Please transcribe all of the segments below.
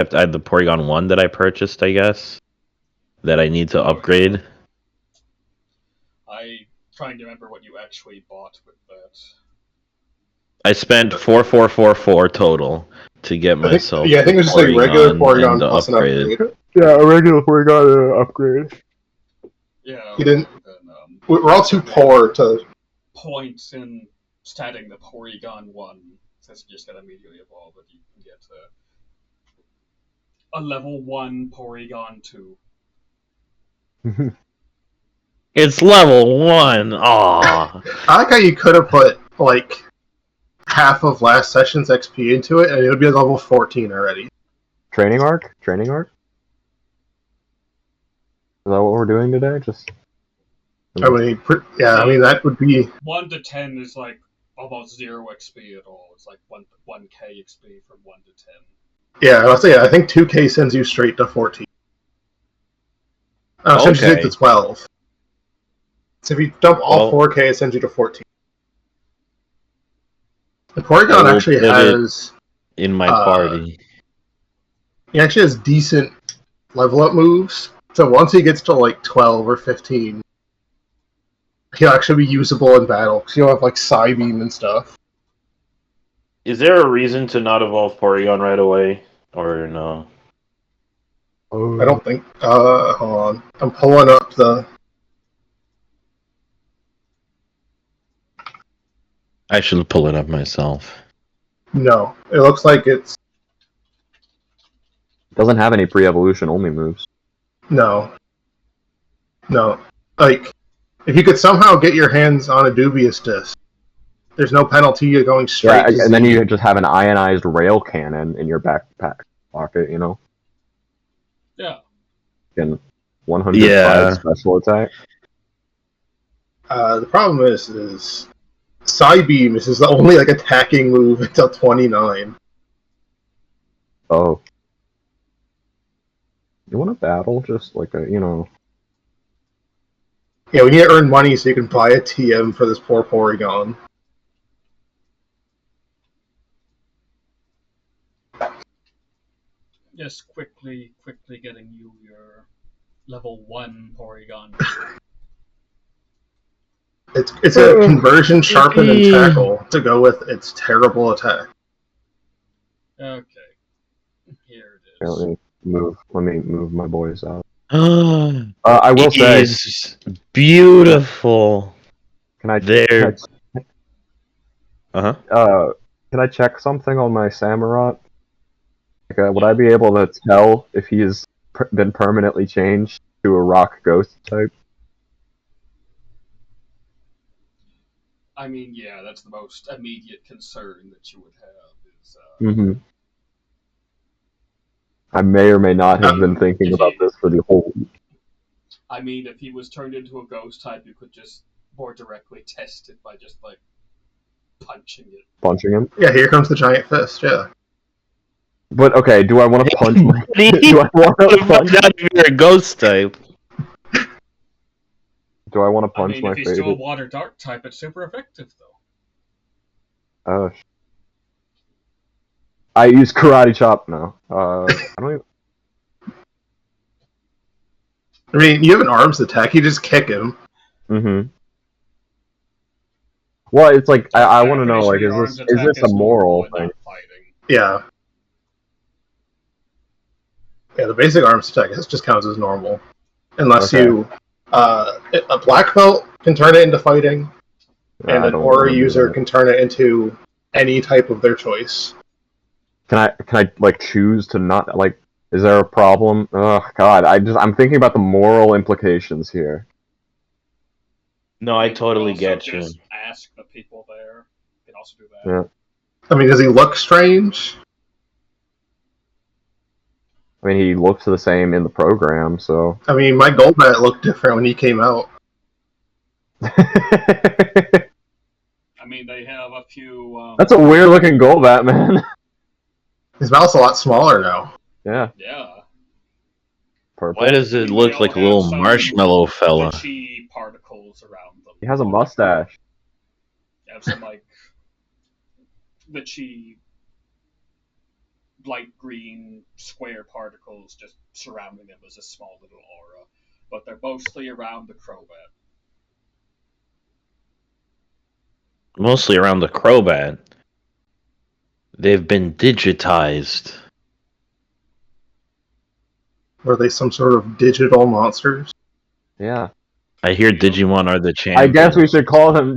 I had the Porygon 1 that I purchased, I guess, that I need to upgrade. I trying to remember what you actually bought with that. I spent 4,444 total to get myself. I think it was just like regular Porygon plus an upgrade. Yeah, a regular Porygon upgrade. Yeah. You didn't. Then, We're all too poor to. Points in statting the Porygon 1, since you just got immediately evolve, but you can get a level 1 Porygon 2. It's level 1! Aww. I like how you could have put, like, half of last session's XP into it, and it would be a level 14 already. Training arc? Training arc? Is that what we're doing today? Just. I mean, that would be 1 to 10 is like almost 0 XP at all. It's like 1k XP from 1 to 10. Yeah, I'll say I think 2k sends you straight to 14. Sends you straight to 12. So if you dump all 4k, it sends you to 14. The Porygon actually has in my party. He actually has decent level up moves. So once he gets to like 12 or 15, he'll actually be usable in battle because he'll have like Psybeam and stuff. Is there a reason to not evolve Porygon right away, or no? I don't think. Hold on. I'm pulling up the. I should pull it up myself. No, it looks like it's. It doesn't have any pre-evolution only moves. No. Like, if you could somehow get your hands on a Dubious Disc, there's no penalty. You're going straight. Yeah, and then you just have an ionized rail cannon in your backpack pocket, you know? Yeah. And 105 special attack. The problem is Psybeam is the only like attacking move until 29. Oh. You want to battle just like a, you know... Yeah, we need to earn money so you can buy a TM for this poor Porygon. Just quickly getting you your level 1 Porygon. It's a conversion, sharpen, and tackle to go with its terrible attack. Okay. Here it is. Let me move my boys out. I will say, is beautiful. Can I there? Can I check something on my Samurott? Like, would I be able to tell if he's been permanently changed to a rock ghost type? I mean, yeah, that's the most immediate concern that you would have. Is, I may or may not have been thinking about this for the whole week. I mean, if he was turned into a ghost type, you could just more directly test it by just, like, punching it. Punching him? Yeah, here comes the giant fist, yeah. But, okay, do I want to punch my... do I want to punch... if you're a ghost type. Do I want to punch my favorite? If he's still a water dark type, it's super effective, though. Oh, I use Karate Chop now. I don't even... I mean, you have an arms attack, you just kick him. Mm-hmm. Well, it's like, I want to know, like, is this a moral thing? Yeah. Yeah, the basic arms attack just counts as normal. Unless you... a black belt can turn it into fighting, and an aura user can turn it into any type of their choice. Can I like choose to not like? Is there a problem? Oh God, I'm thinking about the moral implications here. No, I totally get you. Just ask the people there. You can also do that. Yeah. I mean, does he look strange? I mean, he looks the same in the program, so... I mean, my Golbat looked different when he came out. I mean, they have a few... That's a weird-looking Golbat, man. His mouth's a lot smaller now. Yeah. Yeah. Purple. Why does it look like a little marshmallow fella? Chi particles around them. He has a mustache. You have some, like... the Chi... light green square particles just surrounding them as a small little aura, but they're mostly around the Crobat. Mostly around the Crobat. They've been digitized. Were they some sort of digital monsters? Yeah. I hear Yep. Digimon are the I guess we champions. should call them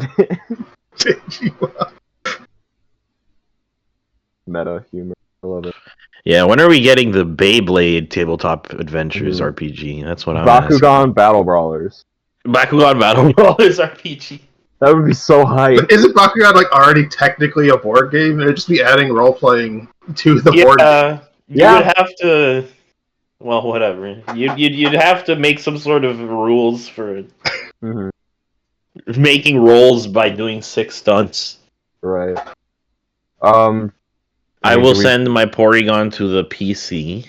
meta humor. I love it. Yeah, when are we getting the Beyblade Tabletop Adventures Mhm. RPG? That's what I'm asking. Bakugan Battle Brawlers. Bakugan Battle Brawlers RPG. That would be so hype. Isn't Bakugan like already technically a board game? It'd just be adding role playing to the board game. Yeah, you Yeah. would have to. Well, whatever. You'd have to make some sort of rules for Mhm. making rolls by doing 6 stunts. Right. I mean, will do we- send my Porygon to the PC.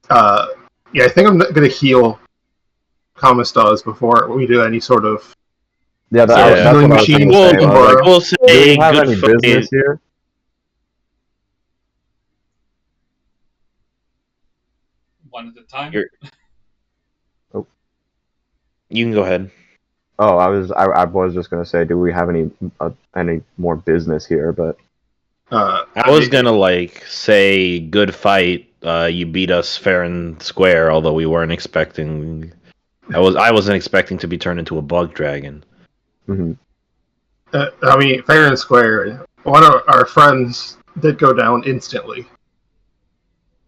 Yeah, I think I'm gonna heal Kamistas before we do any sort of Yeah, Yeah. that's what I was Machine gonna say. will- I was like, We'll do we say have good any fight. business here? One at a time. You're- You can go ahead. Oh, I was just gonna say, do we have any more business here? But I was gonna say good fight. You beat us fair and square, although we weren't expecting. I wasn't expecting to be turned into a bug dragon. mhm. I mean, fair and square. One of our friends did go down instantly.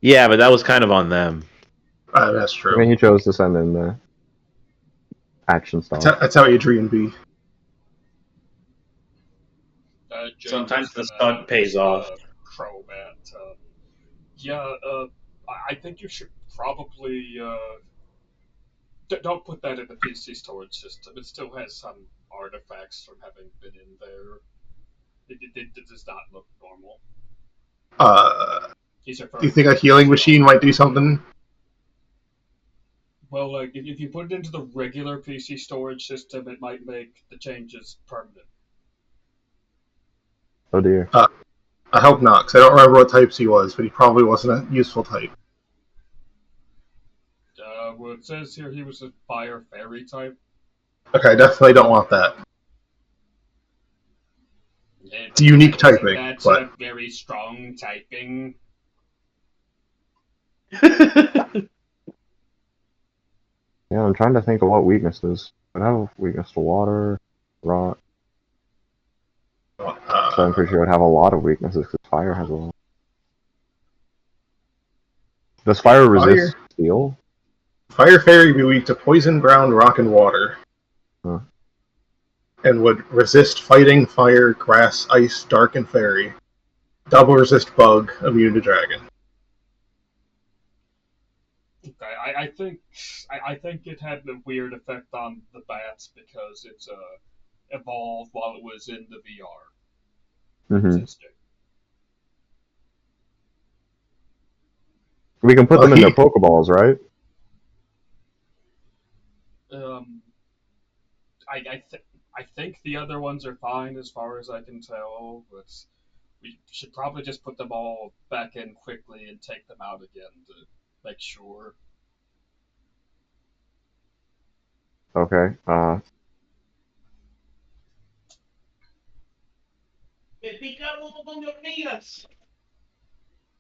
Yeah, but that was kind of on them. That's I true. mean, he chose to send in the action stuff. That's how Adrian be. Jay Sometimes was the gonna stunt pays use off. the Crobat. I think you should probably don't put that in the PC storage system. It still has some artifacts from having been in there. It does not look normal. He's Do you think a healing machine might do something? Well, like if you put it into the regular PC storage system, it might make the changes permanent. Oh dear. I hope not, because I don't remember what types he was, but he probably wasn't a useful type. Well, it says here he was a fire fairy type. Okay, I definitely don't want that. It's unique typing, That's but a very strong typing. Yeah, I'm trying to think of what weaknesses. I have weakness to water, rock. So I'm pretty sure I'd have a lot of weaknesses because fire has a lot. Does fire resist steel? Fire Fairy would be weak to poison, ground, rock, and water. Huh. And would resist fighting, fire, grass, ice, dark, and fairy. Double resist bug, immune to dragon. Okay, I think it had a weird effect on the bats because it's evolved while it was in the VR Mm-hmm. system. We can put them in their Pokeballs, right? I think the other ones are fine as far as I can tell, but we should probably just put them all back in quickly and take them out again to make sure. Okay.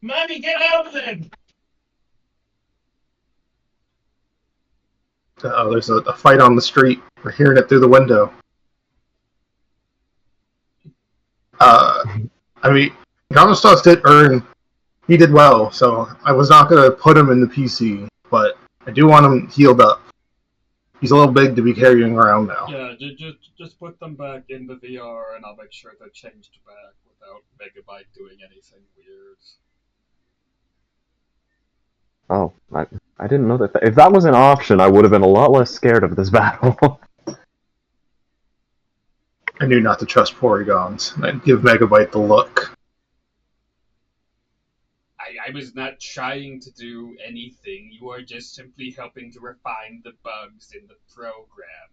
Mommy, get out of there! There's a fight on the street. We're hearing it through the window. I mean, Gamestos did earn. He did well, so I was not going to put him in the PC, but I do want him healed up. He's a little big to be carrying around now. Yeah, just put them back in the VR, and I'll make sure they're changed back without Megabyte doing anything weird. Oh, I didn't know that. If that was an option, I would have been a lot less scared of this battle. I knew not to trust Porygons. I'd give Megabyte the look. I was not trying to do anything. You are just simply helping to refine the bugs in the program.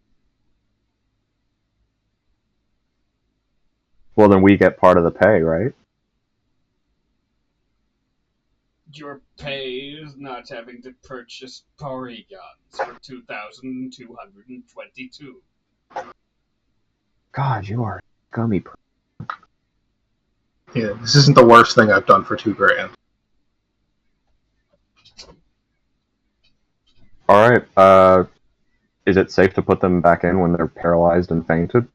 Well, then we get part of the pay, right? Your pay is not having to purchase party guns for 2,222. God, you are gummy. Yeah, this isn't the worst thing I've done for $2,000. Alright, is it safe to put them back in when they're paralyzed and fainted?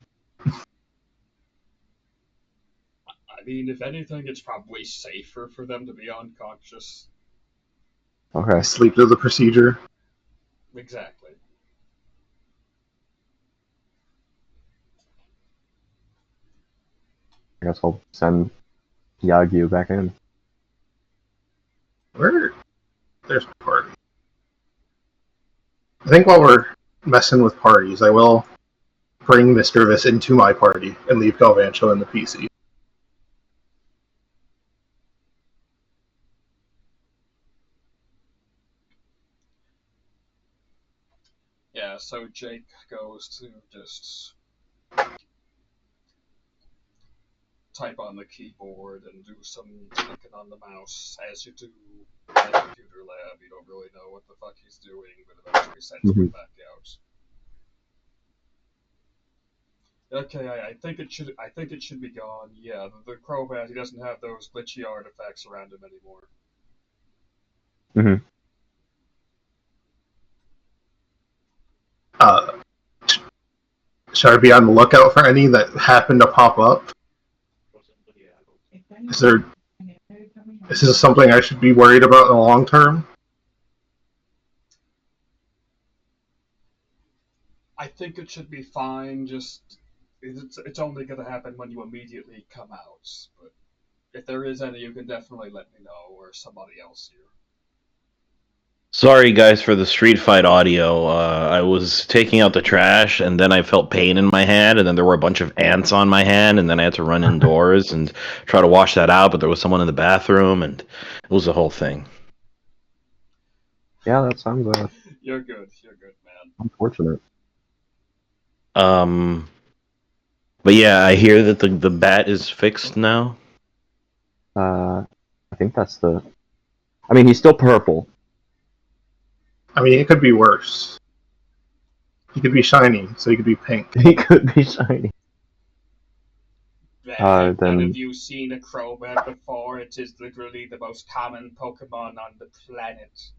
I mean, if anything, it's probably safer for them to be unconscious. Okay. Sleep to the procedure. Exactly. I guess I'll send Yagyu back in. Where? There's a party. I think while we're messing with parties, I will bring Mr. Vis into my party and leave Galvancho in the PC. Yeah, so Jake goes to just type on the keyboard and do some clicking on the mouse as you do in the computer lab. You don't really know what the fuck he's doing, but eventually sends him back out. Okay, I think it should. I think it should be gone. Yeah, the Crobat, he doesn't have those glitchy artifacts around him anymore. Should I be on the lookout for any that happen to pop up? Is this something I should be worried about in the long term? I think it should be fine. Just it's only going to happen when you immediately come out. But if there is any, you can definitely let me know, or somebody else here. Sorry, guys, for the street fight audio. I was taking out the trash, and then I felt pain in my hand, and then there were a bunch of ants on my hand, and then I had to run indoors and try to wash that out, but there was someone in the bathroom, and it was a whole thing. Yeah, that sounds You're good, man. Unfortunate. But yeah, I hear that the bat is fixed now. I think that's the... I mean, he's still purple. I mean, it could be worse. He could be shiny, so he could be pink. He could be shiny. Have you seen a Crobat before? It is literally the most common Pokemon on the planet.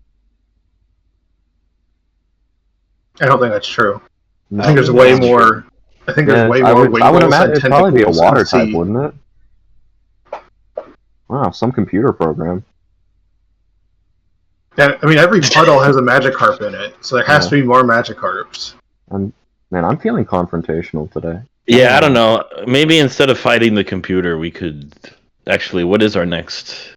I don't think that's true. No, I think there's way more. I think there's way more I would Wingulls imagine and it'd probably be a tentacles water in type, C. wouldn't it? Wow, some computer program. Yeah, I mean, every puddle has a Magikarp in it, so there has to be more Magikarps. Man, I'm feeling confrontational today. Yeah, I don't know. Maybe instead of fighting the computer, we could... Actually, what is our next...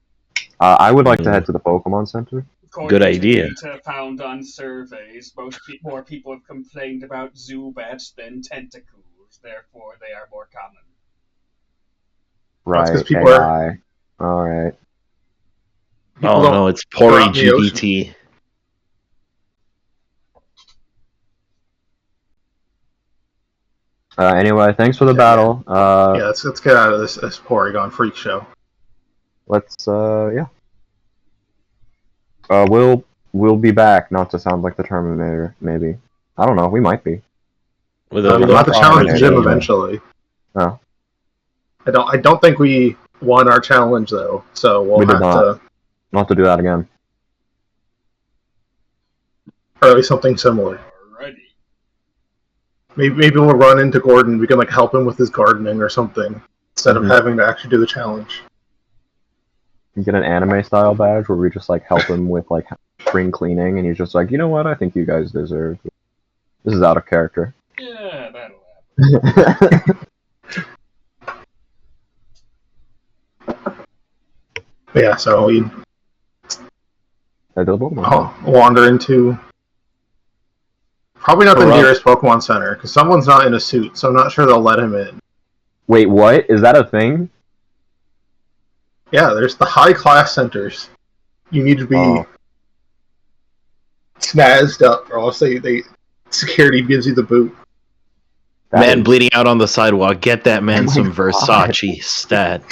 I would like to head to the Pokemon Center. Good idea. According to data found on surveys, more people have complained about Zubats than Tentacles, therefore they are more common. Right, people AI. Alright. Oh no, it's Pori GPT. Anyway, thanks for the battle. Yeah, let's get out of this Porygon freak show. Let's yeah. We'll be back. Not to sound like the Terminator, maybe. I don't know. We might be. We'll have to challenge Jim eventually. Oh. I don't think we won our challenge though, so we'll have to. We'll have to do that again. Or at least something similar. Alrighty. Maybe we'll run into Gordon. We can like help him with his gardening or something instead of having to actually do the challenge. You get an anime style badge where we just like help him with like spring cleaning, and he's just like, you know what? I think you guys deserve. This is out of character. Yeah, that'll happen. Yeah, so we wander into probably not the nearest Pokemon Center because someone's not in a suit, so I'm not sure they'll let him in. Wait, what? Is that a thing? Yeah, there's the high class centers. You need to be snazzed up, or else security gives you the boot. Man bleeding out on the sidewalk. Get that man some Versace stat.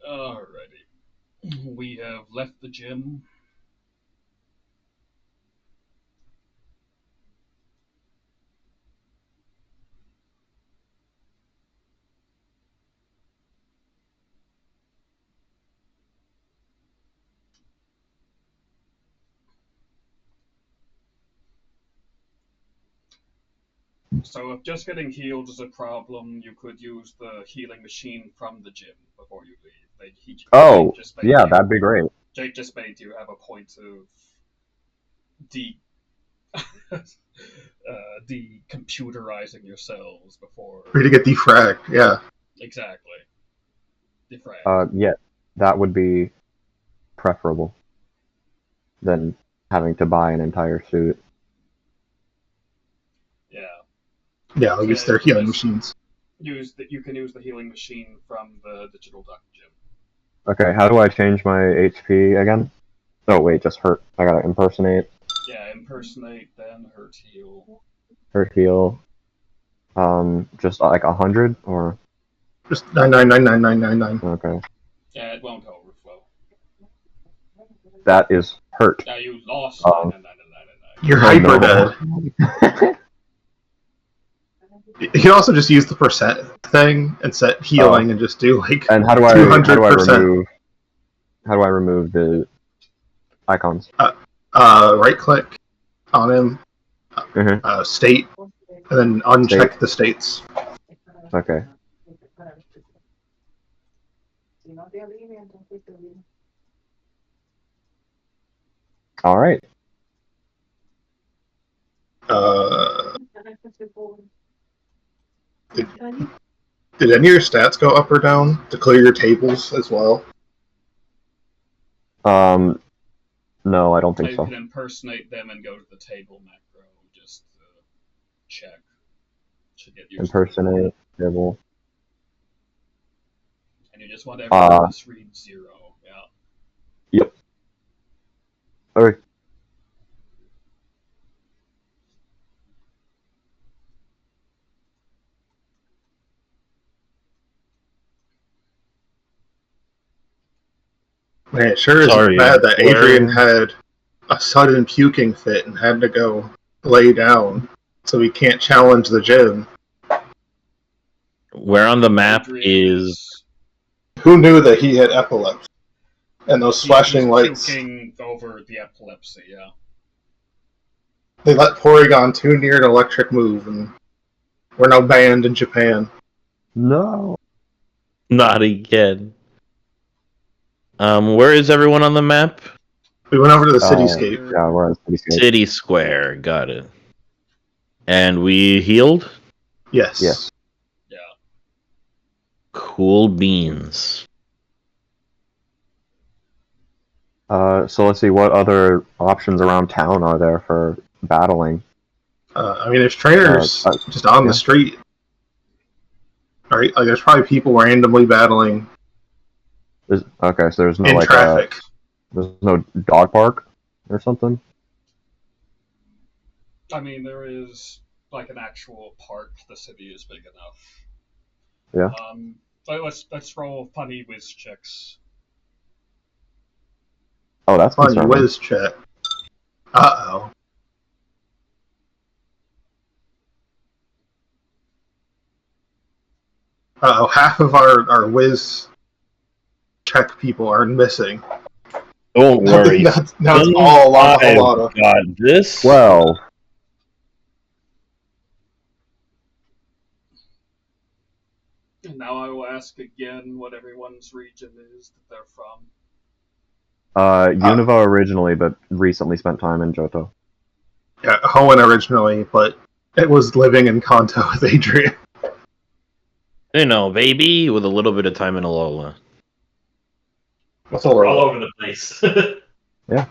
Alrighty. We have left the gym. So if just getting healed is a problem, you could use the healing machine from the gym before you leave. Oh, Jake that'd be great. Jake just made you have a point of de de-computerizing yourselves before. For you to get defragged, yeah. Exactly. Defragged. Yeah, that would be preferable than having to buy an entire suit. Yeah. Yeah, I'll use their healing machines. You can use the healing machine from the digital duck gym. Okay, how do I change my HP again? Oh wait, just hurt. I gotta impersonate. Yeah, impersonate, then hurt heal. Hurt heal. Just like 100 or just 9999999. Okay. Yeah, it won't overflow. That is hurt. Yeah, you lost 99999. You're hyper dead. You can also just use the percent thing and set healing and just do like and how do I 200%. How do I remove the icons? Right click on him, state, and then uncheck the states. Okay. All right. Did any of your stats go up or down to clear your tables as well? No, I don't think so. You can impersonate them and go to the table macro, just check. Should get used impersonate table. And you just want everyone to read 0, yeah. Yep. Okay. Man, it sure is bad that Adrian had a sudden puking fit and had to go lay down, so he can't challenge the gym. Where on the map is... Who knew that he had epilepsy? And those flashing lights... puking over the epilepsy, yeah. They let Porygon too near an electric move, and we're now banned in Japan. No. Not again. Where is everyone on the map? We went over to the cityscape. Yeah, we're on cityscape. City Square, got it. And we healed? Yes. Yes. Yeah. Cool beans. So let's see, what other options around town are there for battling? I mean, there's trainers just on the street. Right? Like, there's probably people randomly battling. Okay, so there's no in traffic. There's no dog park or something? I mean, there is like an actual park. The city is big enough. Yeah. Let's roll funny whiz checks. Oh, that's funny whiz check. Uh-oh. Uh-oh, half of our whiz check people are missing. Don't worry. Now it's all a lot of. God, this? 12. And now I will ask again what everyone's region is that they're from. Unova originally, but recently spent time in Johto. Yeah, Hoenn originally, but it was living in Kanto with Adrian. You know, baby, with a little bit of time in Alola. We're all over the place. Yeah.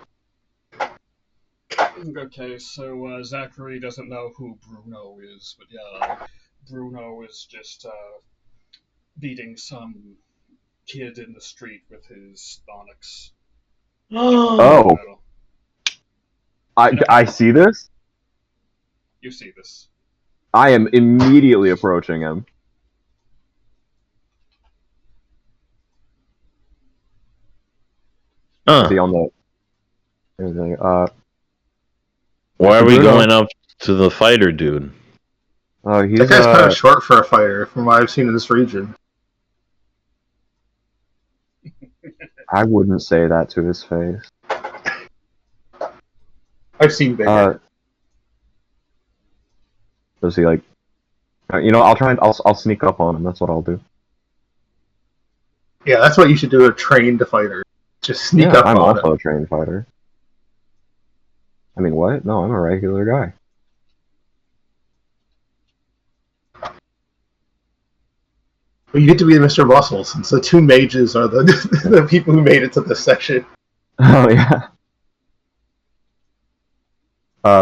Okay, so Zachary doesn't know who Bruno is, but yeah, Bruno is just beating some kid in the street with his Onyx. Oh. I see this. You see this. I am immediately approaching him. Is he on the? Why Mr. are we Bruno? going up to the fighter dude? He's That guy's kind of short for a fighter, from what I've seen in this region. I wouldn't say that to his face. I've seen bigger. Does he like? You know, I'll try and I'll sneak up on him. That's what I'll do. Yeah, that's what you should do. A trained fighter, just sneak up I'm on also him. a trained fighter. I mean, what? No, I'm a regular guy. But you get to be Mr. Muscle, since the two mages are the the people who made it to this section. Oh yeah.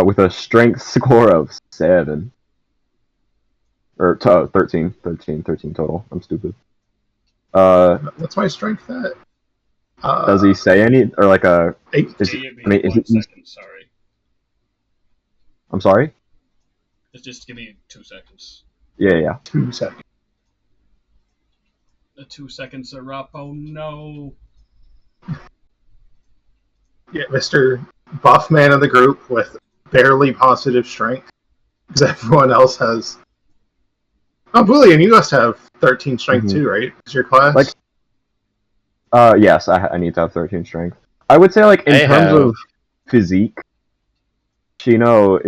With a strength score of 7. Or 13 total. I'm stupid. What's my strength at? Does he say any or like a? 8. Give me 1 second. Sorry. I'm sorry. Just give me 2 seconds. Yeah. 2 seconds. The 2 seconds are up. Oh no. Yeah, Mr. Buff man of the group with barely positive strength, because everyone else has. Oh, Boolean, you must have 13 strength too, right? Is your class? Yes, I need to have 13 strength. I would say, like, in terms of physique, Chino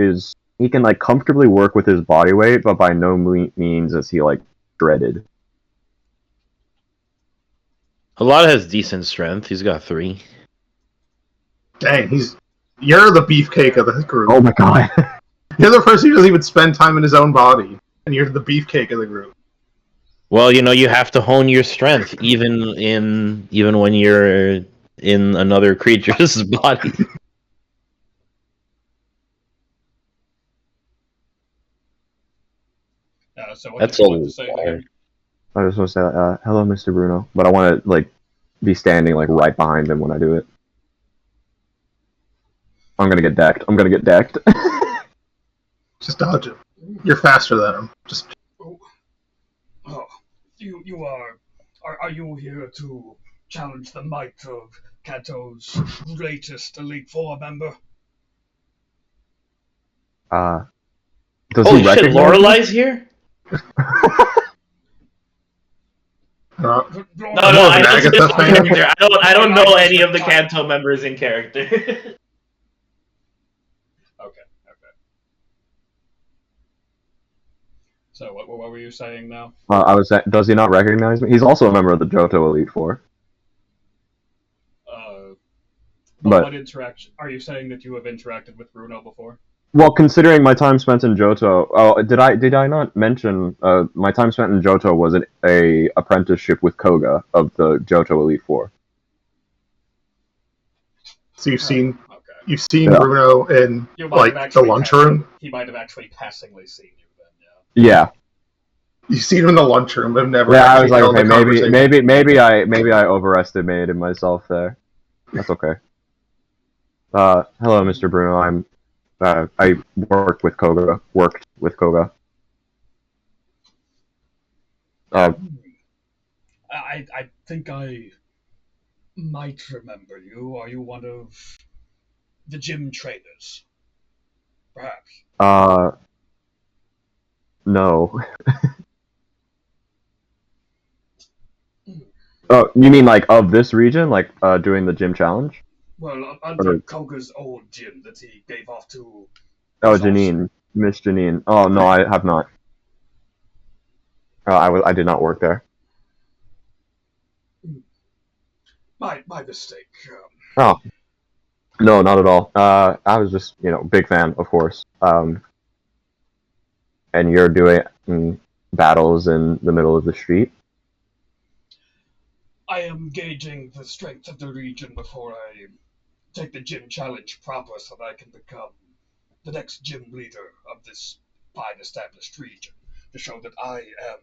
he can, like, comfortably work with his body weight, but by no means is he, like, dreaded. A lot has decent strength. He's got 3. Dang, you're the beefcake of the group. Oh my god. You're the person who doesn't even spend time in his own body, and you're the beefcake of the group. Well, you know, you have to hone your strength, even when you're in another creature's body. So what That's did you want to say again? I just want to say, hello, Mr. Bruno, but I want to, like, be standing, like, right behind him when I do it. I'm gonna get decked. Just dodge him. You're faster than him. Just. Oh, you are you here to challenge the might of Kato's greatest Elite Four member? Does Holy he shit, recognize Lorelei's here? No, I don't know any of the Kanto members in character. Okay. So what were you saying now? I was saying, does he not recognize me? He's also a member of the Johto Elite Four. What interaction? Are you saying that you have interacted with Bruno before? Well, considering my time spent in Johto, did I not mention my time spent in Johto was a apprenticeship with Koga of the Johto Elite Four. So you've seen Bruno in the lunchroom. He might have actually passingly seen you then. Yeah. You've seen him in the lunchroom, but never. Yeah, I was like, okay, maybe I overestimated myself there. That's okay. Hello, Mr. Bruno. I worked with Koga. I think I might remember you. Are you one of the gym trainers? Perhaps. No. Oh, you mean like of this region, like doing the gym challenge? Well, under Koga's old gym that he gave off to. Oh, Janine, Miss Janine. Oh no, I have not. I did not work there. My mistake. Oh, no, not at all. I was just, big fan, of course. And you're doing battles in the middle of the street. I am gauging the strength of the region before I take the gym challenge proper, so that I can become the next gym leader of this fine established region, to show that I am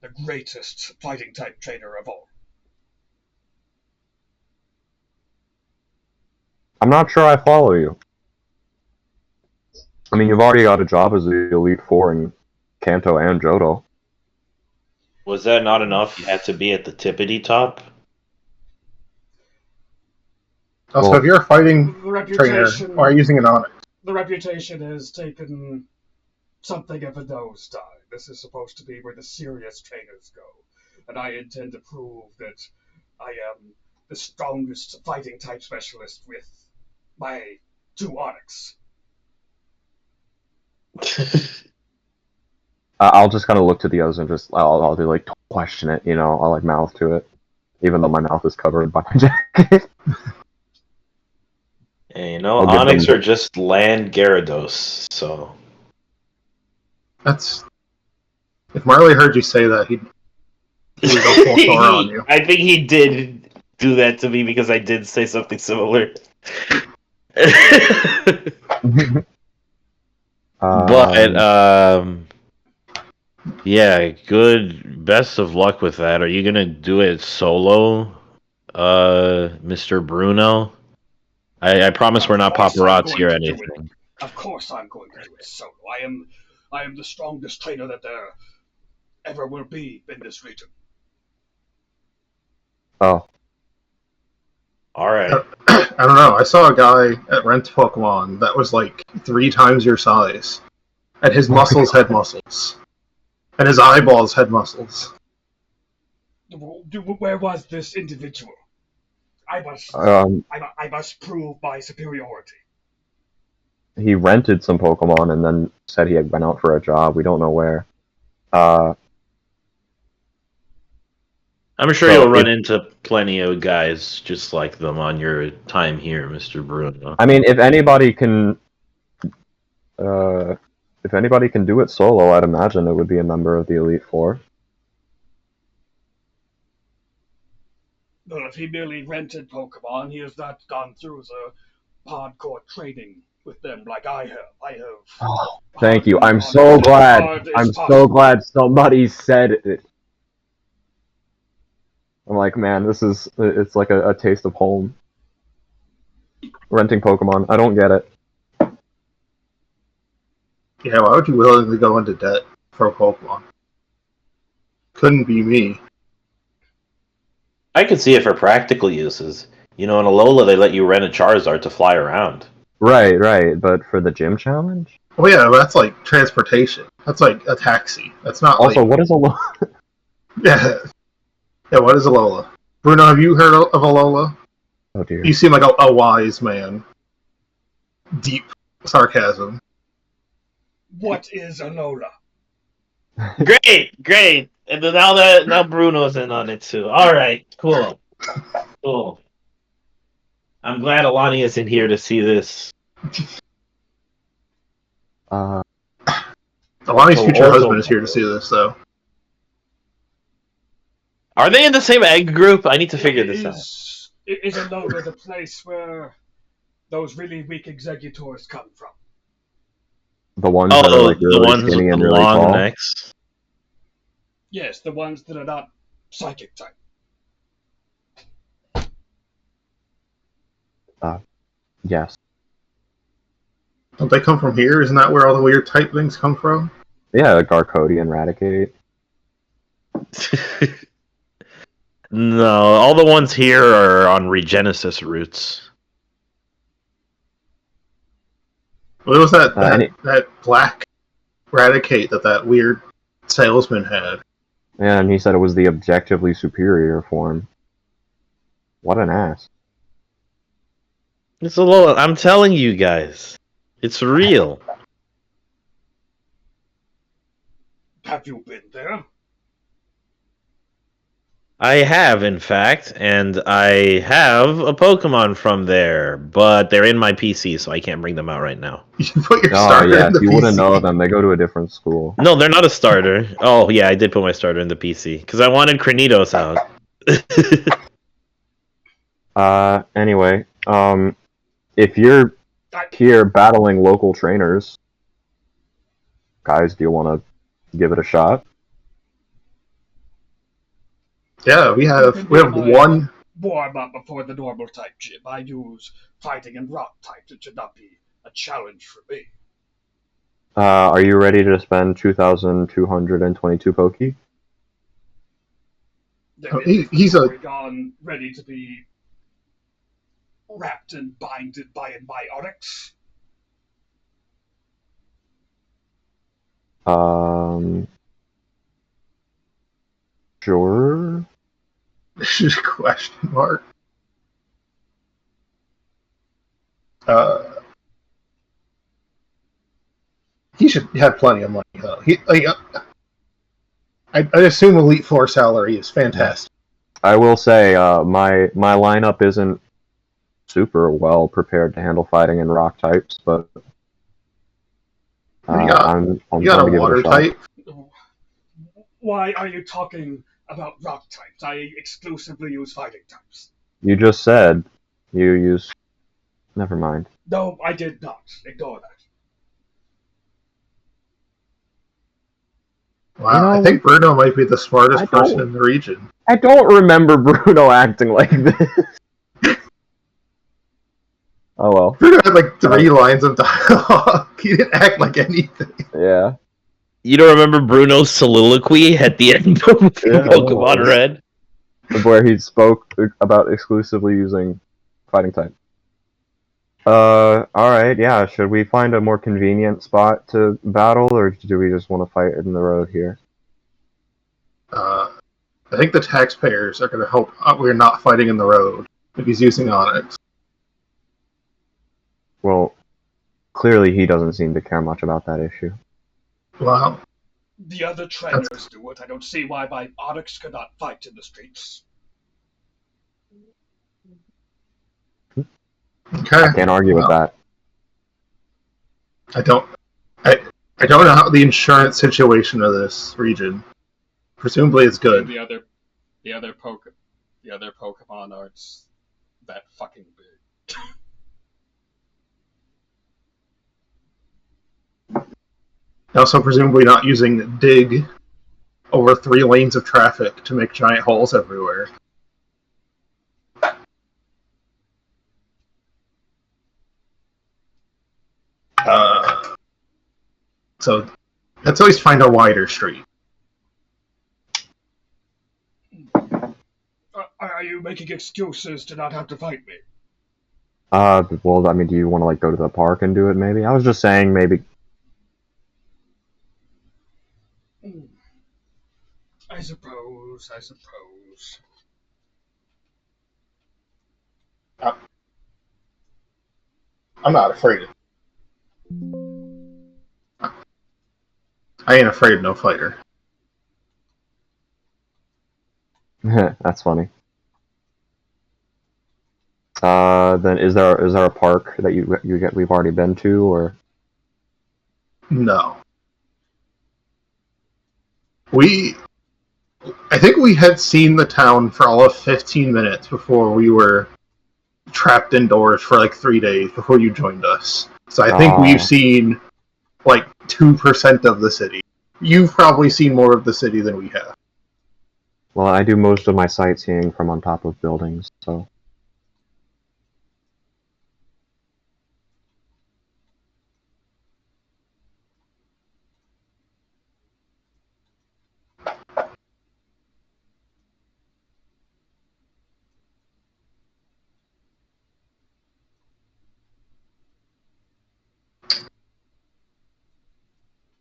the greatest fighting type trainer of all. I'm not sure I follow you. I mean, you've already got a job as the Elite Four in Kanto and Johto. Was that not enough? You had to be at the tippity top? Also, if you're a fighting trainer, why are you using an Onyx? The reputation has taken something of a nosedive. This is supposed to be where the serious trainers go, and I intend to prove that I am the strongest fighting type specialist with my 2 Onyx. I'll just kind of look to the others and just I'll do like question it, you know. I'll like mouth to it, even though my mouth is covered by my jacket. And, you know, Onyx are just land Gyarados, so. That's. If Marley heard you say that, he would go full Thor on you. I think he did do that to me because I did say something similar. But yeah, good. Best of luck with that. Are you gonna do it solo, Mr. Bruno? I promise we're not paparazzi or anything. Of course, I'm going to do it solo. I am the strongest trainer that there ever will be in this region. Oh. Alright. I don't know. I saw a guy at Rent Pokemon that was like 3 times your size. And his muscles had muscles. And his eyeballs had muscles. Where was this individual? I must prove my superiority. He rented some Pokemon and then said he had went out for a job. We don't know where. I'm sure you'll run into plenty of guys just like them on your time here, Mr. Bruno. I mean, if anybody can do it solo, I'd imagine it would be a member of the Elite Four. Well, if he merely rented Pokemon, he has not gone through the hardcore training with them like I have. Oh, thank you. I'm so glad. I'm so glad somebody said it. I'm like, man, it's like a taste of home. Renting Pokemon. I don't get it. Yeah, why would you willingly go into debt for a Pokemon? Couldn't be me. I could see it for practical uses. You know, in Alola, they let you rent a Charizard to fly around. Right. But for the gym challenge? Oh yeah, that's like transportation. That's like a taxi. That's not also, like... what is Alola? Yeah, what is Alola? Bruno, have you heard of Alola? Oh dear. You seem like a wise man. Deep sarcasm. What is Alola? Great. And now Bruno's in on it too. Alright, cool. I'm glad Alani is in here to see this. Alani's future husband is here to see this, though. Are they in the same egg group? I need to figure this out. Is Alola the place where those really weak executors come from? The ones that are like really the ones skinny with and the really long tall? necks? Yes, the ones that are not psychic type. Yes. Don't they come from here? Isn't that where all the weird type things come from? Yeah, Garkodia and Raticate. No, all the ones here are on Regenesis routes. What was that black Raticate that weird salesman had? Yeah, and he said it was the objectively superior form. What an ass. It's a little. I'm telling you guys, it's real. Have you been there? I have, in fact, and I have a Pokemon from there, but they're in my PC, so I can't bring them out right now. You put your starter in the you PC. wouldn't know them. They go to a different school. No, they're not a starter. Oh, yeah, I did put my starter in the PC, because I wanted Cranidos out. Anyway, if you're here battling local trainers, guys, do you want to give it a shot? Yeah, we have one warm up before the normal type gym. I use fighting and rock types. It should not be a challenge for me. Are you ready to spend 2,222 Poke? He's ready to be wrapped and binded by an biotics? Sure. Question mark. He should have plenty of money though. I assume Elite Four salary is fantastic. I will say, my lineup isn't super well prepared to handle fighting in rock types, but I'm You going got to a give it water a shot. type. Why are you talking about rock types? I exclusively use fighting types. You just said you use. Never mind. No, I did not. Ignore that. Wow, I think Bruno might be the smartest person in the region. I don't remember Bruno acting like this. Oh well. Bruno had like 3 lines of dialogue. He didn't act like anything. Yeah. You don't remember Bruno's soliloquy at the end of Pokemon Red? Where he spoke about exclusively using fighting type. Alright, yeah. Should we find a more convenient spot to battle, or do we just want to fight in the road here? I think the taxpayers are going to hope we're not fighting in the road if he's using Onyx. Well, clearly he doesn't seem to care much about that issue. Wow. The other trainers do it. I don't see why my Onyx could not fight in the streets. Okay. I can't argue with that. I don't know how the insurance situation of this region. Presumably it's good. The other Pokemon aren't that fucking big. Also, presumably not using dig over 3 lanes of traffic to make giant holes everywhere. So let's always find a wider street. Are you making excuses to not have to fight me? Well, I mean, do you want to like go to the park and do it? Maybe I was just saying maybe. I suppose. I'm not afraid of. I ain't afraid of no fighter. That's funny. Then is there a park that we've already been to, or? No. I think we had seen the town for all of 15 minutes before we were trapped indoors for like 3 days before you joined us. So I think we've seen like 2% of the city. You've probably seen more of the city than we have. Well, I do most of my sightseeing from on top of buildings, so.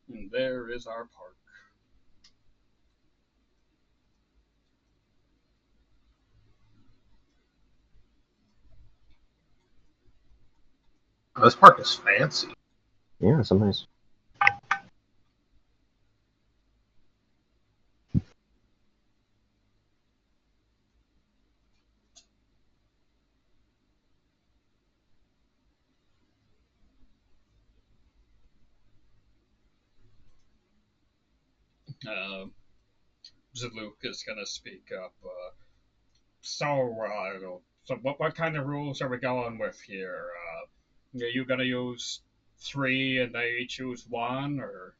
And there is our park. This park is fancy. Yeah, it's nice. Zaluk is gonna speak up. I don't know. So what kind of rules are we going with here? Are you gonna use 3 and they each use 1, or?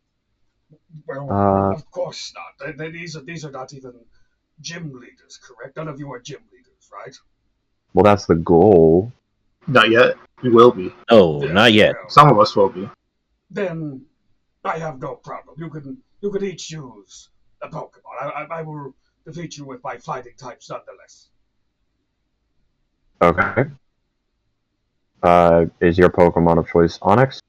Well, of course not. These are not even gym leaders, correct? None of you are gym leaders, right? Well, that's the goal. Not yet. We will be. No, not yet. Well, some of us will be. Then I have no problem. You can each use a Pokemon. I will defeat you with my fighting types nonetheless. Okay. Is your Pokemon of choice Onyx?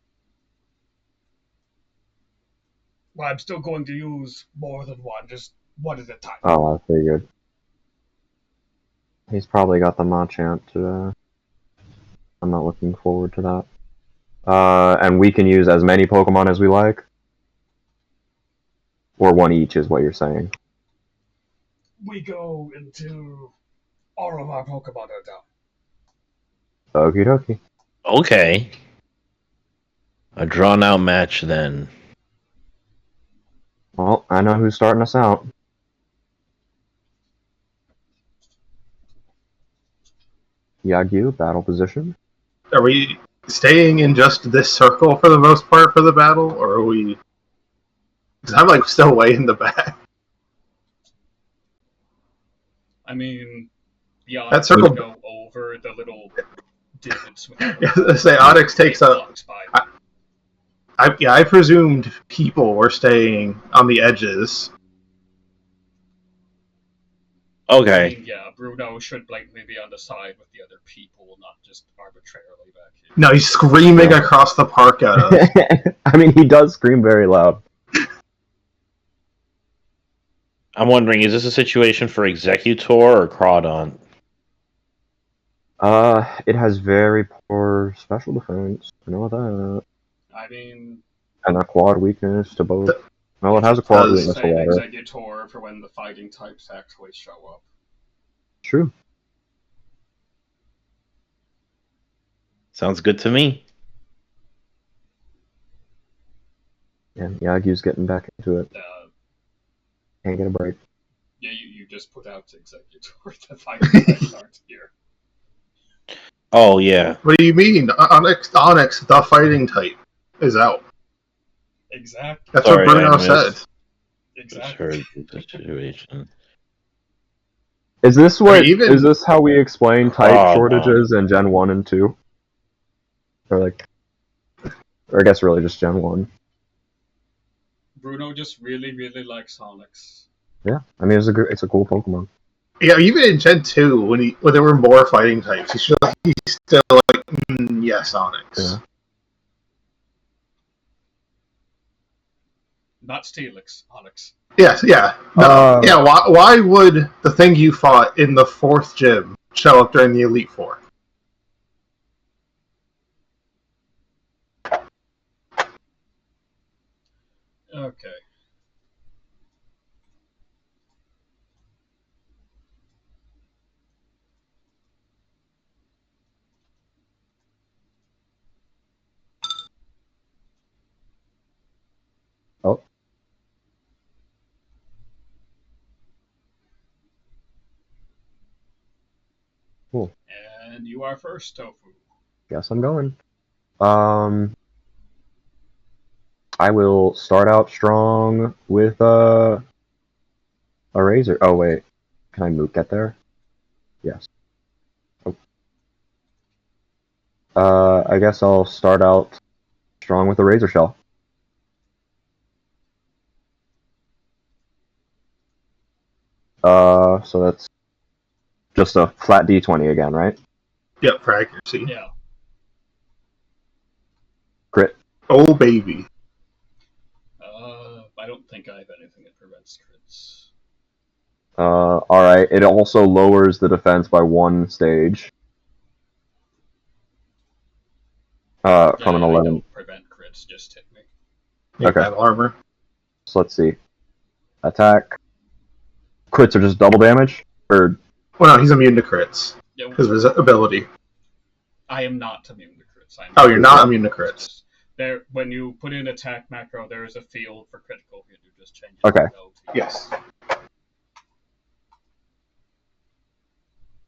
Well, I'm still going to use more than one, just one at a time. Oh, I figured. He's probably got the Machamp. I'm not looking forward to that. And we can use as many Pokemon as we like? Or one each is what you're saying? We go into all of our Pokemon are down. Okie dokie. Okay. A drawn-out match, then. Well, I know who's starting us out. Yagyu, battle position. Are we staying in just this circle for the most part for the battle, or are we? Because I'm like still way in the back. I mean, yeah, That I'm circle- going to go over the little divots with Yeah, say Onyx takes a. I presumed people were staying on the edges. Okay. I mean, yeah, Bruno should blatantly be on the side with the other people, not just arbitrarily back here. No, he's screaming across the park at us. I mean, he does scream very loud. I'm wondering, is this a situation for Executor or Crawdon? It has very poor special defense. I know that. I mean, And a quad weakness to both. Well, it has a quad does weakness to save water. Executor for when the fighting types actually show up. True. Sounds good to me. Yeah, Yagyu's getting back into it. Can't get a break. Yeah, you just put out Executor. The fighting types aren't here. Oh, yeah. What do you mean? Onyx, the fighting type, is out. Exactly. That's Sorry, what Bruno I said. missed. Exactly. The situation. Is this what? even- Is this how we explain type Oh, shortages in Gen 1 and 2? Or like, or I guess really just Gen 1. Bruno just really, really likes Onyx. Yeah, I mean it's a cool Pokemon. Yeah, even in Gen 2, when there were more fighting types, he's still like, yes, Onyx. Yeah. Not Steelix, Onyx. Yes, yeah. No, yeah, why would the thing you fought in the 4th gym show up during the Elite Four? Okay. Oh. Cool. And you are first, Tofu. Guess I'm going. I will start out strong with a Razor. Oh wait, can I get there? Yes. Oh. I guess I'll start out strong with a Razor Shell. So that's just a flat D20 again, right? Yep, for accuracy. Yeah. Crit. Oh, baby. I don't think I have anything that prevents crits. Alright. It also lowers the defense by 1 stage. From an 11. I don't prevent crits, just hit me. You Okay. have armor. So let's see. Attack. Crits are just double damage? Or Well, no, he's immune to crits. Yeah, Because of his ability. I am not immune to crits. Oh, you're not immune to crits. There, when you put in attack macro, there is a field for critical hit. You just change it. Okay. To no to Yes.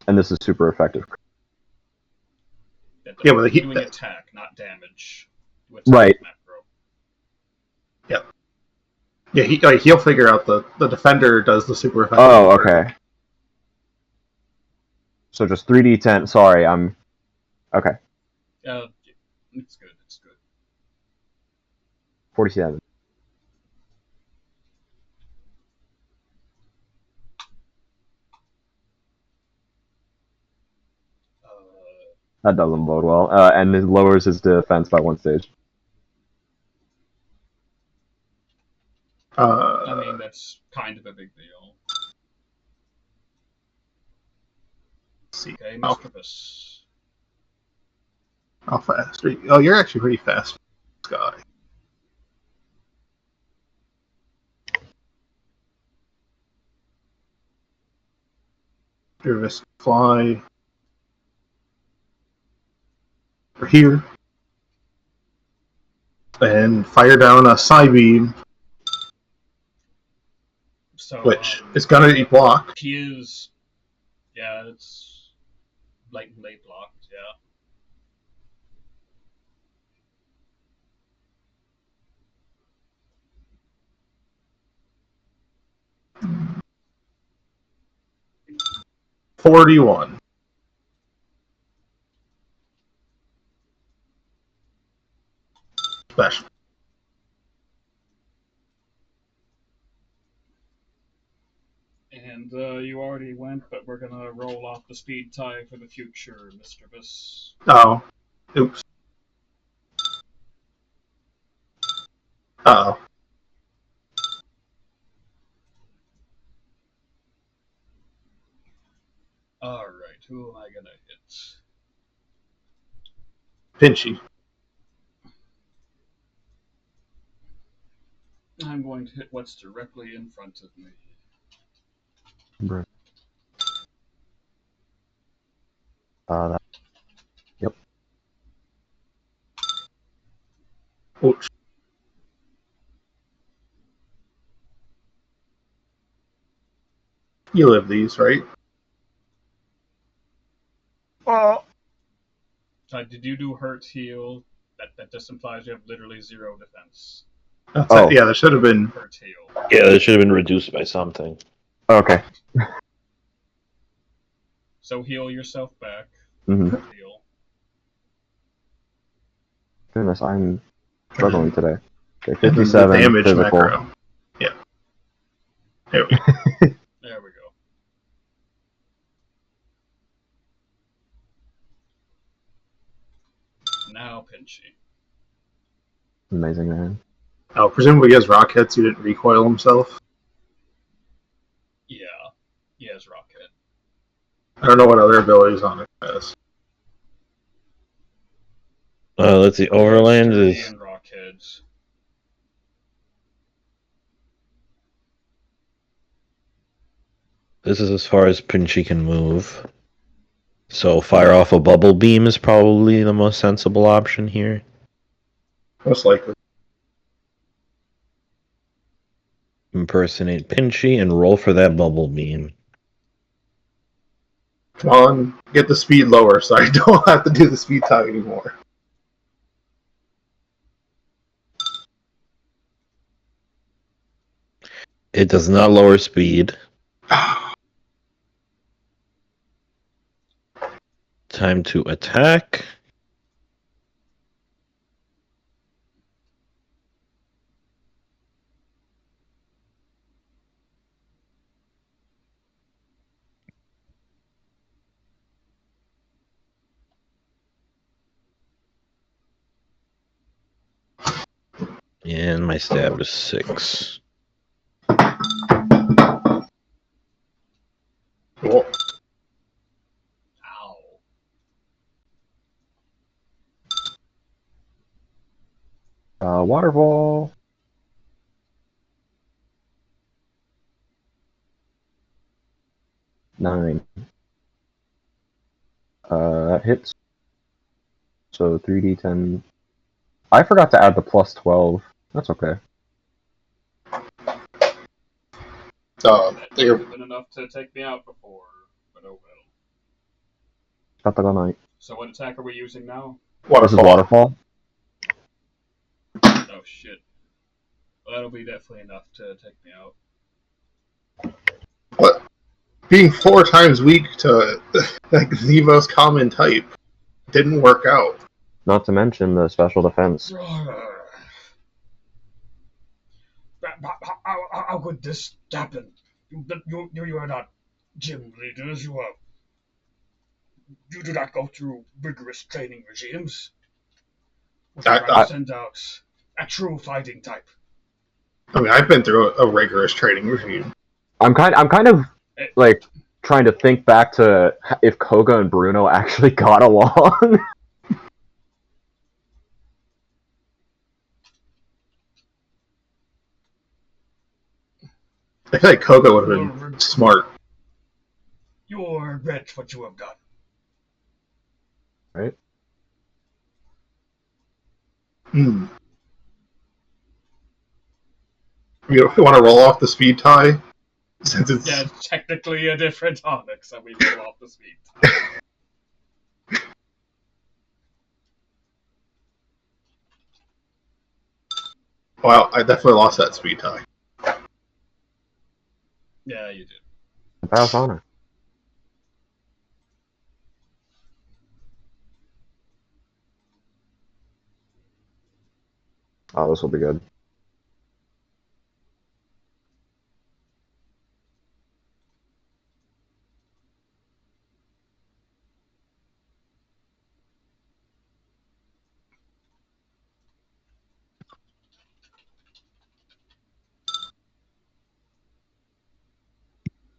and this is super effective. Yeah, but he- doing attack, not damage. With Right. Macro. Yeah, he'll figure out the defender does the super effective. Oh, okay. So just 3d10. Sorry, I'm... Okay. It's good. It's good. 47. That doesn't bode well. And it lowers his defense by 1 stage. I mean, that's kind of a big deal. See. Okay, Mr. Biss. How fast are you? Oh, you're actually pretty fast, guy. Jervis, fly over here and fire down a side beam, So, which is gonna be blocked. He is. Yeah, it's blatantly blocked. Yeah. $41. Special. And you already went, but we're gonna roll off the speed tie for the future, Mr. Biss. Oh. Oops. Uh-oh. Alright, who am I gonna hit? Pinchy. I'm going to hit what's directly in front of me. That. Yep. Oops. You live these, right? Did you do hurt heal? That just implies you have literally 0 defense. That's it. Yeah, there should have been hurt heal. Yeah, that should have been reduced by something. Okay. So heal yourself back. Mm-hmm. Heal. Goodness, I'm struggling today. Okay, the 57 damage physical. macro. Yeah. There we go. There we go. Now Pinchy. Amazing, man. Oh, presumably he has rock hits. He didn't recoil himself. Yeah. He has rocket. I don't know what other abilities on it has. Let's see. Overland is. And rockheads. This is as far as Pinchy can move. So fire off a bubble beam is probably the most sensible option here. Most likely. Impersonate Pinchy and roll for that bubble beam. Come on, get the speed lower so I don't have to do the speed tie anymore. It does not lower speed. Time to attack. And my stab is 6. Cool. Ow. Waterfall. 9. That hits. So 3d10. I forgot to add the plus 12. That's okay. That would have been enough to take me out before, but oh well. Kataganai. So what attack are we using now? Waterfall. This is Waterfall. Oh shit. Well, that'll be definitely enough to take me out. What? Being 4 times weak to like the most common type didn't work out. Not to mention the special defense. How could this happen? You are not gym leaders, you are You do not go through rigorous training regimes. Would you rather send out a true fighting type? I mean, I've been through a rigorous training regime. I'm kind of like trying to think back to if Koga and Bruno actually got along. I feel like Koga would have been smart. You will regret what you have done. Right? Hmm. You want to roll off the speed tie? Since it's... Yeah, it's technically a different onyx, and we roll off the speed tie. Well, I definitely lost that speed tie. Yeah, you did. Pass honor. Oh, this will be good.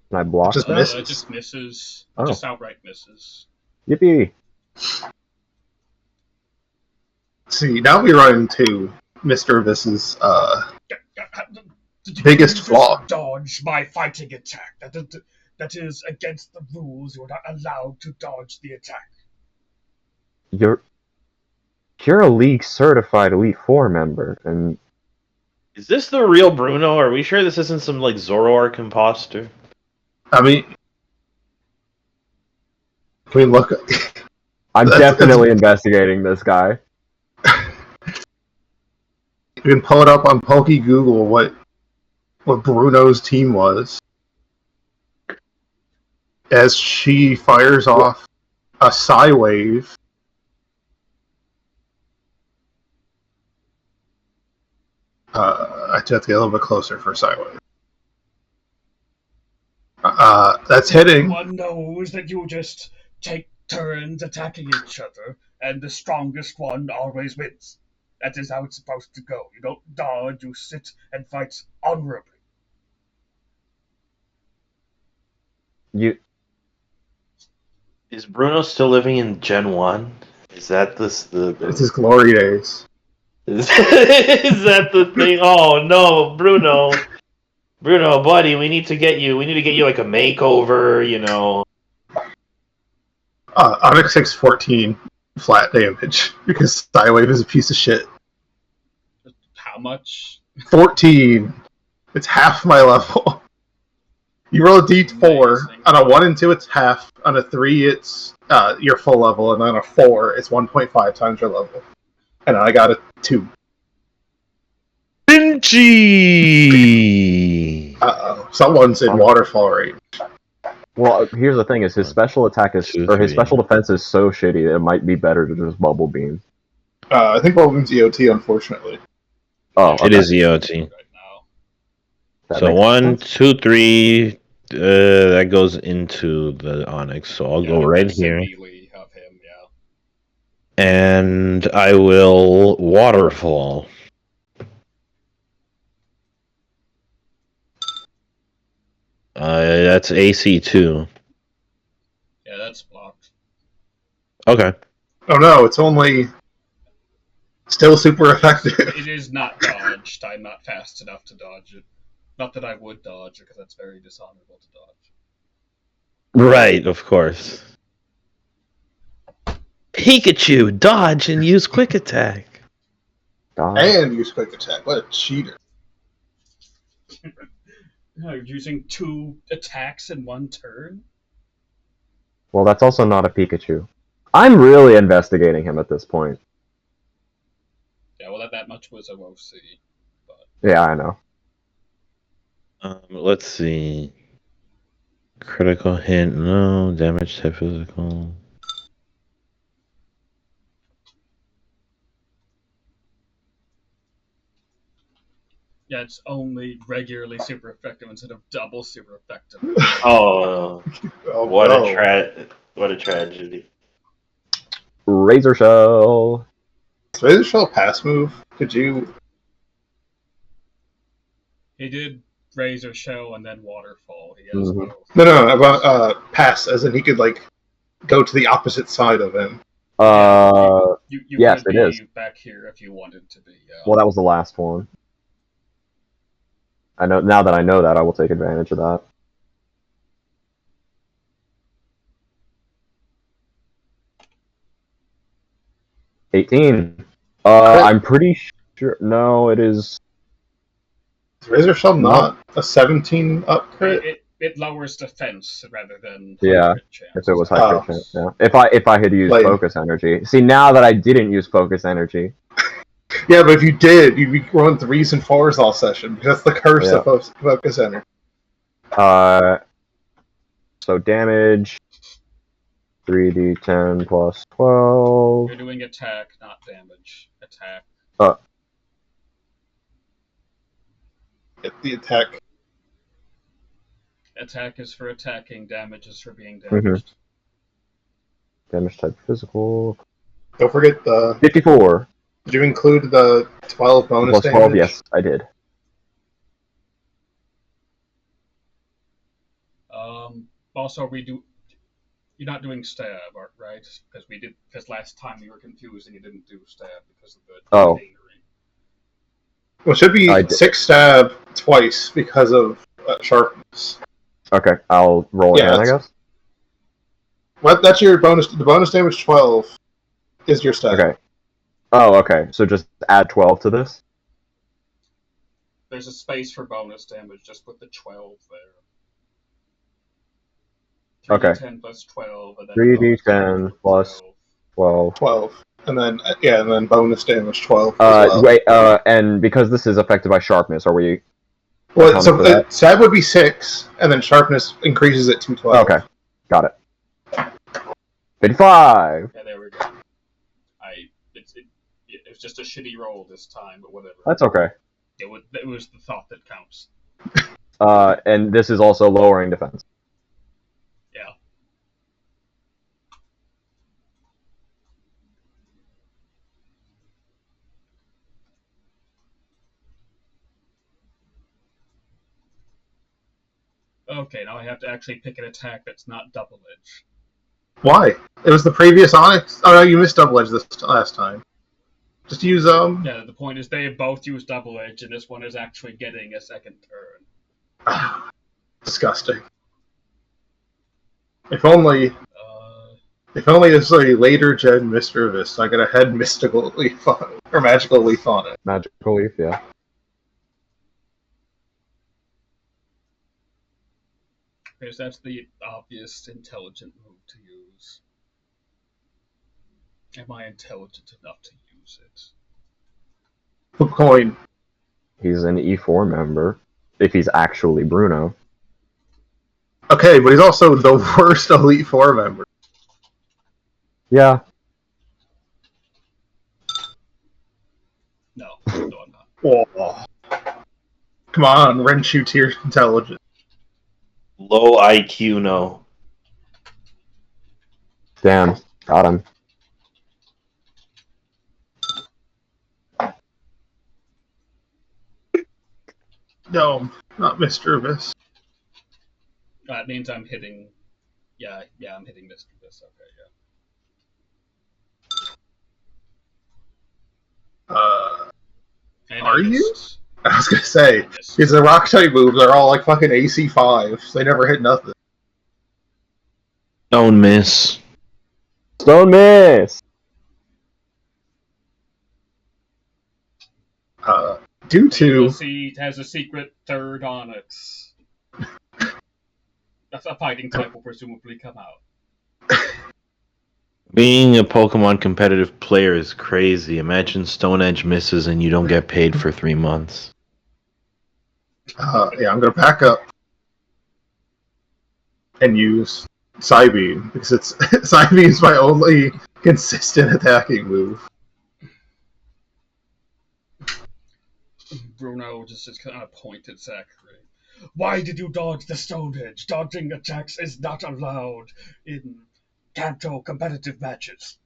Can I block? Just misses. That just misses. Oh. Just outright misses. Yippee! See, now we run into Mr. Vis's Did biggest flaw. Dodge my fighting attack. That is against the rules. You're not allowed to dodge the attack. You're a League certified Elite 4 member, and is this the real Bruno? Are we sure this isn't some like Zoroark imposter? I mean, can we look? I'm definitely investigating this guy. You can pull it up on Poke Google what Bruno's team was. As she fires off a Psy Wave. I have to get a little bit closer for Psy Wave. That's hitting. Everyone knows that you just take turns attacking each other, and the strongest one always wins. That is how it's supposed to go. You don't dodge, you sit and fight honorably. Is Bruno still living in Gen 1? Is that this It's his glory days. Is that the thing? Oh no, Bruno. Bruno, buddy, we need to get you like a makeover, you know. Onyx 614 flat damage because Psywave is a piece of shit. How much? 14. It's half my level. You roll a d4. Amazing. On a 1 and 2, it's half. On a 3, it's your full level. And on a 4, it's 1.5 times your level. And I got a 2. Pinchy! Uh-oh. Someone's in waterfall range. Well, here's the thing: is his special attack is his special defense is so shitty that it might be better to just bubble beam. I think Bubble Beam's EOT, unfortunately. Oh, okay. It is EOT. Right now. So 1, 2, 3. That goes into the Onyx. So I'll go right here. Melee of him, yeah. And I will waterfall. That's AC2. Yeah, that's blocked. Okay. Oh no, it's only still super effective. It is not dodged. I'm not fast enough to dodge it. Not that I would dodge it, because that's very dishonorable to dodge. Right, of course. Pikachu, dodge and use quick attack. And use quick attack. What a cheater. You're using 2 attacks in 1 turn? Well, that's also not a Pikachu. I'm really investigating him at this point. Yeah, well, that much was OC. But... Yeah, I know. Let's see. Critical hit, no. Damage to physical. Yeah, it's only regularly super effective instead of double super effective. Oh, what a What a tragedy. Razor Shell. Is Razor Shell a pass move? Could you? He did Razor Shell and then Waterfall. He has both. No, about pass, as in he could like go to the opposite side of him. You yes, could it is. back here if you wanted to be. Yeah. Well, that was the last one. I know now that I know that, I will take advantage of that. $18. I'm pretty sure. No, it is. Is Razor Shell not a 17 up crit? It lowers defense rather than chance. If it was high crit chance, yeah. If I had used focus energy. See, now that I didn't use focus energy. Yeah, but if you did, you'd be rolling 3s and 4s all session, because that's the curse of focus energy. So damage 3d10 plus 12. You're doing attack, not damage. Attack. The attack. Attack is for attacking, damage is for being damaged. Damage type physical. Don't forget the 54. Did you include the 12 bonus plus 12, damage? yes, I did. Also, you're not doing stab, right? Because last time you were confused and you didn't do stab because of the containery. Well, it should be 6 stab twice because of sharpness. Okay, I'll roll again, I guess. What? That's your bonus. The bonus damage 12 is your stab. Okay. Oh, okay. So just add 12 to this? There's a space for bonus damage. Just put the 12 there. 3d10 plus 12. And then 3d10 plus 12. 12. And then bonus damage 12 as well. Wait, and because this is affected by sharpness, are we... Well, so stab would be 6, and then sharpness increases it to 12. Okay, got it. 55! Yeah, there we go. It was just a shitty roll this time, but whatever. That's okay. It was the thought that counts. And this is also lowering defense. Yeah. Okay, now I have to actually pick an attack that's not double edge. Why? It was the previous Onyx. Oh no, you missed double edge this last time. Just use Yeah, the point is they both use double edge, and this one is actually getting a second turn. Disgusting. If only it's a later gen Mischievous, I got a head mystical leaf on it, or magical leaf on it. Magical leaf, yeah. Because that's the obvious intelligent move to use. Am I intelligent enough to use it? Flip coin. He's an E4 member, if he's actually Bruno. Okay, but he's also the worst Elite Four member. Yeah. No, I'm not. Oh. Come on, Renshu tier intelligence. Low IQ, no. Damn, got him. No, not Mr. Abyss. That means I'm hitting... Yeah, I'm hitting Mr. Abyss. Okay, yeah. Are you? I was gonna say, because the rock type moves are all like fucking AC 5s. They never hit nothing. Don't miss. Don't miss! Due to... He has a secret third Onyx. That's a fighting type will presumably come out. Being a Pokemon competitive player is crazy. Imagine Stone Edge misses and you don't get paid for 3 months. Yeah, I'm gonna back up and use Psybeam, because Psybeam is my only consistent attacking move. Bruno just kind of pointed Zachary. Why did you dodge the Stone Edge? Dodging attacks is not allowed in Kanto competitive matches.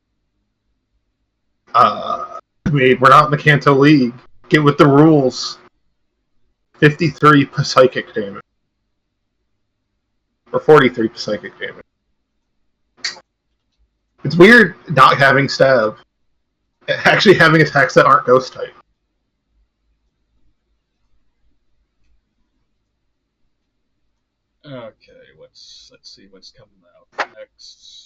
We're not in the Kanto League. Get with the rules. 53 psychic damage. Or 43 psychic damage. It's weird not having stab. Actually having attacks that aren't ghost type. Okay, let's see what's coming out next.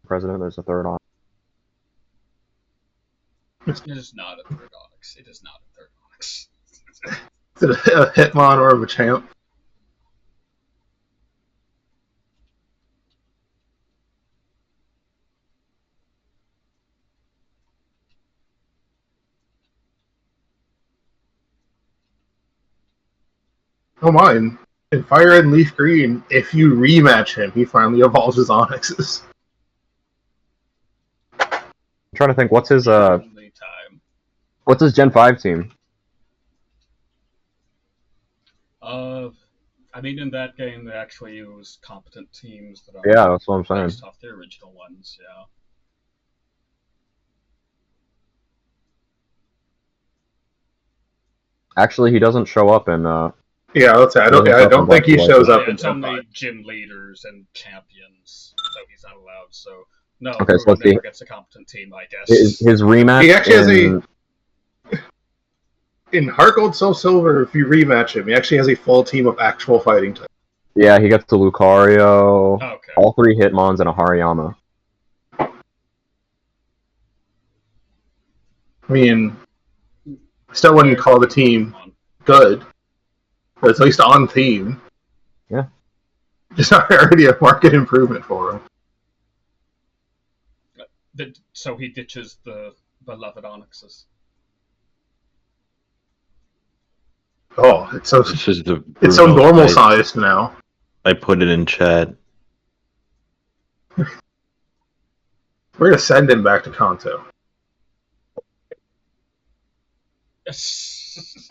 President, there's a third on. It is not a third Onyx. It is not a third Onyx. Is it a Hitmon or a Machamp? Oh, mine. In Fire Red and Leaf Green, if you rematch him, he finally evolves his Onyxes. I'm trying to think, what's his Only time. what's his Gen 5 team? I mean, in that game, they actually use competent teams that are Yeah, that's what I'm saying. based off the original ones, yeah. Actually, he doesn't show up in Yeah, let's say I don't think he shows up in it's Gen only 5. gym leaders and champions, so he's not allowed. So no, Okay, Bruno so let's see. never gets a competent team, I guess. His rematch. He actually has in Heart Gold Soul Silver, if you rematch him, he actually has a full team of actual fighting types. Yeah, he gets to Lucario, Okay. all 3 Hitmons, and a Hariyama. I mean, I still wouldn't call the team good, but it's at least on theme. Yeah. Just already a market improvement for him. So he ditches the beloved Onyxes. Oh, it's so This is the it's so Bruno normal fight. sized now. I put it in chat. We're gonna send him back to Kanto.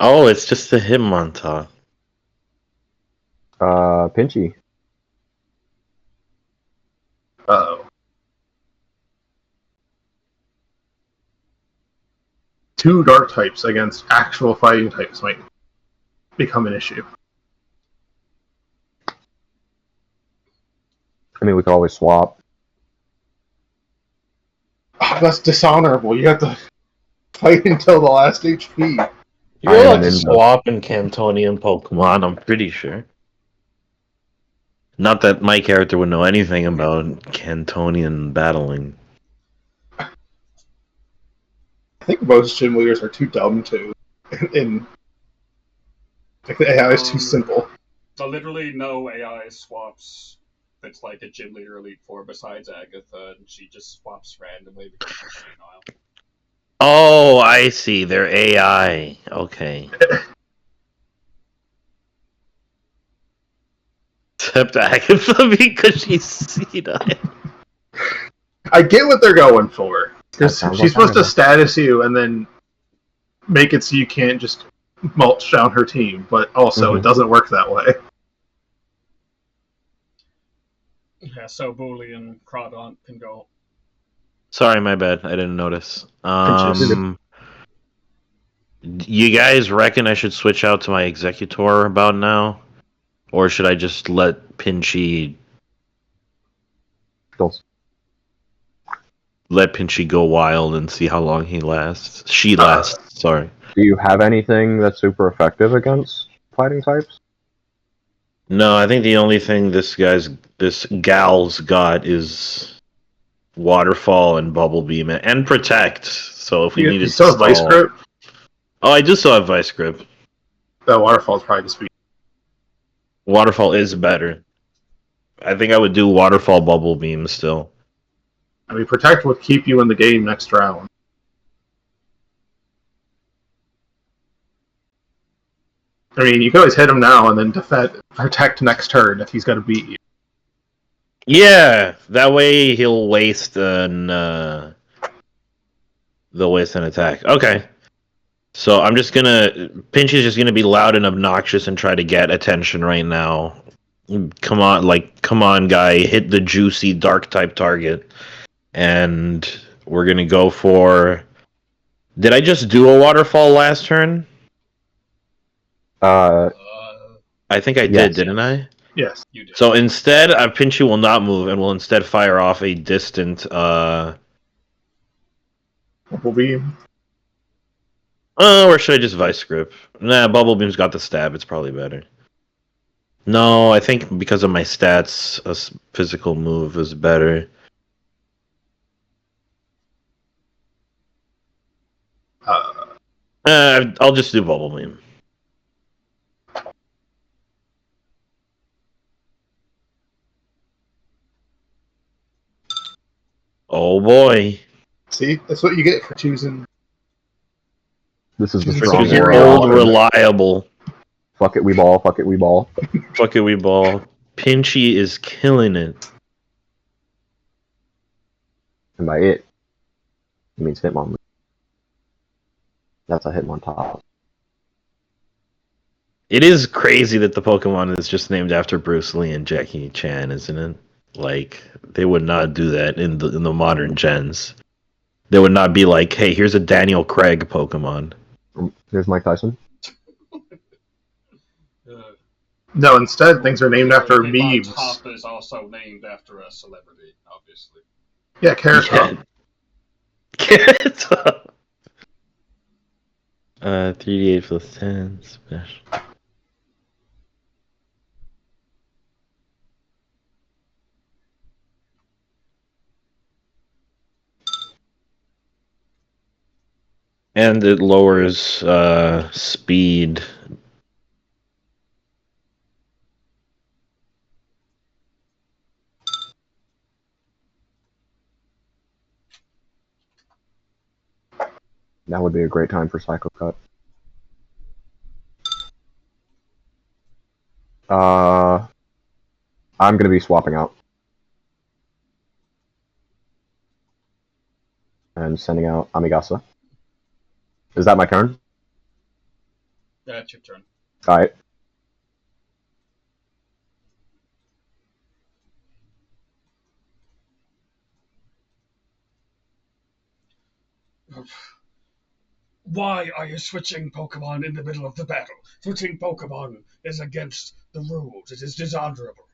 Oh, it's just the Hitmontop. Pinchy. Uh-oh. 2 dark types against actual fighting types might become an issue. I mean, we could always swap. Oh, that's dishonorable. You have to fight until the last HP. You're allowed to swap in Cantonian Pokemon, I'm pretty sure. Not that my character would know anything about Cantonian battling. I think most gym leaders are too dumb to. Like the AI is too simple. So literally no AI swaps. It's like a gym leader Elite Four besides Agatha, and she just swaps randomly because she's senile. Oh, I see. They're AI. Okay. Except Agatha because she's senile. I get what they're going for. Because Sounds she's like supposed to Agatha. status you and then make it so you can't just mulch down her team, but also it doesn't work that way. Yeah, so Boolean Crawdaunt can go. Sorry, my bad. I didn't notice. Pinches. You guys reckon I should switch out to my Executor about now? Or should I just let Pinchy go wild and see how long he lasts? She lasts, sorry. Do you have anything that's super effective against fighting types? No, I think the only thing this gal's got is Waterfall and Bubble Beam and Protect. So if we You needed to still have Vice stall... Grip? Oh, I do still have Vice Grip. That Waterfall's probably just speed. Waterfall is better. I think I would do Waterfall Bubble Beam still. I mean, Protect would keep you in the game next round. I mean, you can always hit him now and then Protect next turn if he's going to beat you. Yeah, that way he'll waste an attack. Okay. So I'm just gonna Pinchy's just gonna be loud and obnoxious and try to get attention right now. Come on, guy, hit the juicy dark type target, and we're gonna go for. Did I just do a waterfall last turn? Uh, I think I yes. did, didn't I? Yes. You did. So instead, Pinchy will not move and will instead fire off a distant. Bubble beam. Oh, or should I just Vice Grip? Nah, Bubble Beam's got the stab. It's probably better. No, I think because of my stats, physical move is better. I'll just do Bubble Beam. Oh boy. See, that's what you get for choosing. This is the For strong choosing warrior old option. reliable. Fuck it, we ball. Fuck it, we ball. Fuck it, we ball. Pinchy is killing it. And by it, he means Hitmon. That's a Hitmon top. It is crazy that the Pokemon is just named after Bruce Lee and Jackie Chan, isn't it? Like they would not do that in the modern gens. They would not be like, "Hey, here's a Daniel Craig Pokemon." Here's Mike Tyson. No, instead things are named after memes. Top is also named after a celebrity, obviously. Yeah, Carrot Top. Carrot Top. 3d8 plus 10 special. And it lowers speed. That would be a great time for Psycho Cut. I'm gonna be swapping out. And sending out Amigasa. Is that my turn? That's your turn. Alright. Why are you switching Pokemon in the middle of the battle? Switching Pokemon is against the rules. It is dishonorable.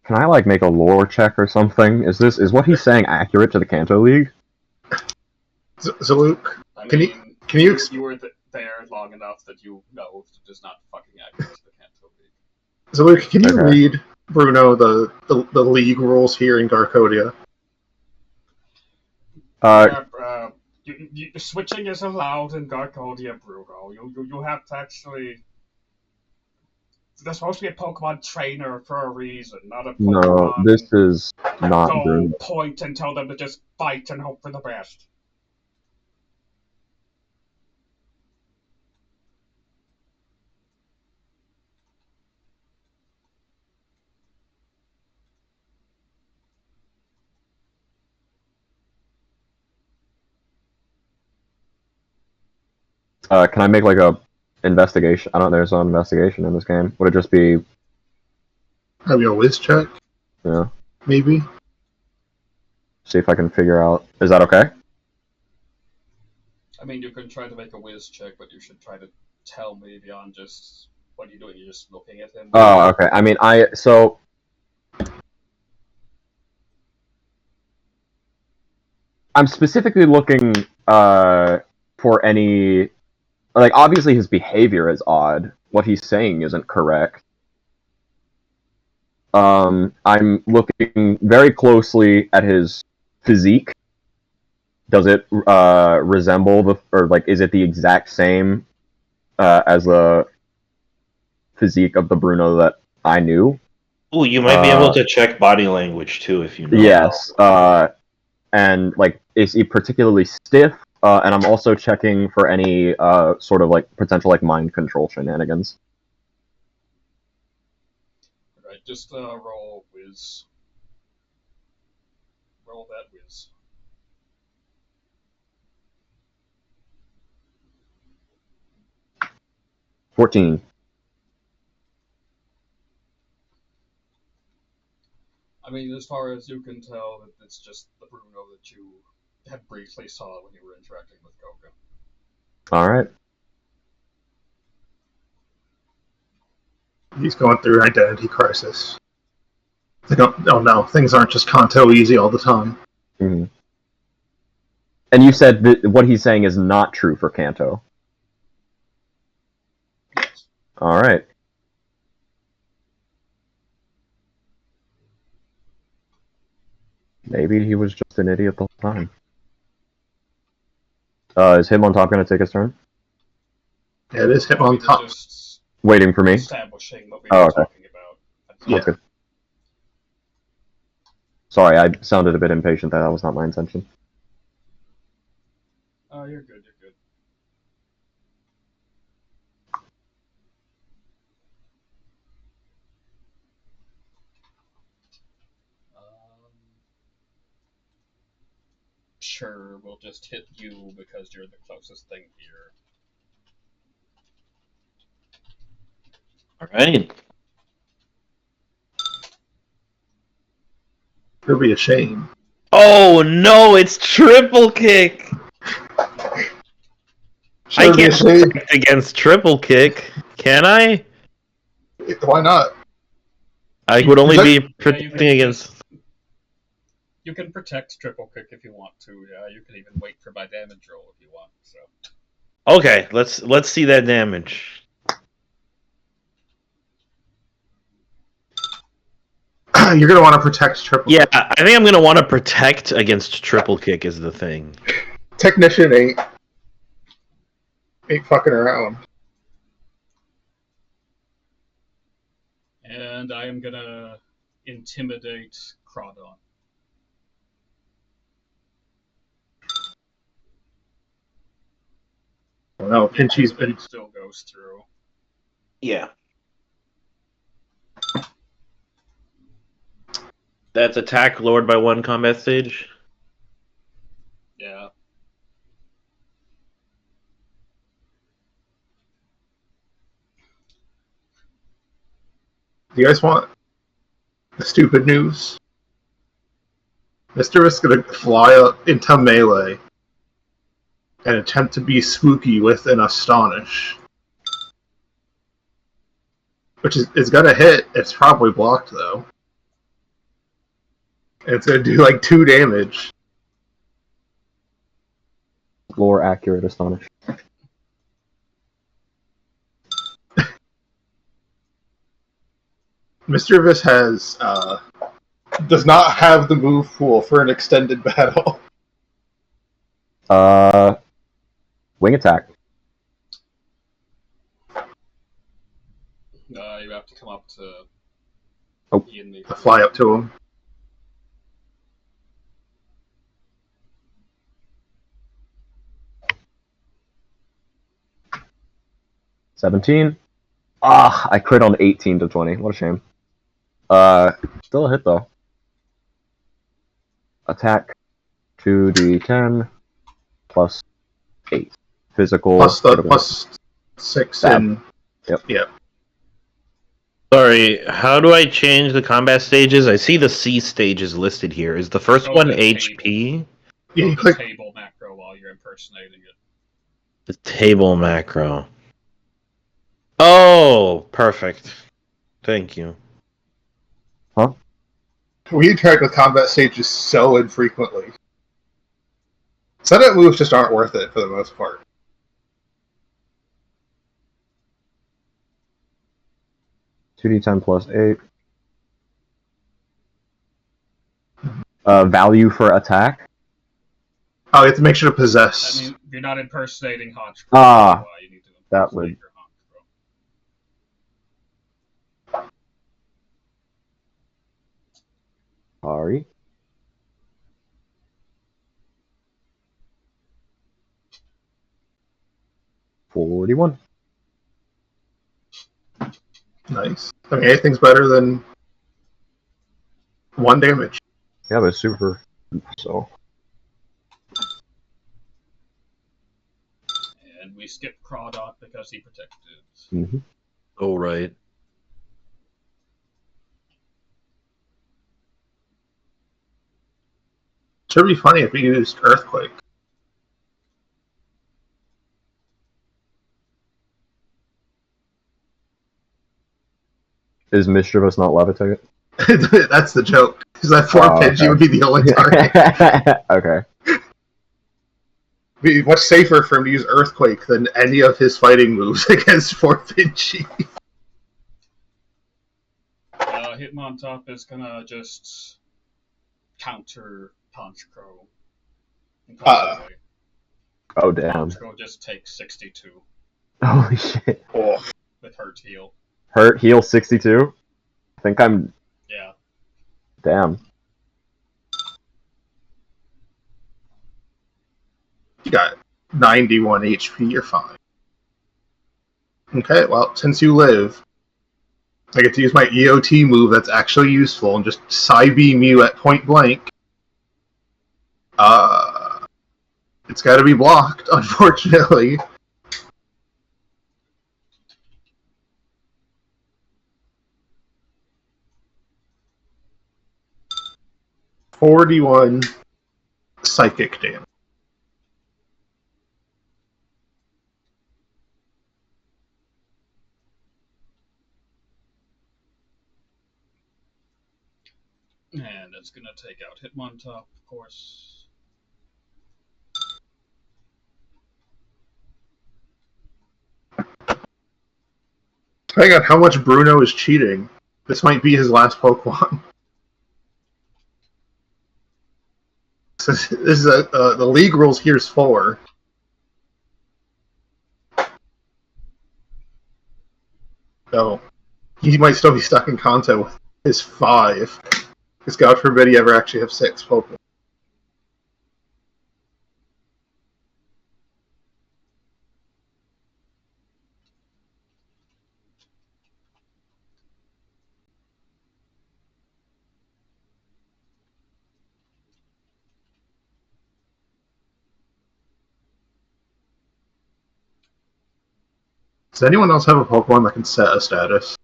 Can I like make a lore check or something? Is what he's saying accurate to the Kanto League? Zaluk, can you you were there long enough that you know it is not fucking accurate to the Kanto League. Zaluk, can you read Bruno the league rules here in Garkodia? Switching is allowed in Garkodia, Bruno. You have to actually. There's supposed to be a Pokemon trainer for a reason, not a Pokemon. No, this is not go Bruno. Point and tell them to just fight and hope for the best. Can I make like a investigation? I don't know. There's no investigation in this game. Would it just be? Have you a whiz check? Yeah. Maybe. See if I can figure out. Is that okay? I mean, you can try to make a whiz check, but you should try to tell me beyond just what are you doing. You're just looking at him. Oh, okay. I mean, I'm specifically looking for any. Like, obviously his behavior is odd. What he's saying isn't correct. I'm looking very closely at his physique. Does it resemble is it the exact same as the physique of the Bruno that I knew? Ooh, you might be able to check body language too if you know. Yes. And like, is he particularly stiff? And I'm also checking for any sort of like potential like mind control shenanigans. Alright, just roll whiz. Roll that whiz. 14. I mean, as far as you can tell, it's just the Bruno that you had briefly saw when you were interacting with Goga. Alright. He's going through an identity crisis. They don't. Oh no, things aren't just Kanto easy all the time. Mm-hmm. And you said that what he's saying is not true for Kanto. Yes. Alright. Maybe he was just an idiot the whole time. Is Hitmontop going to take his turn? Yeah, it is Hitmontop. Just waiting for me? establishing what we were talking about. Yeah. Good. Sorry, I sounded a bit impatient there. That was not my intention. Oh, you're good, you're good. Sure, we'll just hit you because you're the closest thing here. Alright. It'll be a shame. Oh no, it's triple kick! I can't protect against triple kick, can I? Why not? I would only be protecting against... You can protect triple kick if you want to, yeah. You can even wait for my damage roll if you want, so... Okay, let's see that damage. You're gonna want to protect triple kick. Yeah, I think I'm gonna want to protect against triple kick is the thing. Technician ain't fucking around. And I am gonna intimidate Crawdon. Well, no, Pinchy's been... still goes through. Yeah. That's attack lowered by 1 combat stage? Yeah. Do you guys want the stupid news? Mr. is gonna fly up into melee and attempt to be spooky with an Astonish. Which is gonna hit. It's probably blocked though. And it's gonna do like 2 damage. Lore accurate Astonish. Mischievous has does not have the move pool for an extended battle. Wing attack. You have to come up to Ian me. To fly up to him. $17. I crit on 18 to 20. What a shame. Still a hit though. Attack 2d10 plus 8. Physical. Plus 6 in... Yep. Sorry, how do I change the combat stages? I see the C stages listed here. Is the first one HP? Yeah, you click the table macro while you're impersonating it. The table macro. Oh, perfect. Thank you. Huh? We interact with combat stages so infrequently. Setup moves just aren't worth it for the most part. $2d10 plus 8. Value for attack? Oh, you have to make sure to possess. I mean, you're not impersonating Honchcrow. You need to that would... Sorry. $41. Nice. I mean, anything's better than 1 damage. Yeah, but super. So. And we skipped Crawdot because he protected. Mm-hmm. Oh, right. Should be funny if we used Earthquake. Is Mischievous not levitate? That's the joke. Because that 4 Pidgey okay. would be the only target. Okay. It'd be much safer for him to use Earthquake than any of his fighting moves against 4 Pidgey. Hitmontop is gonna just counter Punch Crow. Oh, damn. Punch Crow just takes 62. Holy shit. Oh. With Hurt Heal. Hurt Heal 62? I think I'm... Yeah. Damn. You got 91 HP, you're fine. Okay, well, since you live, I get to use my EOT move that's actually useful and just Psybeam you at point blank. It's gotta be blocked, unfortunately. .41 psychic damage. And it's gonna take out Hitmontop, of course. Hang on, how much Bruno is cheating? This might be his last Pokemon. This is the league rules here is 4. So he might still be stuck in content with his 5. Because God forbid he ever actually have 6 Pokemon. Does anyone else have a Pokemon that can set a status?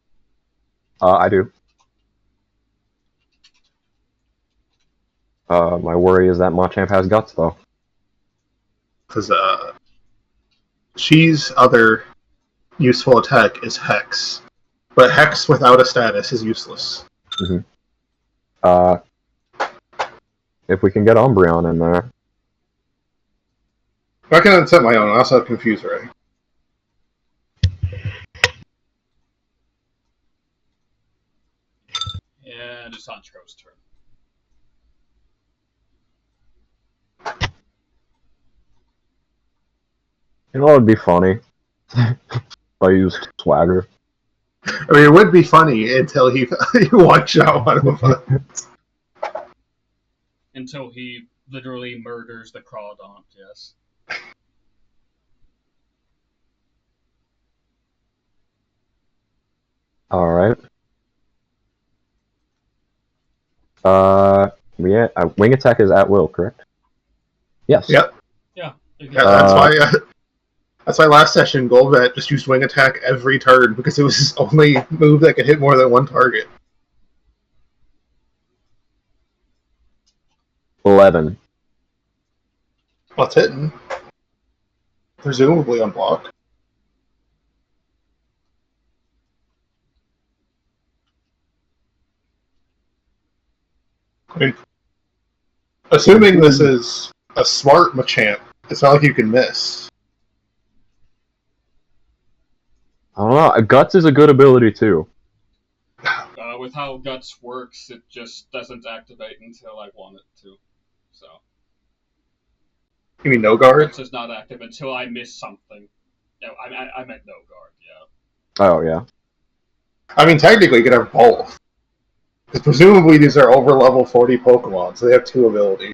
I do. My worry is that Machamp has guts, though. Because She's other useful attack is Hex. But Hex without a status is useless. Mm-hmm. If we can get Umbreon in there. I can set my own. I also have Confuse Ray. And it's Honchko's turn. You know what would be funny? If I used Swagger. I mean, it would be funny until he one-shot one of us. Until he literally murders the Crawdont, yes. Alright. Yeah, Wing Attack is at will, correct? Yes. Yep. Yeah. That's why last session Golbat just used Wing Attack every turn because it was his only move that could hit more than one target. 11. Well, it's hitting. Presumably unblocked. I mean, assuming this is a smart Machamp, it's not like you can miss. I don't know. Guts is a good ability, too. With how Guts works, it just doesn't activate until I want it to. So. You mean no guard? Guts is not active until I miss something. No, I meant no guard, yeah. Oh, yeah. I mean, technically you could have both. Because presumably these are over level 40 Pokemon, so they have 2 abilities.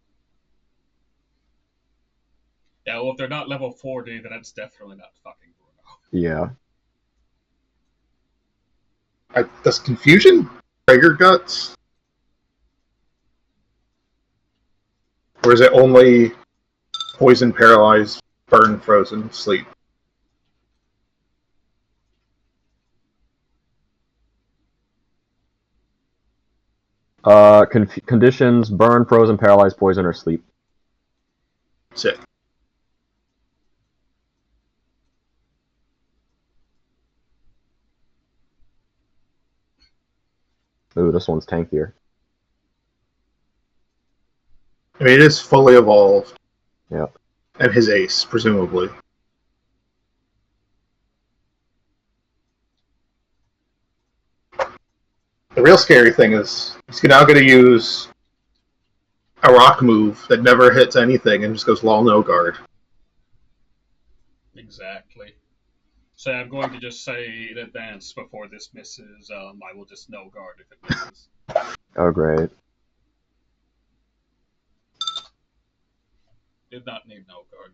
Yeah, well, if they're not level 40, then it's definitely not fucking Bruno. Yeah. Does Confusion trigger Guts? Or is it only poison, paralyzed, burn, frozen, sleep? Conditions: burn, frozen, paralyzed, poison, or sleep. Sick. Ooh, this one's tankier. I mean, it is fully evolved. Yeah. And his ace, presumably. The real scary thing is he's now going to use a rock move that never hits anything and just goes lol no guard. Exactly. So I'm going to just say in advance before this misses, I will just no guard if it misses. Oh, great. Did not need no guard.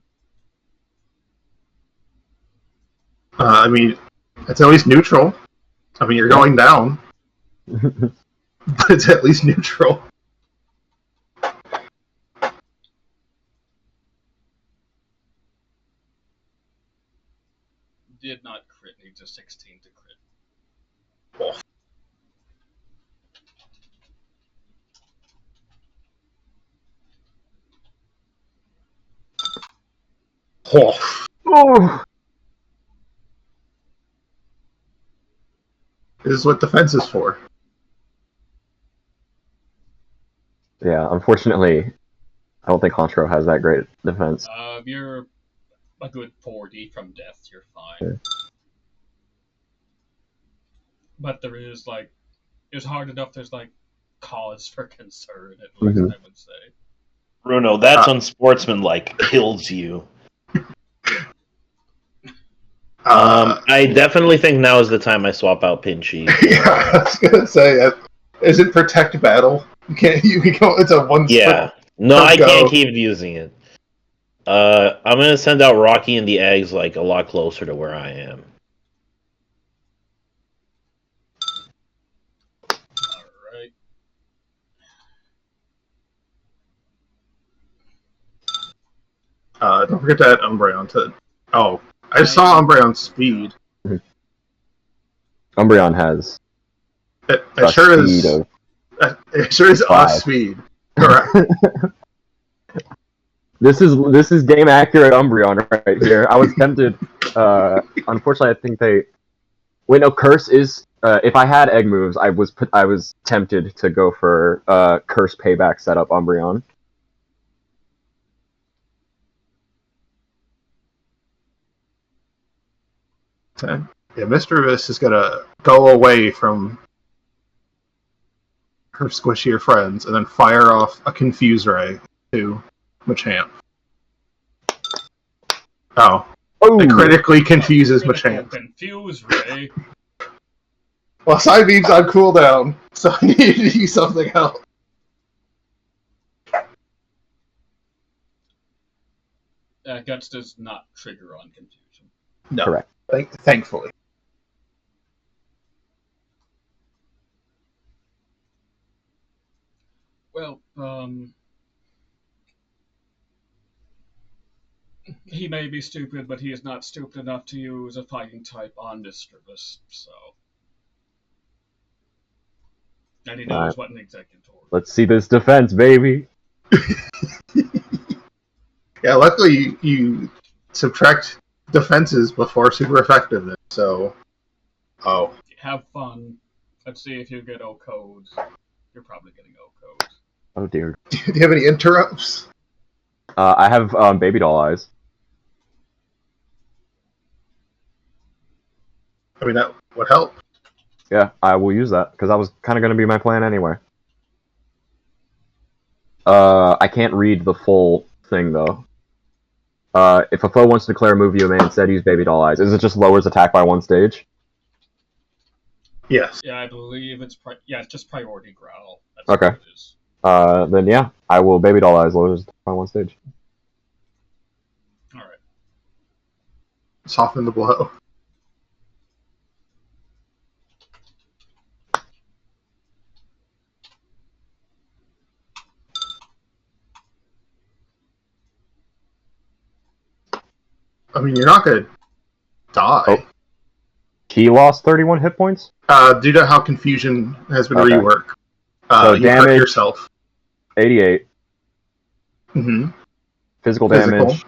I mean, it's at least neutral. I mean, you're going down, but it's at least neutral. Did not crit, needs a 16 to crit. Oh. Oh. Oh. This is what defense is for. Yeah, unfortunately, I don't think Honchro has that great defense. You're a good 40 from death, you're fine. Yeah. But there is, like, it's hard enough, there's, like, cause for concern, at least, I would say. Bruno, that's unsportsmanlike. Kills you. I definitely think now is the time I swap out Pinchy. Yeah, I was gonna say, is it protect battle? You can't. You can go. It's a one. Yeah. No, I can't keep using it. I'm gonna send out Rocky and the eggs like a lot closer to where I am. Alright. Don't forget to add Umbreon to. Oh, I saw Umbreon's speed. Umbreon has. It sure is. It sure is off speed. Correct. This is game accurate Umbreon right here. I was tempted. Unfortunately, I think they. Wait, no. Curse is. If I had egg moves, I was tempted to go for Curse payback setup Umbreon. Yeah, Mischievous is gonna go away from her squishier friends and then fire off a Confuse Ray to Machamp. Oh. It critically confuses Machamp. Confuse Ray. Well, side beam's on cooldown, so I need to use something else. Guts does not trigger on confusion. No. Correct. Thankfully. Well, he may be stupid, but he is not stupid enough to use a fighting type on Mischievous, so. And he knows what an executor. Let's see this defense, baby. Yeah, luckily you subtract defenses before super effectiveness, so. Oh. Have fun. Let's see if you get O codes. You're probably getting O codes. Oh dear. Do you have any interrupts? I have baby doll eyes. I mean, that would help. Yeah, I will use that, because that was kind of going to be my plan anyway. I can't read the full thing, though. If a foe wants to declare a move, you may instead use baby doll eyes. Is it just lowers attack by one stage? Yes. Yeah, I believe it's it's just priority growl. That's okay. What it is. Then yeah, I will baby doll eyes lowers attack by one stage. Alright. Soften the blow. I mean, you're not gonna die. Oh. He lost 31 hit points? Due to how confusion has been Okay. reworked. So you hurt yourself. 88. Mm-hmm. Physical damage.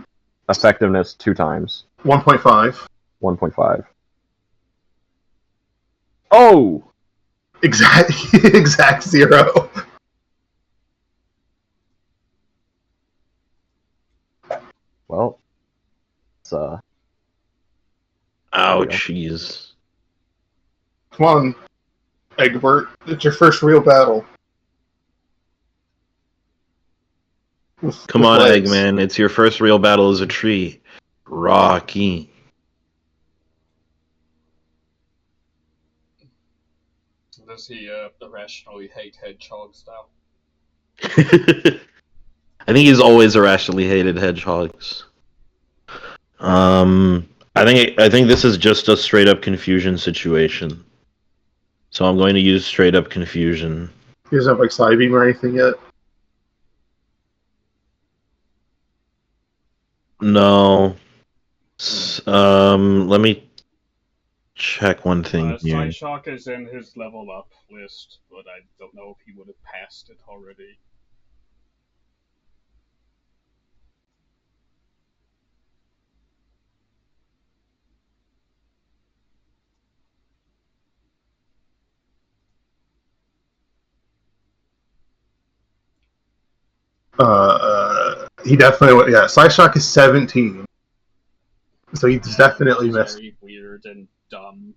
Effectiveness 2 times. 1.5. 1.5. Oh! Exact 0. Well, it's Ouch, jeez. Come on, Egbert. It's your first real battle. Come on, Eggman. It's your first real battle as a tree. Rocky. Does he irrationally hate hedgehogs now? I think he's always irrationally hated hedgehogs. I think this is just a straight up confusion situation. So I'm going to use straight up confusion. He doesn't have like side beam or anything yet. No. Let me check one thing here. Psyshock is in his level up list, but I don't know if he would have passed it already. He definitely, yeah. Psyshock is 17, so he's definitely missed. Very weird and dumb.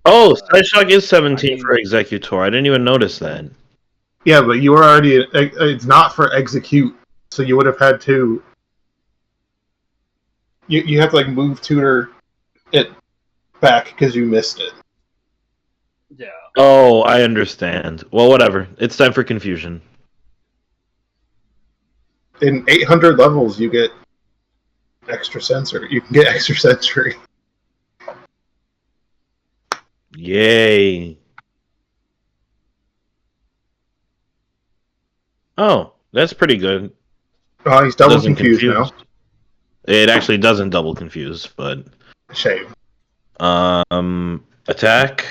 Oh, Psyshock is 17 for Executor. I didn't even notice that. Yeah, but you were already. It's not for execute, so you would have had to. You have to like move tutor it back because you missed it. Yeah. Oh, I understand. Well, whatever. It's time for confusion. In 800 levels, you get extra sensor. You can get extra sensory. Yay. Oh, that's pretty good. Oh, he's double confused now. It actually doesn't double confuse, but shame. Attack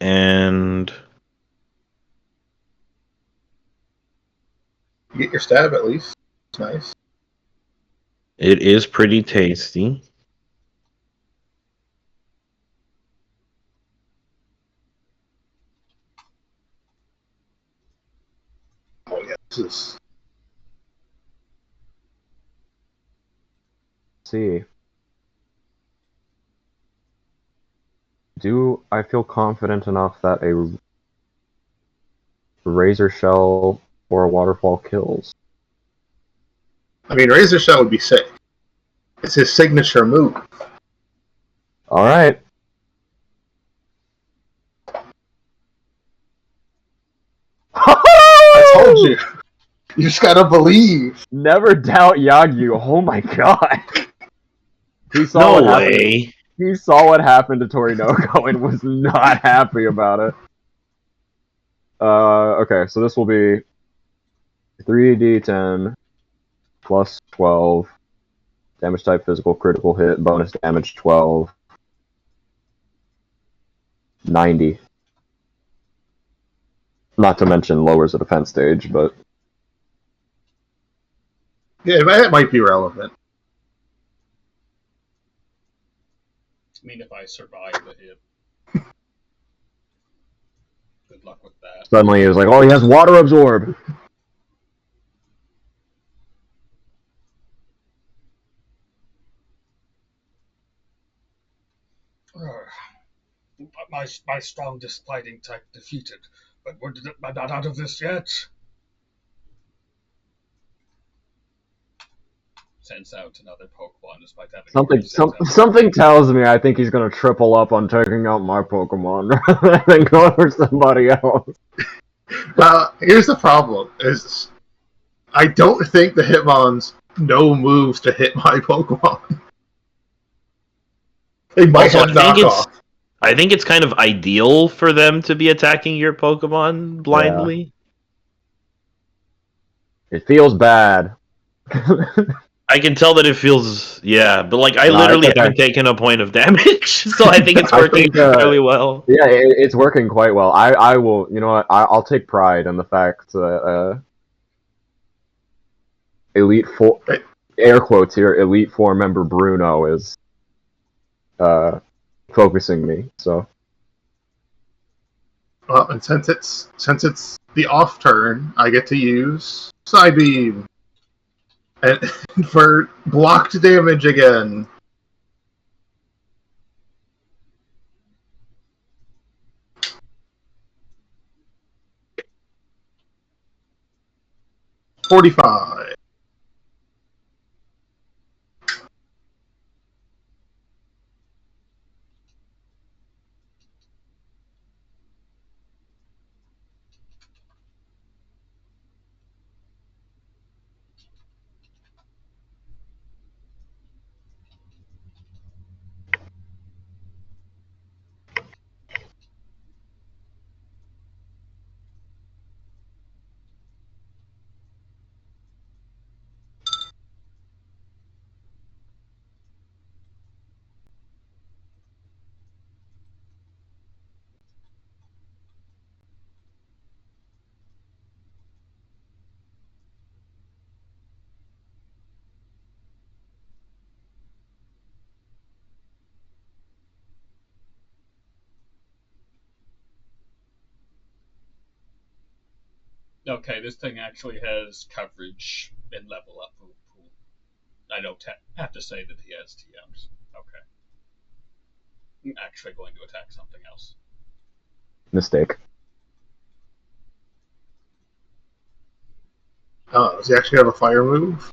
and You get your stab at least. It's nice. it is pretty tasty. Oh yeah, this is. Let's see. Do I feel confident enough that a Razor Shell or a Waterfall kills? I mean, Razor Shell would be sick. It's his signature move. Alright. I told you. You just gotta believe. Never doubt Yagyu. Oh my god. He saw No way. He saw what happened to Torinoko and was not happy about it. Okay, so this will be 3d10 plus 12. Damage type physical, critical hit, bonus damage 12. 90. Not to mention lowers the defense stage, but... Yeah, that might be relevant. I mean, if I survive the hit. Good luck with that. Suddenly he was like, oh, he has water absorb! My strongest fighting type defeated, but we're not out of this yet. Sends out another Pokemon despite having something tells me I think he's gonna triple up on taking out my Pokemon rather than going for somebody else. Well, here's the problem: is I don't think the Hitmons know moves to hit my Pokemon. They might have knockoff. I think it's kind of ideal for them to be attacking your Pokemon blindly. Yeah. It feels bad. I can tell that it feels, yeah, but like I No, it's literally okay. haven't taken a point of damage, so I think it's I working think, fairly well. Yeah, it's working quite well. I will, you know what? I'll take pride in the fact that Elite Four, air quotes here, Elite Four member Bruno is focusing me. So. Well, and since it's the off turn, I get to use Side Beam. And for blocked damage again. $45. Okay, this thing actually has coverage in level up. I don't have to say that he has TMs. Okay. I'm actually going to attack something else. Mistake. Oh, does he actually have a fire move?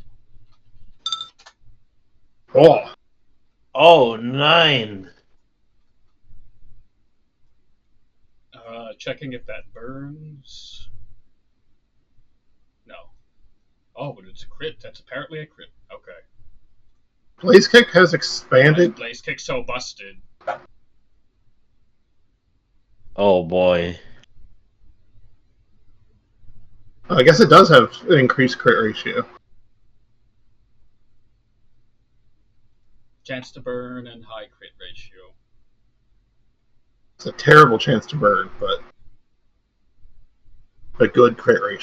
Oh. Oh, 9. Checking if that burns. No. Oh, but it's a crit. That's apparently a crit. Okay. Blaze Kick has expanded. Blaze Kick so busted. Oh boy. I guess it does have an increased crit ratio. Chance to burn and high crit ratio. It's a terrible chance to burn, but a good crit ratio.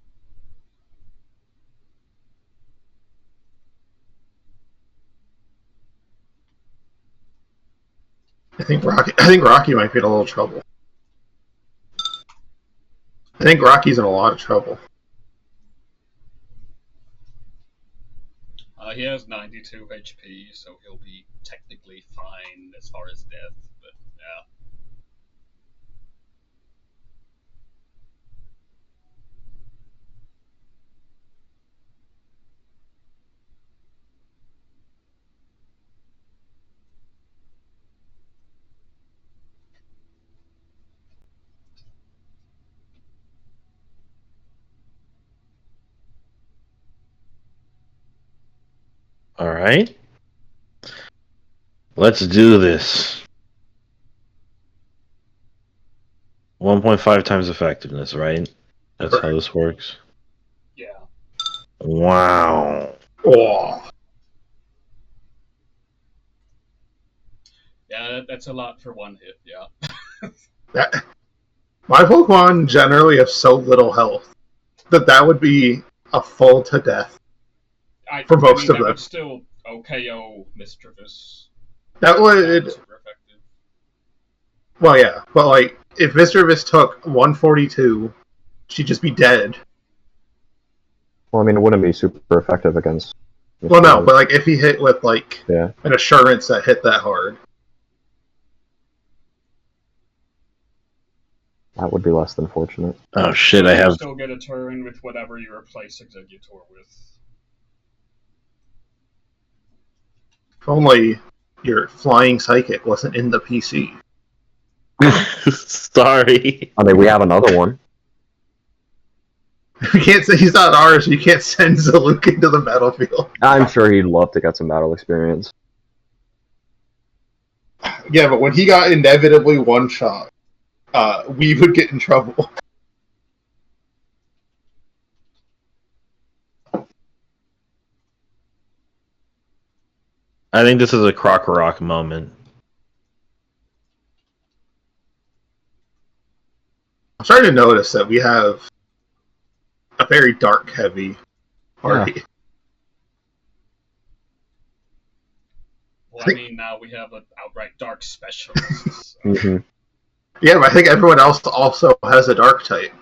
I think Rocky might be in a little trouble. I think Rocky's in a lot of trouble. He has 92 HP, so he'll be technically fine as far as death, but yeah. All right. Let's do this. 1.5 times effectiveness, right? That's Correct. how this works. Yeah. Wow. Oh. Yeah, that's a lot for one hit, yeah. My Pokemon generally have so little health that would be a full to death for most of that them. would still OKO Mischievous. That would. Super effective. Well, yeah, but like if Mischievous took 142, she'd just be dead. Well, I mean, it wouldn't be super effective against. Well, no, but like if he hit with like Yeah. an assurance that hit that hard. That would be less than fortunate. Oh shit! I have. Still get a turn with whatever you replace Executor with. If only your flying psychic wasn't in the PC. Sorry. I mean, we have another one. You can't say he's not ours. You can't send Zaluk into the battlefield. I'm sure he'd love to get some battle experience. Yeah, but when he got inevitably one shot, we would get in trouble. I think this is a Krokorok moment. I'm starting to notice that we have a very dark heavy party. Yeah. Well, I mean, now we have an outright dark specialist. So. Mm-hmm. Yeah, but I think everyone else also has a dark type.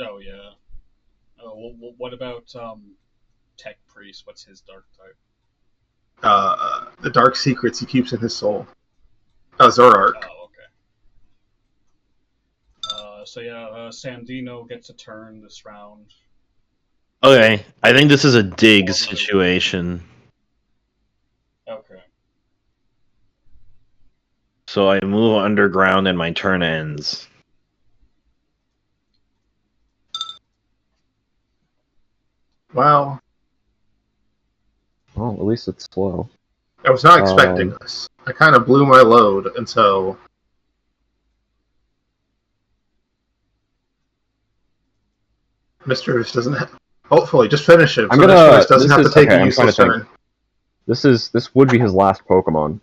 Oh, yeah. Oh, well, what about Tech Priest? What's his dark type? The dark secrets he keeps in his soul. Zoroark. Oh, okay. So yeah, Sandino gets a turn this round. Okay, I think this is a dig situation. Okay. So I move underground and my turn ends. Wow. Well, at least it's slow. I was not expecting this. I kind of blew my load, and so... Mischievous doesn't have... Hopefully, just finish him, so Mischievous doesn't have to take a useless turn. This would be his last Pokemon.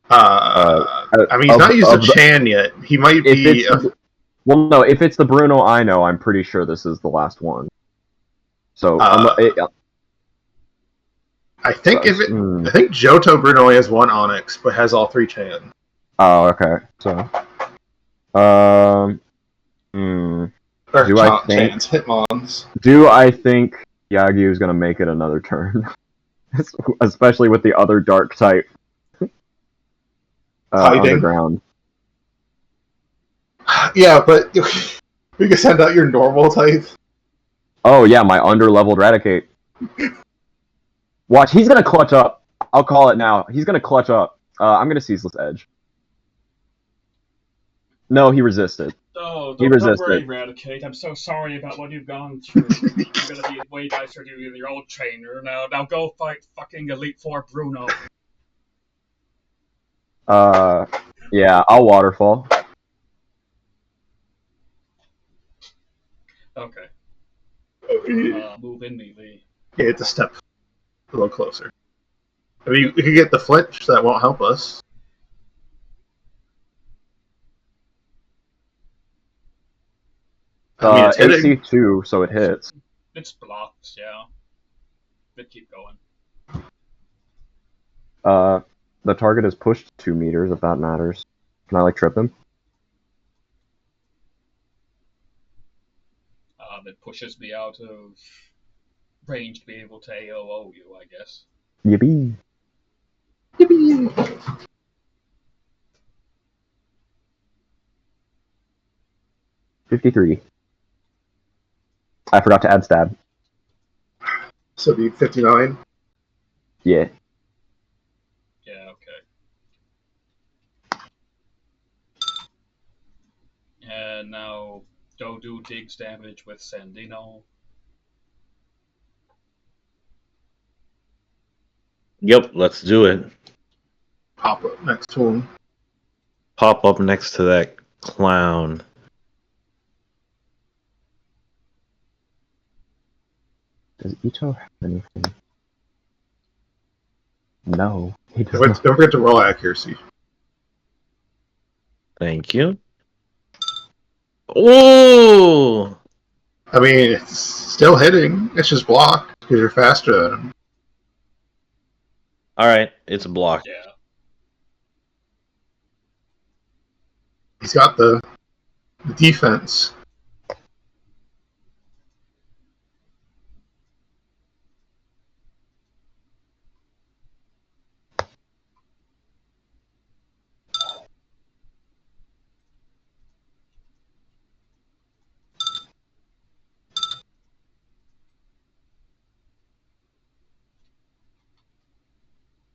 I mean, he's not used a Chan yet. He might be... Well, no, if it's the Bruno I know, I'm pretty sure this is the last one. So, I think I think Johto Bruno only has one Onyx, but has all 3 Chan. Oh, okay. So, do I think Hitmons. Do I think Yagyu is gonna make it another turn, especially with the other Dark type underground? Yeah, but we can send out your normal type. Oh yeah, my under-leveled Raticate. Watch, he's gonna clutch up. I'll call it now. He's gonna clutch up. I'm gonna Ceaseless Edge. No, he resisted. Oh, don't worry, Raticate. I'm so sorry about what you've gone through. You're gonna be way nicer to you than your old trainer. Now go fight fucking Elite Four Bruno. Yeah, I'll Waterfall. Okay. Move in me, Lee. Yeah, it's a step a little closer. I mean, we could get the flinch, so that won't help us. I mean, it's AC2, so it hits. It's blocked, yeah. But keep going. The target is pushed 2 meters, if that matters. Can I, trip him? That pushes me out of range to be able to AOO you, I guess. Yippee! Yippee! 53. I forgot to add stab. So it'd be 59? Yeah. Yeah, okay. And now Dodu digs damage with Sandino. Yep, let's do it. Pop up next to him. Pop up next to that clown. Does Ito have anything? No, he does not. Don't forget to roll accuracy. Thank you. Ooh! I mean, it's still hitting. It's just blocked because you're faster than him. Alright, it's a block. Yeah. He's got the defense.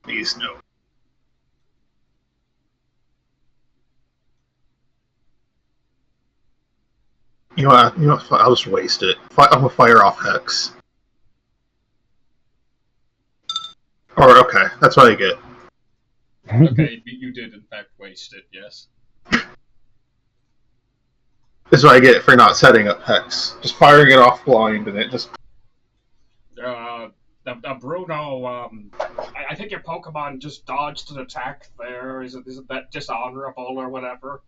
Please no. You know what? I'll just waste it. I'm gonna fire off Hex. Or okay, that's what I get. Okay, you did in fact waste it, yes. This is what I get for not setting up Hex. Just firing it off blind and it just... Now, Bruno, I think your Pokemon just dodged an attack there. Isn't that dishonorable or whatever?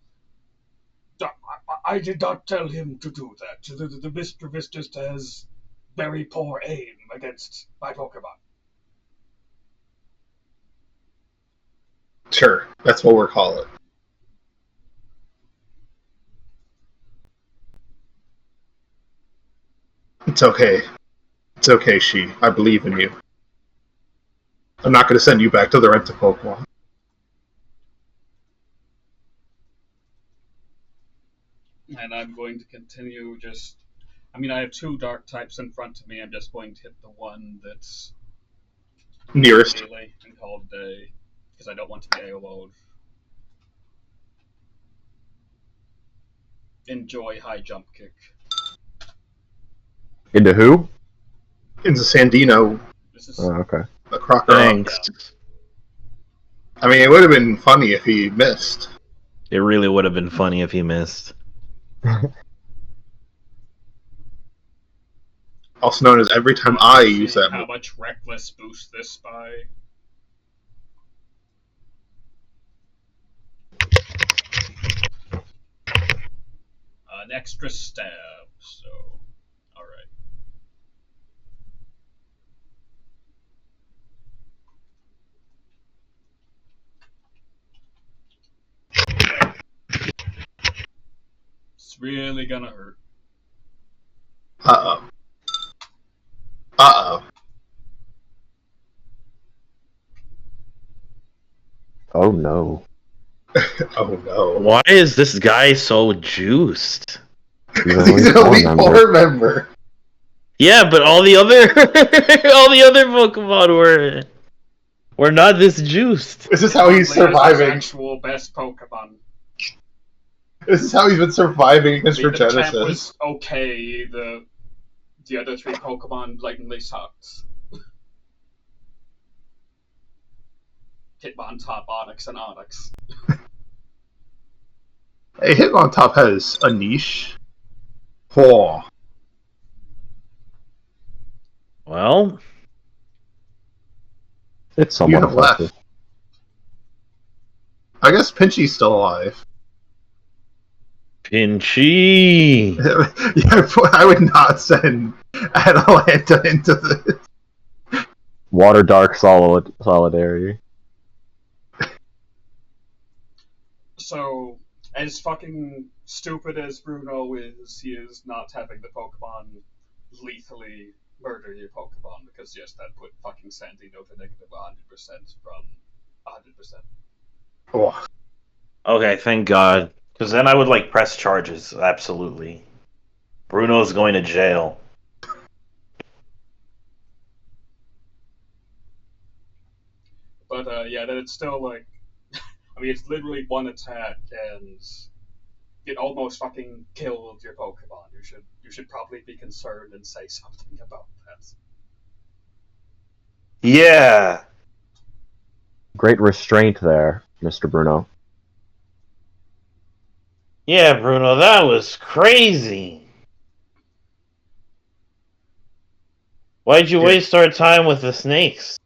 I did not tell him to do that. The Mischievous just has very poor aim against my Pokemon. Sure, that's what we'll call it. It's okay. It's okay, She. I believe in you. I'm not going to send you back to the rent of Pokemon. And I'm going to continue just. I mean, I have two dark types in front of me. I'm just going to hit the one that's Nearest. melee and call it a day because I don't want to be AO'd. Enjoy high jump kick. Into who? Into Sandino. This is okay. A Crocker. Thanks. I mean, it would have been funny if he missed. It really would have been funny if he missed. Also known as every time I use that how move. much reckless boost this by. An extra stab, so alright. It's really gonna hurt. Uh-oh. Uh-oh. Oh no. Oh no. Why is this guy so juiced? Because he's an Elite Four member. Yeah, but all the other Pokemon were not this juiced. This is how he's surviving. His actual best Pokemon. This is how he's been surviving against The champ Genesis. was okay. The other three Pokemon blatantly sucked. Hitmontop, Onix, and Onix. Hey, Hitmontop has a niche. Oh. Well, it's somewhat You have left. I guess Pinchy's still alive. Pinchy. Yeah, I would not send Atalanta into this. Water Dark Solidarity. So, as fucking stupid as Bruno is, he is not having the Pokemon lethally murder your Pokemon, because yes, that put fucking Sandino to negative 100% from 100%. Oh. Okay, thank God. Because then I would press charges, absolutely. Bruno's going to jail. But yeah, then it's still I mean, it's literally one attack, and it almost fucking killed your Pokemon. You should probably be concerned and say something about that. Yeah. Great restraint there, Mr. Bruno. Yeah, Bruno, that was crazy. Why'd you waste our time with the snakes?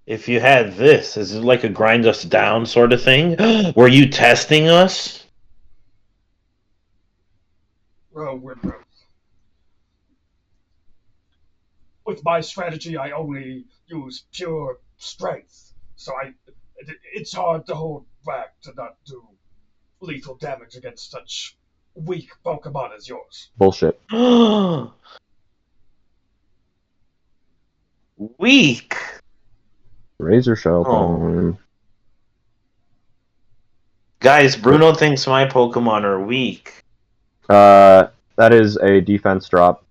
If you had this, is it like a grind us down sort of thing? Were you testing us? With my strategy, I only use pure strength, so it's hard to hold back to not do lethal damage against such weak Pokemon as yours. Bullshit. Weak. Razor Shell time. Guys, Bruno thinks my Pokemon are weak. That is a defense drop.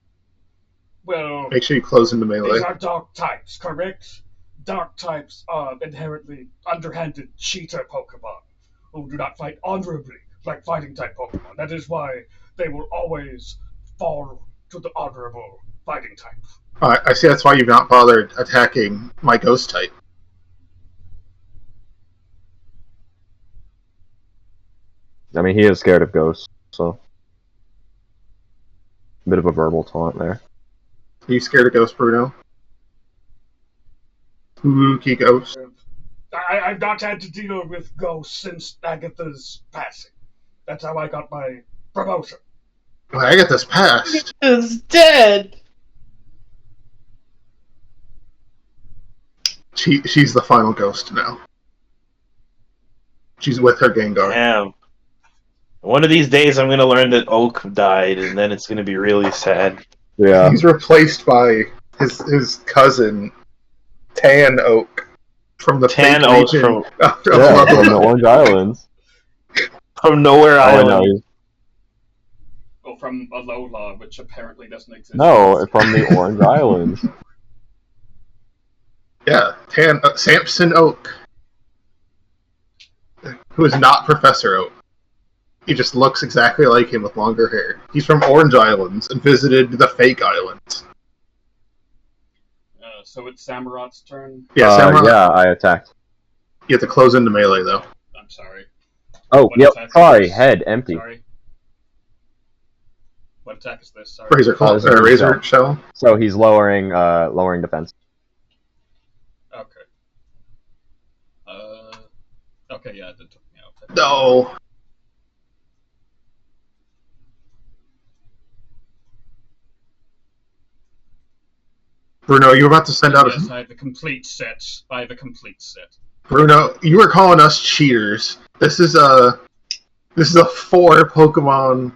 Well, make sure you close into melee. These are dark types, correct? Dark types are inherently underhanded cheater Pokemon who do not fight honorably like fighting type Pokemon. That is why they will always fall to the honorable fighting type. I see that's why you've not bothered attacking my ghost type. I mean, he is scared of ghosts, so... a bit of a verbal taunt there. Are you scared of ghosts, Bruno? Spooky ghosts. I've not had to deal with ghosts since Agatha's passing. That's how I got my promotion. Well, Agatha's passed. Is dead. She's the final ghost now. She's with her Gengar. Damn. One of these days, I'm gonna learn that Oak died, and then it's gonna be really sad. Yeah. He's replaced by his cousin, Tan Oak, from the Tan fake Oak region from of From the Orange Islands. from Nowhere I Island. know. Well, from Alola, which apparently doesn't exist. No, from the Orange Islands. Yeah, Samson Oak, who is not Professor Oak. He just looks exactly like him with longer hair. He's from Orange Islands and visited the fake islands. So it's Samurot's turn. Yeah, Samurott. Yeah, I attacked. You have to close into melee though. I'm sorry. Oh, What yep. attack is Sorry, this? head empty. Sorry. What attack is this? Sorry. Razor claw, Razor Razor shell. So he's lowering defense. Okay. Okay, yeah, that took me out. No. Bruno, you were about to send out Yes, a... I have the complete set. Bruno, you were calling us cheaters. This is a 4 Pokemon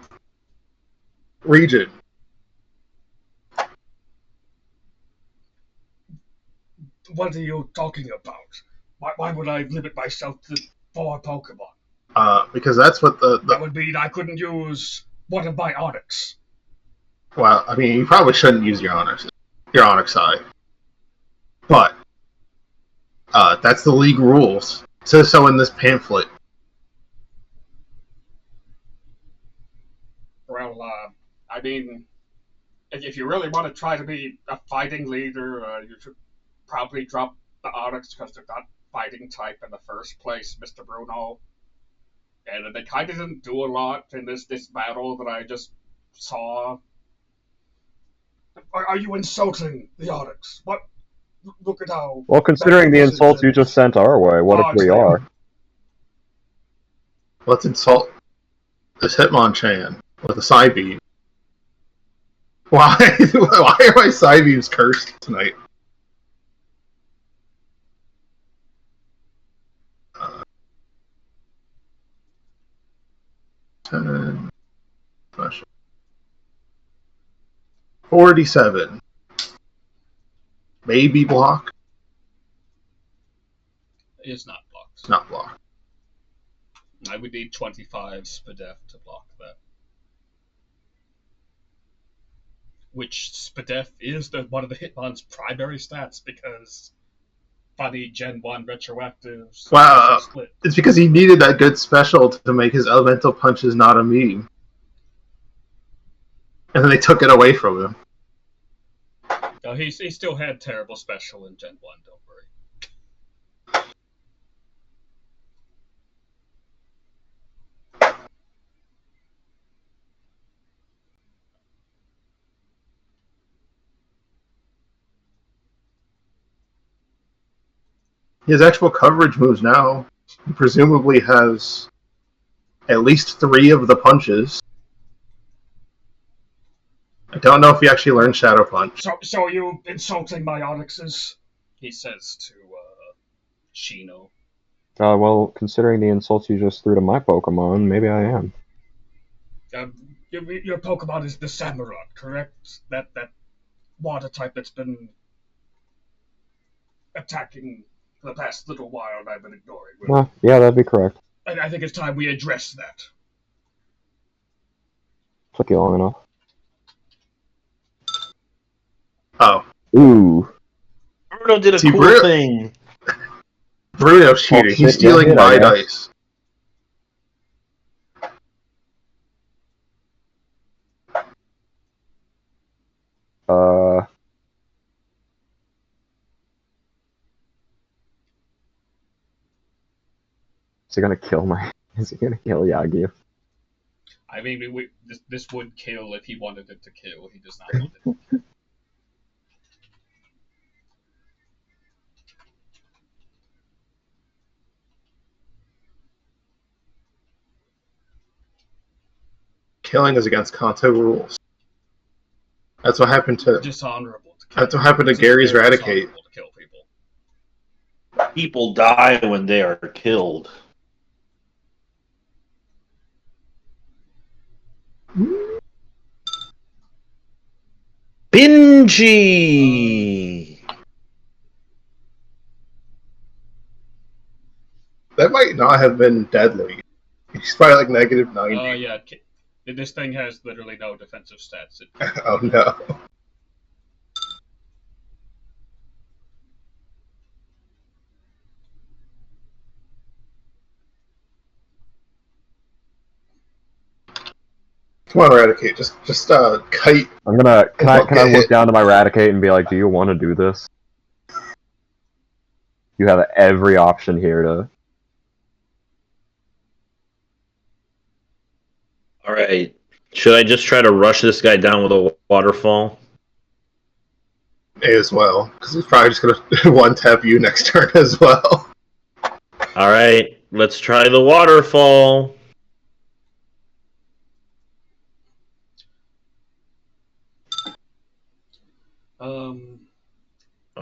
region. What are you talking about? Why would I limit myself to 4 Pokemon? Because that's what That would mean I couldn't use one of my Onix. Well, I mean, you probably shouldn't use your Onix Eye. But that's the league rules. It says so in this pamphlet. Well, I mean, if you really want to try to be a fighting leader, you should probably drop the Onix because they're not fighting type in the first place, Mr. Bruno. And they kind of didn't do a lot in this battle that I just saw. Are you insulting the Onix? What? Look at how... Well, considering the insults you just sent our way, what if we are? Let's insult this Hitmonchan with a Psybeam. Why? Why are my Psybeams cursed tonight? Ten. 47. Maybe block. It's not blocked. It's not block. I would need 25 Spadef to block that. Which Spadef is one of the Hitmon's primary stats because funny Gen 1 retroactive split. It's because he needed that good special to make his elemental punches not a meme. And then they took it away from him. No, he still had terrible special in Gen 1, don't worry. He has actual coverage moves now. He presumably has at least 3 of the punches. I don't know if he actually learned Shadow Punch. So are you insulting my Onyxes? He says to Shino. Well, considering the insults you just threw to my Pokemon, maybe I am. Your Pokemon is the Samurott, correct? That water type that's been attacking for the past little while and I've been ignoring. Well, yeah, that'd be correct. I think it's time we address that. Took you long enough. Oh. Ooh. Bruno did a cool thing. Bruno's cheating. He's stealing my dice. Is he gonna kill my... Is he gonna kill Yagyu? I mean, this would kill if he wanted it to kill. He does not want it. killing is against Kanto rules. That's what happened to. Dishonorable to kill. That's what happened to Gary's Eradicate. To kill people. People die when they are killed. Bingy! That might not have been deadly. He's probably like negative 90. Yeah. This thing has literally no defensive stats. Oh no. Come on, Eradicate. Just kite. I'm gonna. Can I look down to my Eradicate and be like, do you want to do this? You have every option here to. Alright. Should I just try to rush this guy down with a waterfall? As well, because he's probably just gonna one tap you next turn as well. Alright, let's try the waterfall.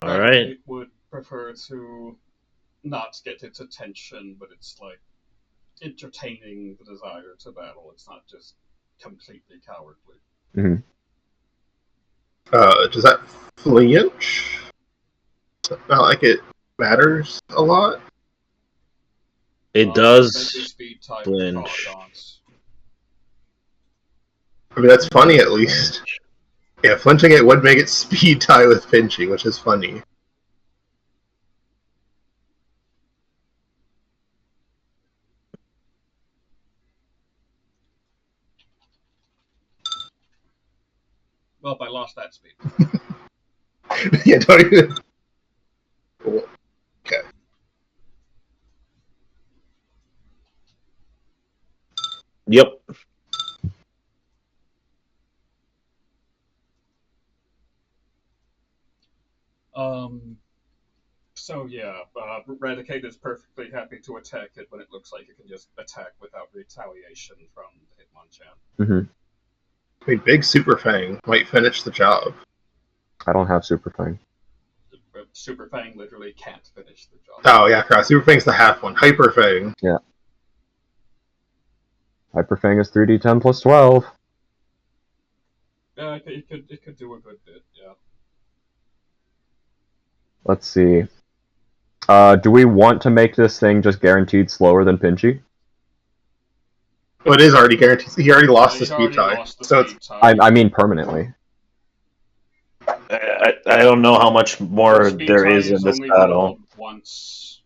Alright. I would prefer to not get its attention, but it's like entertaining the desire to battle. It's not just completely cowardly. Mm-hmm. Does that flinch? Not like it matters a lot. It does flinch. I mean, that's funny at least. Yeah, flinching it would make it speed tie with pinching, which is funny. Well, I lost that speed. Yeah, don't even. Okay. Yep. So yeah, Eradicate is perfectly happy to attack it when it looks like it can just attack without retaliation from Hitmonchan. Mm-hmm. I mean, Big Super Fang might finish the job. I don't have Super Fang. Super Fang literally can't finish the job. Oh yeah, crap. Super Fang's the half one. Hyper Fang. Yeah. Hyper Fang is 3d10 plus 12. Yeah, it could do a good bit. Yeah. Let's see. Do we want to make this thing just guaranteed slower than Pinchy? Well, it is already guaranteed. He already lost the speed tie. I mean permanently. I don't know how much more there is in this battle. Once.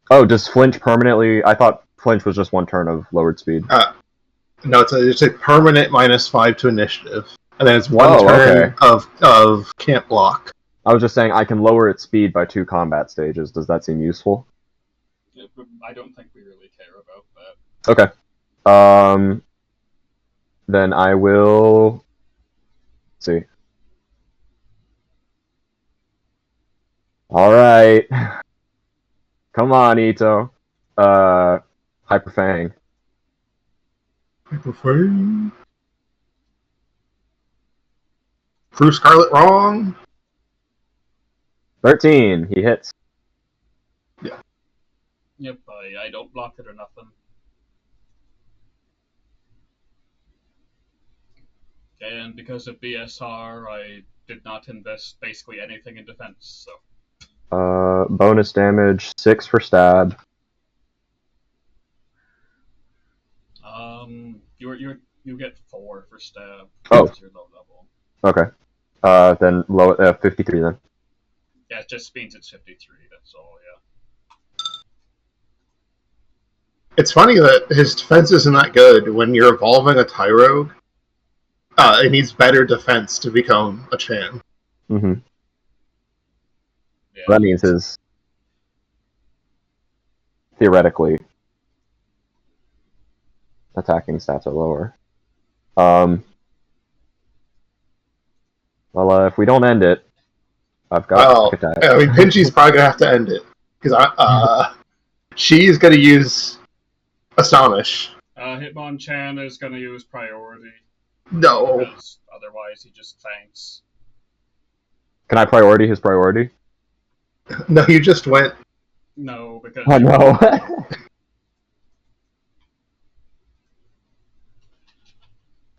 Oh, does flinch permanently? I thought flinch was just one turn of lowered speed. No, it's a permanent -5 to initiative, and then it's one turn of can't block. I was just saying I can lower its speed by 2 combat stages. Does that seem useful? Yeah, I don't think we really care about that. Okay. Then I will. Let's see. All right. Come on, Ito. Hyper Fang. Hyper Fang. Prove Scarlet wrong. 13. He hits. Yeah. Yep, I don't block it or nothing. And because of BSR, I did not invest basically anything in defense, so. Bonus damage, 6 for stab. You get 4 for stab. Oh. You're low level. Okay. Then 53 then. Yeah, it just means it's 53, that's all, yeah. It's funny that his defense isn't that good when you're evolving a Tyrogue. It needs better defense to become a Chan. Mm-hmm. Yeah, that means his theoretically attacking stats are lower. Well, if we don't end it, I've got quick attack. I mean, Pinchy's probably gonna have to end it because she's gonna use Astonish. Hitmonchan is gonna use priority. No. Because otherwise he just faints. Can I priority his priority? No, you just went. No, because... Oh, no.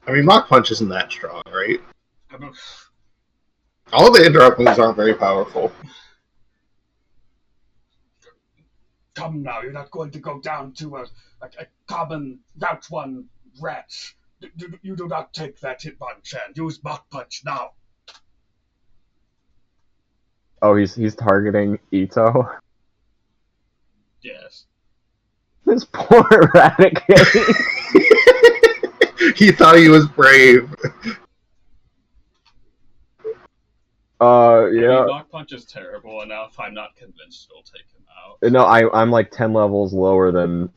I mean, Mach Punch isn't that strong, right? All the interrupt moves aren't very powerful. Come now, you're not going to go down to a common Route 1 rat. You do not take that hitmonchan. Use Mach Punch now. Oh, he's targeting Ito? Yes. This poor Eradicate. He thought he was brave. Yeah. I mean, Mach Punch is terrible enough. I'm not convinced it'll take him out. No, I'm like 10 levels lower than...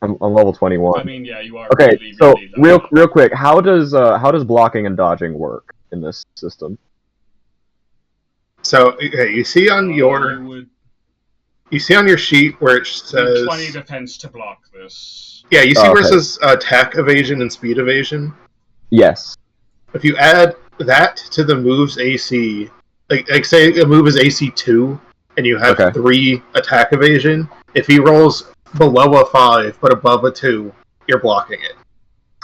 I'm level 21. I mean, yeah, you are okay, really, so really low. real quick, how does blocking and dodging work in this system? So, okay, you see on you see on your sheet where it says 20 defense to block this. Yeah, you see where it says attack evasion and speed evasion? Yes. If you add that to the move's AC, like say a move is AC 2 and you have 3 attack evasion, if he rolls below a 5 but above a 2, you're blocking it.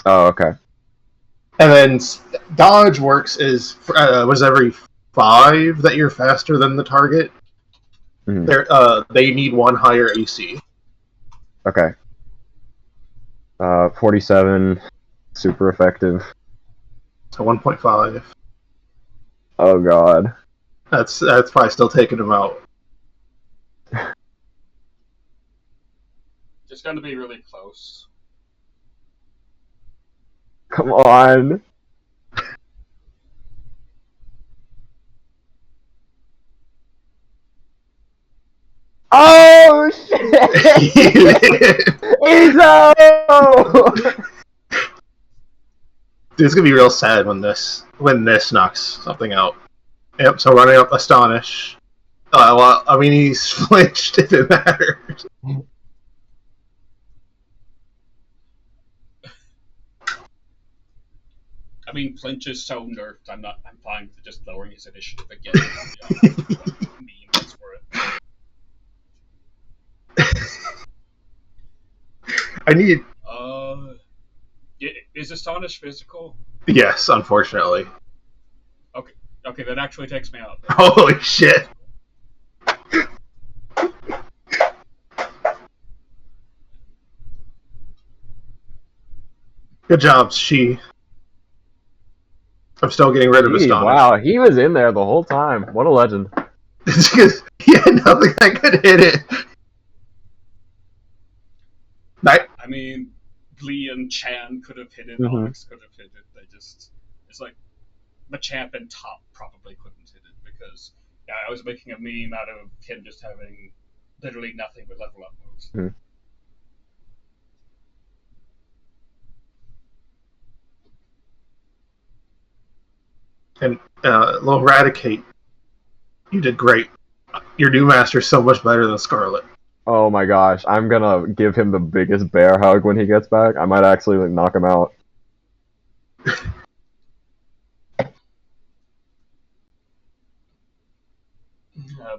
Oh, okay. And then dodge works is was every 5 that you're faster than the target. They need 1 higher AC. Okay. 47, super effective. So 1.5. Oh god. That's probably still taking him out. It's going to be really close. Come on. Oh shit! Izzo! Dude, it's gonna be real sad when this knocks something out. Yep. So running up Astonish. Well, I mean he's flinched if it matters. I mean, Flinch is so nerfed. I'm fine with just lowering his initiative again. Memes for it. I need. Is Astonish physical? Yes, unfortunately. Okay, that actually takes me out. Holy shit! Good job, She. I'm still getting rid of Astonish. Wow, he was in there the whole time. What a legend. It's because he had nothing that could hit it. I mean, Lee and Chan could have hit it, Onyx could have hit it. It's like, Machamp and Top probably couldn't hit it because, yeah, I was making a meme out of him just having literally nothing but level up moves. And little Raticate, you did great. Your new master's so much better than Scarlet. Oh my gosh, I'm gonna give him the biggest bear hug when he gets back. I might actually knock him out.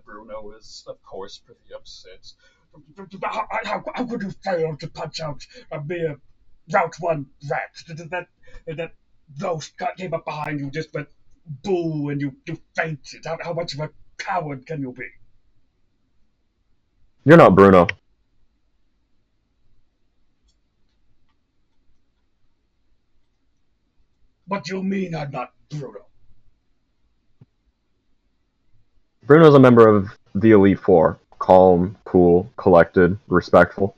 Bruno is, of course, pretty upset. How could you fail to punch out a mere Route 1 rat? That ghost came up behind you, just went boo, and you fainted. How much of a coward can you be? You're not Bruno. What do you mean I'm not Bruno? Bruno's a member of the Elite Four. Calm, cool, collected, respectful.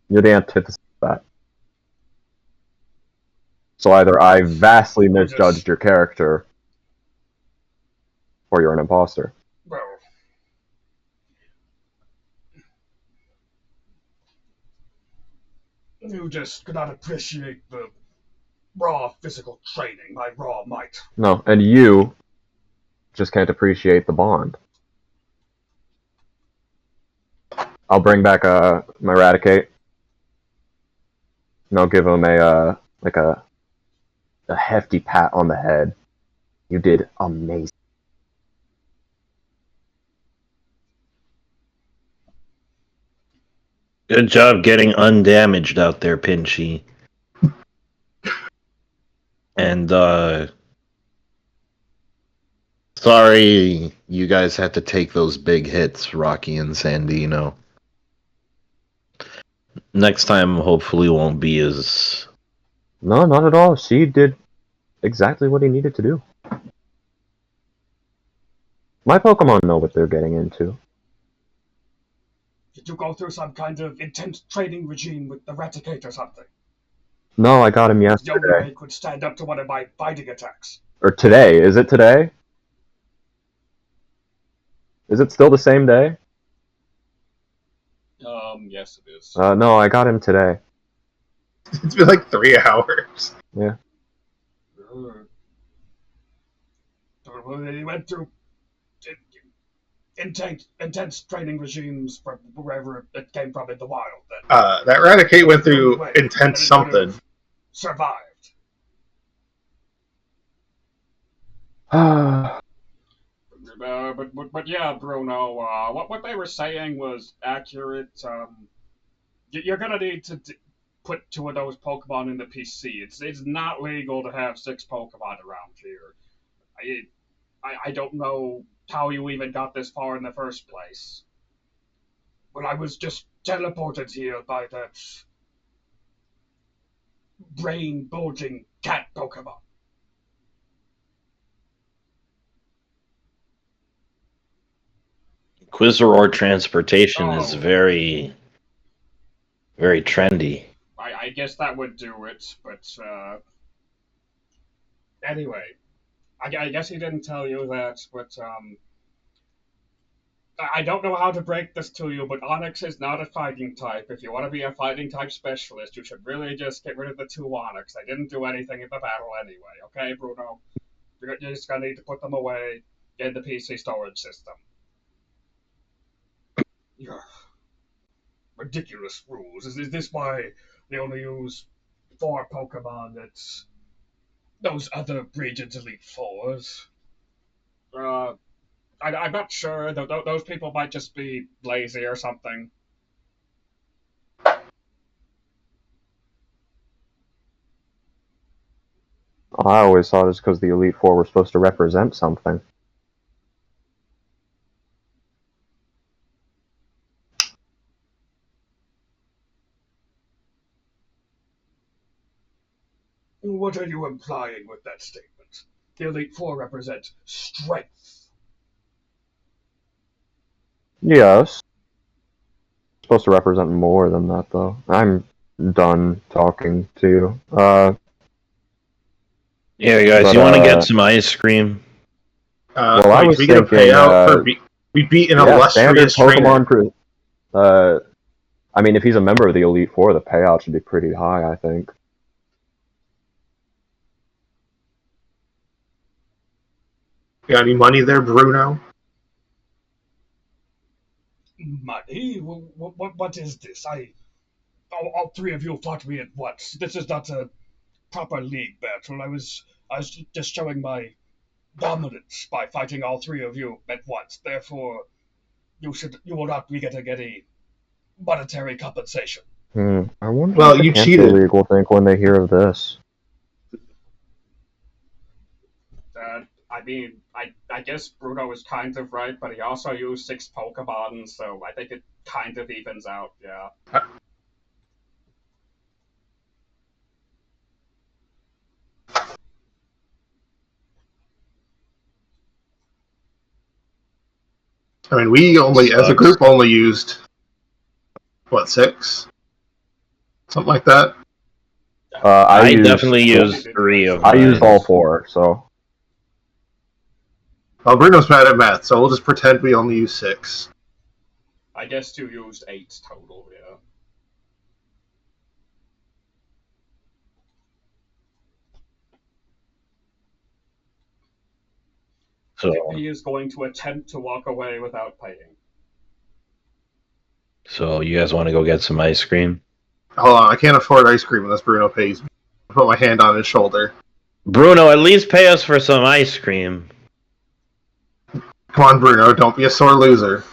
You're the antithesis of that. So either I vastly misjudged your character, or you're an imposter. Well, you just could not appreciate the raw physical training, my raw might. No, and you just can't appreciate the bond. I'll bring back my Raticate, and I'll give him a like a hefty pat on the head. You did amazing. Good job getting undamaged out there, Pinchy. And, sorry you guys had to take those big hits, Rocky and Sandino. Next time, hopefully, won't be as... No, not at all. She did exactly what he needed to do. My Pokemon know what they're getting into. Did you go through some kind of intense training regime with the Raticate or something? No, I got him The only yesterday. way he could stand up to one of my biting attacks. Or today. Is it today? Is it still the same day? Yes it is. No, I got him today. It's been like 3 hours. Yeah. He went through intense training regimes from wherever it came from in the wild. That Raticate went through intense something. Survived. But yeah, Bruno, what they were saying was accurate. You're gonna need to put 2 of those Pokemon in the PC. It's not legal to have 6 Pokemon around here. I don't know how you even got this far in the first place. But I was just teleported here by that brain bulging cat Pokemon. Quizaror transportation is very, very trendy. I guess that would do it, but anyway, I guess he didn't tell you that, but I don't know how to break this to you, but Onyx is not a fighting type. If you want to be a fighting type specialist, you should really just get rid of the 2 Onyx. They didn't do anything in the battle anyway, okay, Bruno? You're just gonna need to put them away in the PC storage system. Yeah. Ridiculous rules. Is this why they only use 4 Pokemon at those other regions Elite Fours? I'm not sure. Those people might just be lazy or something. I always thought it's because the Elite Four were supposed to represent something. What are you implying with that statement? The Elite Four represent strength. Yes. Supposed to represent more than that, though. I'm done talking to you. Yeah, guys, you want to get some ice cream? Well, I was we thinking, get a payout for we beat an illustrious Pokemon trainer. I mean, if he's a member of the Elite Four, the payout should be pretty high, I think. Got any money there, Bruno? Money? What is this? All 3 of you fought me at once. This is not a proper league battle. I was just showing my dominance by fighting all 3 of you at once. Therefore, you will not be getting any monetary compensation. I wonder well, what the you Cancer cheated. League will think when they hear of this. I mean, I guess Bruno is kind of right, but he also used 6 Pokemon, so I think it kind of evens out, yeah. I mean, we only, as a group, only used, 6? Something like that? I definitely used 3 of I used all 4, so... Well, Bruno's bad at math, so we'll just pretend we only use 6. I guess you used 8 total, yeah. So he is going to attempt to walk away without paying. So you guys want to go get some ice cream? Hold on, I can't afford ice cream unless Bruno pays me. put my hand on his shoulder. Bruno, at least pay us for some ice cream. Come on, Bruno, don't be a sore loser.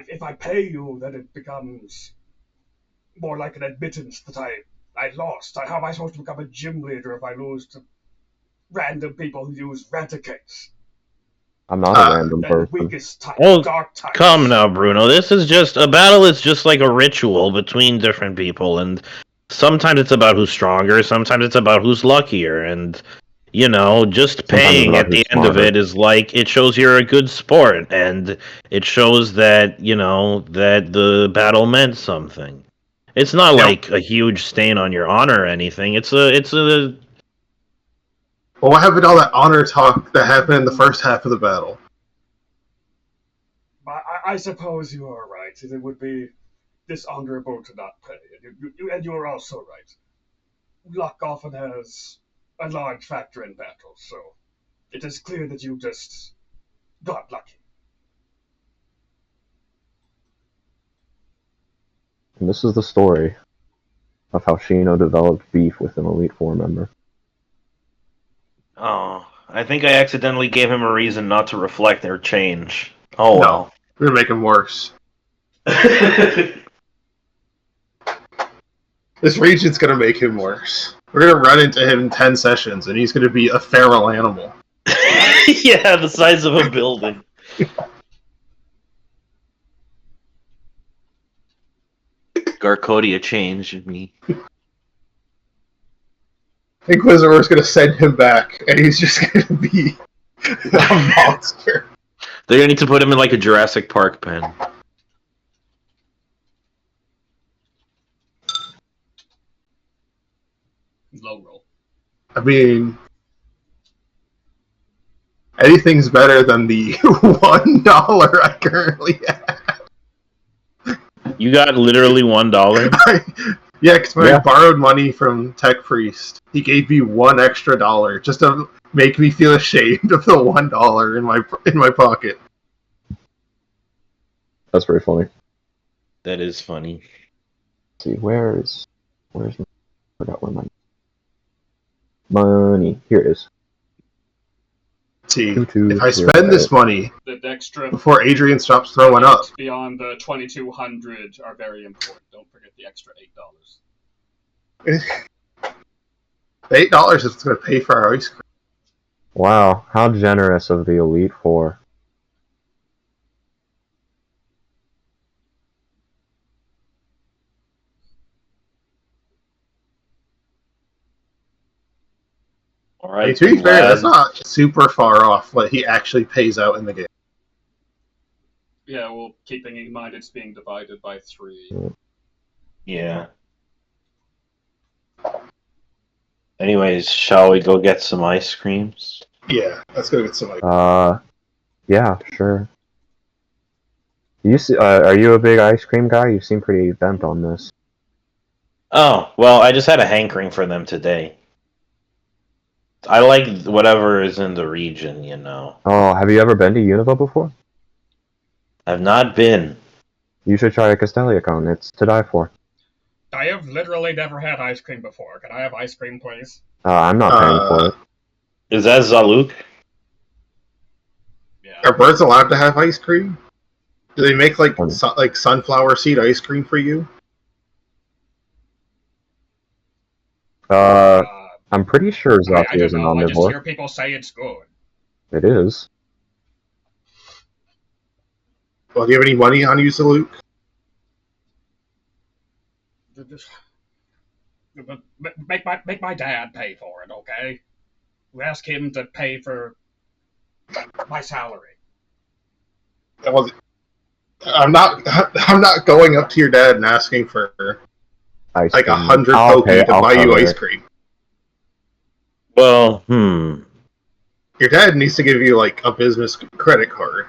If I pay you, then it becomes more like an admittance that I lost. How am I supposed to become a gym leader if I lose to random people who use Raticates? I'm not a random person. Weakest type, Well, dark types. come now, Bruno. This is just a battle. Is just like a ritual between different people, and sometimes it's about who's stronger. Sometimes it's about who's luckier, and you know, just paying at the end of it is like it shows you're a good sport, and it shows that you know that the battle meant something. It's not like a huge stain on your honor or anything. It's a. Well, what happened to all that honor talk that happened in the first half of the battle? I suppose you are right. It would be dishonorable to not pay. And you are also right. Luck often has a large factor in battles, so it is clear that you just got lucky. And this is the story of how Shino developed beef with an Elite Four member. Oh, I think I accidentally gave him a reason not to reflect or change. Oh well. No, we're gonna make him worse. This region's gonna make him worse. We're gonna run into him in 10 sessions, and he's gonna be a feral animal. Yeah, the size of a building. Garkodia changed me. Inquisitor's gonna send him back, and he's just gonna be a monster. They're gonna need to put him in like a Jurassic Park pen. Low roll. I mean, anything's better than the $1 I currently have. You got literally $1? Yeah, because when I borrowed money from Tech Priest, he gave me $1 extra just to make me feel ashamed of the $1 in my pocket. That's very funny. That is funny. Let's see, where's I forgot where my money. Here it is. See, if I spend this money before Adrian stops throwing up, beyond the 2,200 are very important. Don't forget the extra $8. The $8 is going to pay for our ice cream. Wow, how generous of the Elite Four. All right, to be fair, that's not super far off what he actually pays out in the game. Yeah, well, keeping in mind it's being divided by 3. Yeah. Anyways, shall we go get some ice creams? Yeah, let's go get some ice cream. Yeah, sure. Are you a big ice cream guy? You seem pretty bent on this. Oh, well, I just had a hankering for them today. I like whatever is in the region, you know. Oh, have you ever been to Unova before? I've not been. You should try a Castelia cone. It's to die for. I have literally never had ice cream before. Can I have ice cream, please? I'm not paying for it. Is that Zaluk? Yeah. Are birds allowed to have ice cream? Do they make like sunflower seed ice cream for you? I'm pretty sure Zaki is an omnivore. I just hear people say it's good. It is. Well, do you have any money on you, Zaluk? Make my dad pay for it, okay? You ask him to pay for my salary. Well, I'm not going up to your dad and asking for like 100 Poké to buy you ice cream. Well, Your dad needs to give you like a business credit card.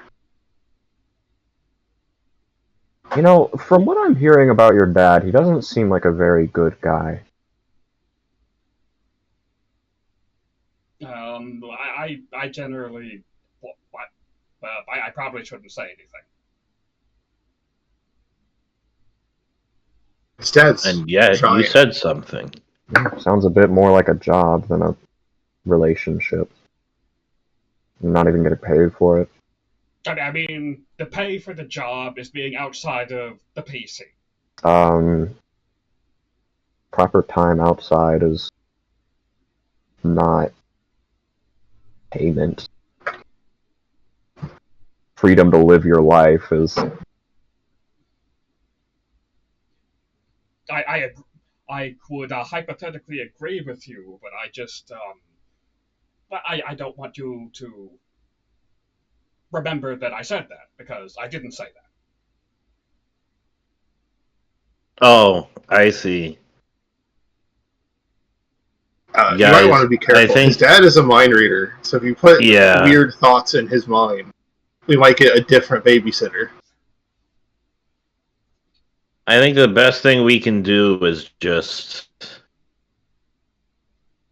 You know, from what I'm hearing about your dad, he doesn't seem like a very good guy. I generally, I probably shouldn't say anything. His dad's And yet, you giant. said something. Sounds a bit more like a job than a relationship. I'm not even getting paid for it. I mean, the pay for the job is being outside of the PC. Proper time outside is not payment. Freedom to live your life is. I would hypothetically agree with you, but I just I don't want you to remember that I said that, because I didn't say that. Oh, I see. You might want Guys, to be I careful. His think, dad is a mind reader, so if you put yeah, weird thoughts in his mind, we might get a different babysitter. I think the best thing we can do is just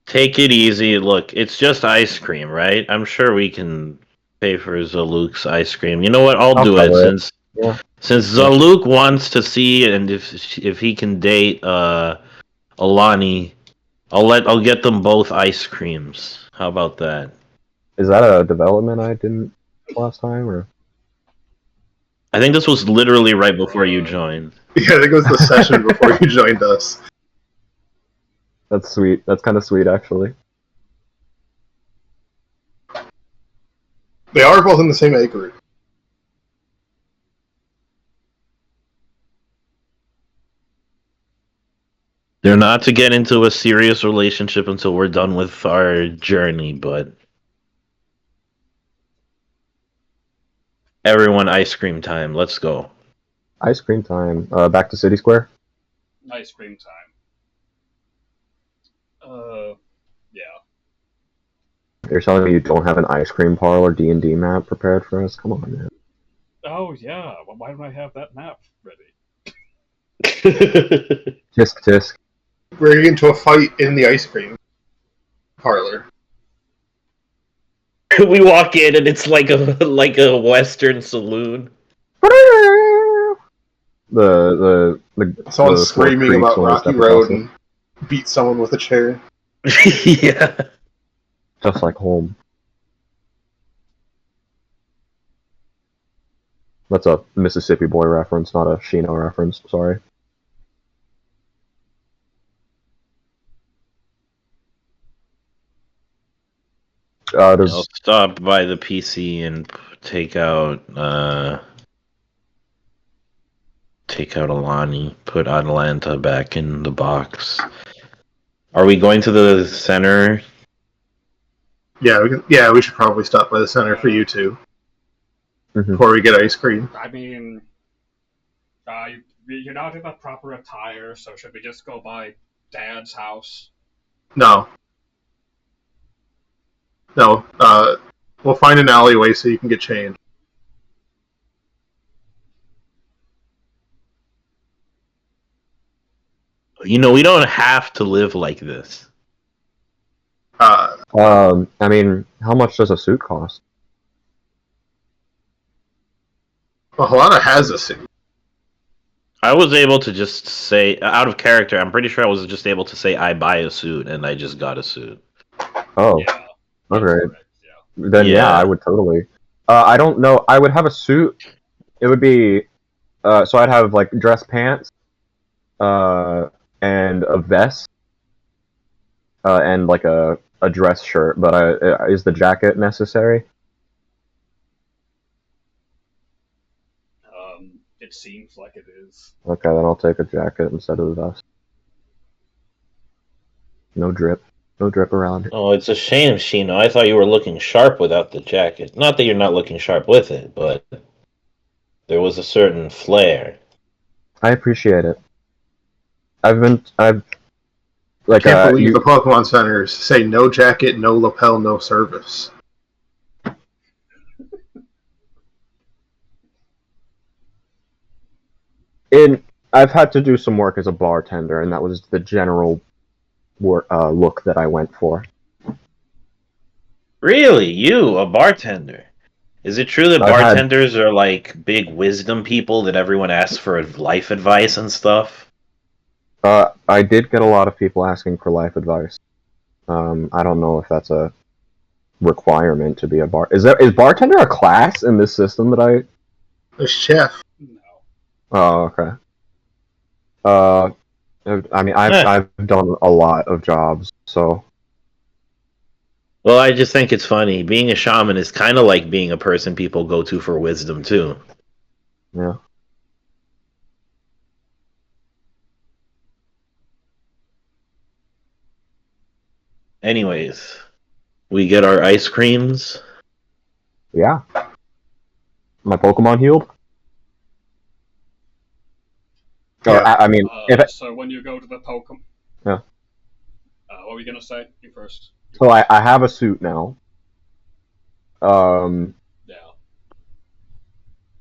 take it easy. Look, it's just ice cream, right? I'm sure we can pay for Zaluk's ice cream. You know what? I'll I'll do it cover it. since Yeah. Yeah. Zaluk wants to see and if he can date Alani, I'll get them both ice creams. How about that? Is that a development I didn't last time, or? I think this was literally right before you joined. Yeah, I think it was the session before you joined us. That's sweet. That's kind of sweet, actually. They are both in the same A group. They're not to get into a serious relationship until we're done with our journey, but everyone ice cream time. Let's go. Ice cream time. Back to City Square. Ice cream time. Yeah. You're telling me you don't have an ice cream parlor D&D map prepared for us? Come on, man. Oh yeah. Well, why don't I have that map ready? Tisk tisk. We're getting into a fight in the ice cream parlor. We walk in and it's like a Western saloon. Someone's The floor screaming creaks about when we Rocky step Road across it. and beat someone with a chair. Yeah. Just like home. That's a Mississippi Boy reference, not a Shino reference. Sorry. I'll stop by the PC and take out Alani, put Atalanta back in the box. Are we going to the center? Yeah, we should probably stop by the center for you two before we get ice cream. I mean, you're not in the proper attire, so should we just go by Dad's house? No. We'll find an alleyway so you can get changed. You know, we don't have to live like this. I mean, how much does a suit cost? Well, Halana has a suit. I was able to just say, out of character, I'm pretty sure I was just able to say I buy a suit, and I just got a suit. Oh, yeah, okay. Correct, yeah. Then yeah, I would totally. I don't know. I would have a suit. It would be, so I'd have like dress pants, and a vest, and like a dress shirt. But is the jacket necessary? It seems like it is. Okay, then I'll take a jacket instead of the vest. No drip around it. Oh, it's a shame, Shino. I thought you were looking sharp without the jacket. Not that you're not looking sharp with it, but there was a certain flair. I appreciate it. I've I can't believe the Pokemon centers say no jacket, no lapel, no service. I've had to do some work as a bartender, and that was the general look that I went for. Really? You, a bartender? Is it true that bartenders are like big wisdom people that everyone asks for life advice and stuff? I did get a lot of people asking for life advice. I don't know if that's a requirement to be a bar. Is bartender a class in this system that I? The chef. No. Oh, okay. I mean, I've done a lot of jobs, so. Well, I just think it's funny. Being a shaman is kind of like being a person people go to for wisdom too. Yeah. Anyways, we get our ice creams. Yeah. My Pokemon healed. Or Yeah. I mean, So when you go to the Pokemon... Yeah. What were you going to say? You first. So I have a suit now. Yeah. See,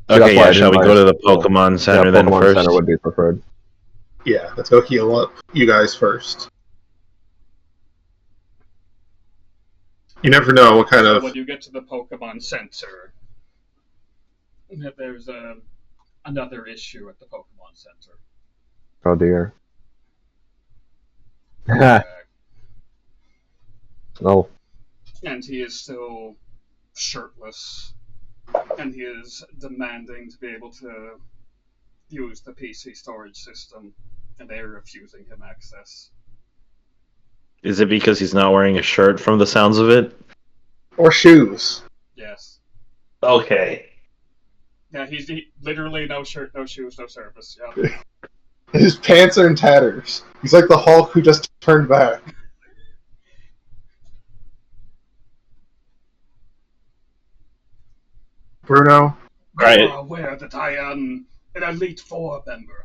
that's Okay, why yeah, I shall didn't we like. go to the Pokemon Yeah, Center then Pokemon Center first? would be preferred. Yeah, let's go heal up you guys first. You never know what kind So of... when you get to the Pokemon Center, there's another issue at the Pokemon Center. Oh dear. Oh. And he is still shirtless, and he is demanding to be able to use the PC storage system, and they are refusing him access. Is it because he's not wearing a shirt from the sounds of it? Or shoes. Yes. Okay. Yeah, he's literally no shirt, no shoes, no service. Yeah. His pants are in tatters. He's like the Hulk who just turned back. Bruno? You Right. are aware that I am an Elite Four member.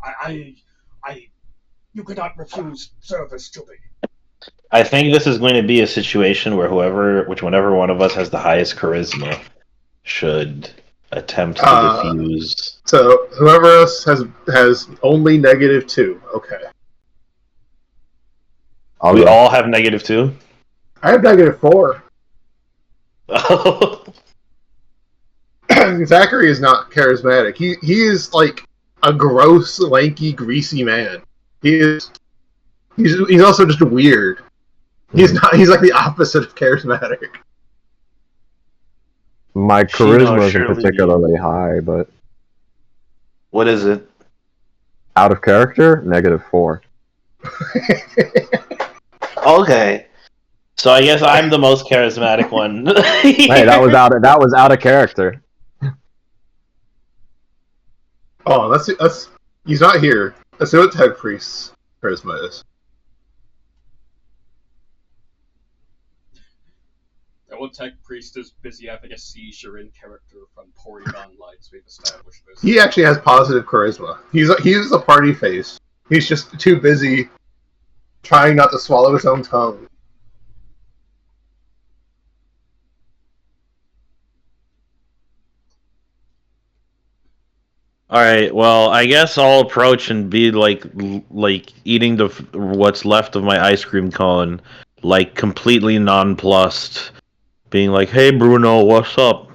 You cannot refuse service to me. I think this is going to be a situation where whichever one of us has the highest charisma should attempt to defuse. So whoever else has only -2. Okay. We all have -2? I have -4. Zachary is not charismatic. He is like a gross, lanky, greasy man. He's also just weird. He's not. He's like the opposite of charismatic. My charisma isn't particularly high, but what is it? Out of character, -4. Okay. So I guess I'm the most charismatic one. Hey, that was out of character. Oh, that's he's not here. Let's see what Tech Priest's charisma is. Well, Tech Priest is busy having a seizure in character from Porygon Lights. We've established this. He actually has positive charisma. He's a party face. He's just too busy trying not to swallow his own tongue. All right. Well, I guess I'll approach and be like eating what's left of my ice cream cone, like completely nonplussed, being like, "Hey, Bruno, what's up?"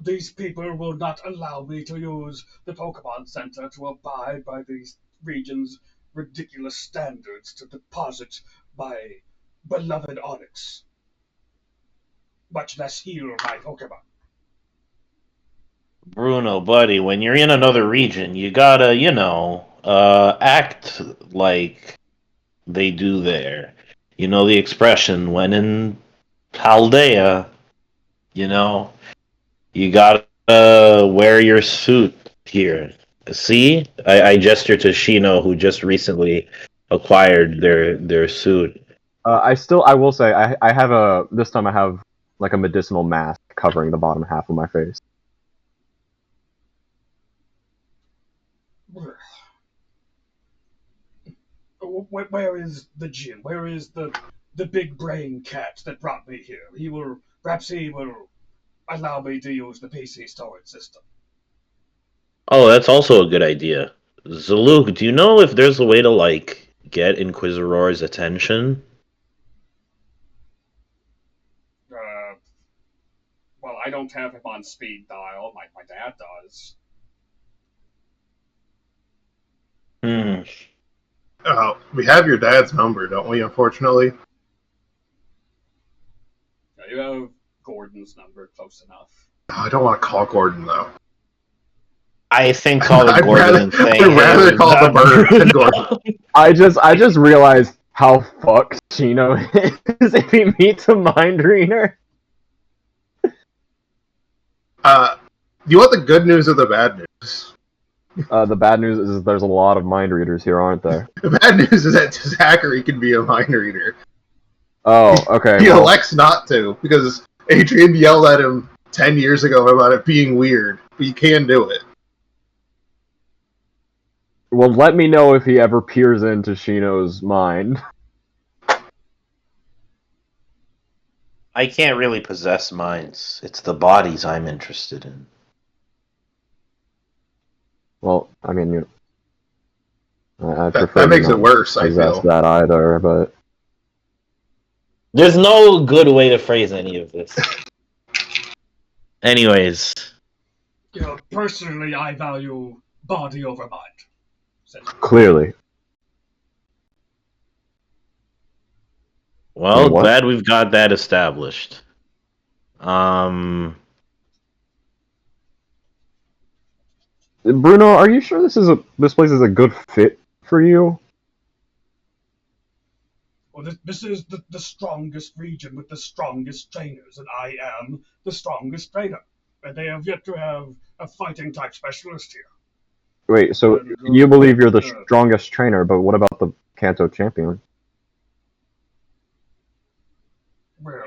These people will not allow me to use the Pokemon Center to abide by these region's ridiculous standards to deposit my beloved Onyx, much less heal my Pokemon. Bruno, buddy, when you're in another region, you gotta, act like they do there. You know the expression, when in Paldea, you gotta wear your suit here. See? I gesture to Shino, who just recently acquired their suit. I will say, I have this time I have like a medicinal mask covering the bottom half of my face. Where is the Jin? Where is the big brain cat that brought me here? Perhaps he will allow me to use the PC storage system. Oh, that's also a good idea. Zaluk, do you know if there's a way to, get Inquisitor's attention? Well, I don't have him on speed dial. My dad does. Hmm. We have your dad's number, don't we, unfortunately? Yeah, you have Gordon's number, close enough. I don't want to call Gordon, though. I think calling I'd Gordon rather, and saying, I'd "Hey, rather we've call the got bird than Gordon. Bruno." I just realized how fucked Chino is if he meets a mind reader. Do you want the good news or the bad news? The bad news is there's a lot of mind readers here, aren't there? The bad news is that Zachary can be a mind reader. Oh, okay. He Well, elects not to because Adrian yelled at him 10 years ago about it being weird, but you can do it. well, let me know if he ever peers into Shino's mind. I can't really possess minds. It's the bodies I'm interested in. Well, I mean, I That prefer you makes it not worse, I possess feel. that either, but There's no good way to phrase any of this. Anyways, You know, personally, I value body over mind. clearly. well, Wait, what? glad we've got that established. Um, Bruno, are you sure this place is a good fit for you? Well, this is the strongest region with the strongest trainers, and I am the strongest trainer. And they have yet to have a fighting type specialist here. Wait, so you believe you're the strongest trainer, but what about the Kanto champion? Well,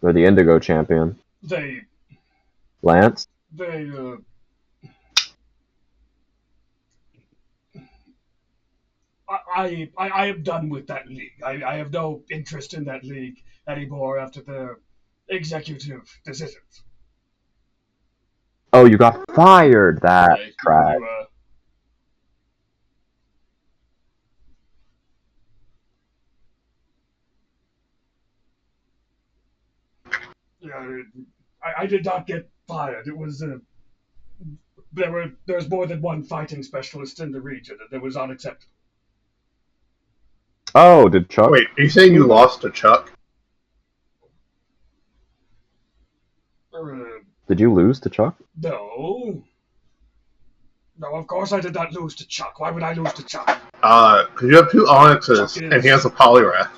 Or the Indigo champion? they, Lance? they, I am done with that league. I have no interest in that league anymore after their executive decisions. Oh, you got fired! That trash. I did not get fired. It was there's more than one fighting specialist in the region, and it was unacceptable. Oh, did Chuck? Wait, are you saying you lost to Chuck? Did you lose to Chuck? No. No, of course I did not lose to Chuck. Why would I lose to Chuck? Because you have two Onyxes, and he has a Polyrath.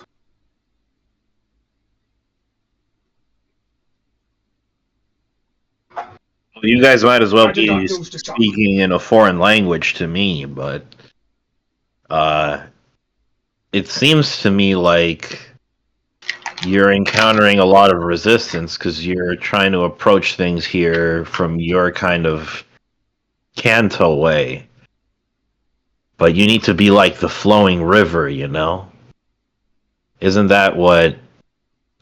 you guys might as well be speaking in a foreign language to me, but it seems to me like you're encountering a lot of resistance because you're trying to approach things here from your kind of Kanto way. But you need to be like the flowing river, you know? Isn't that what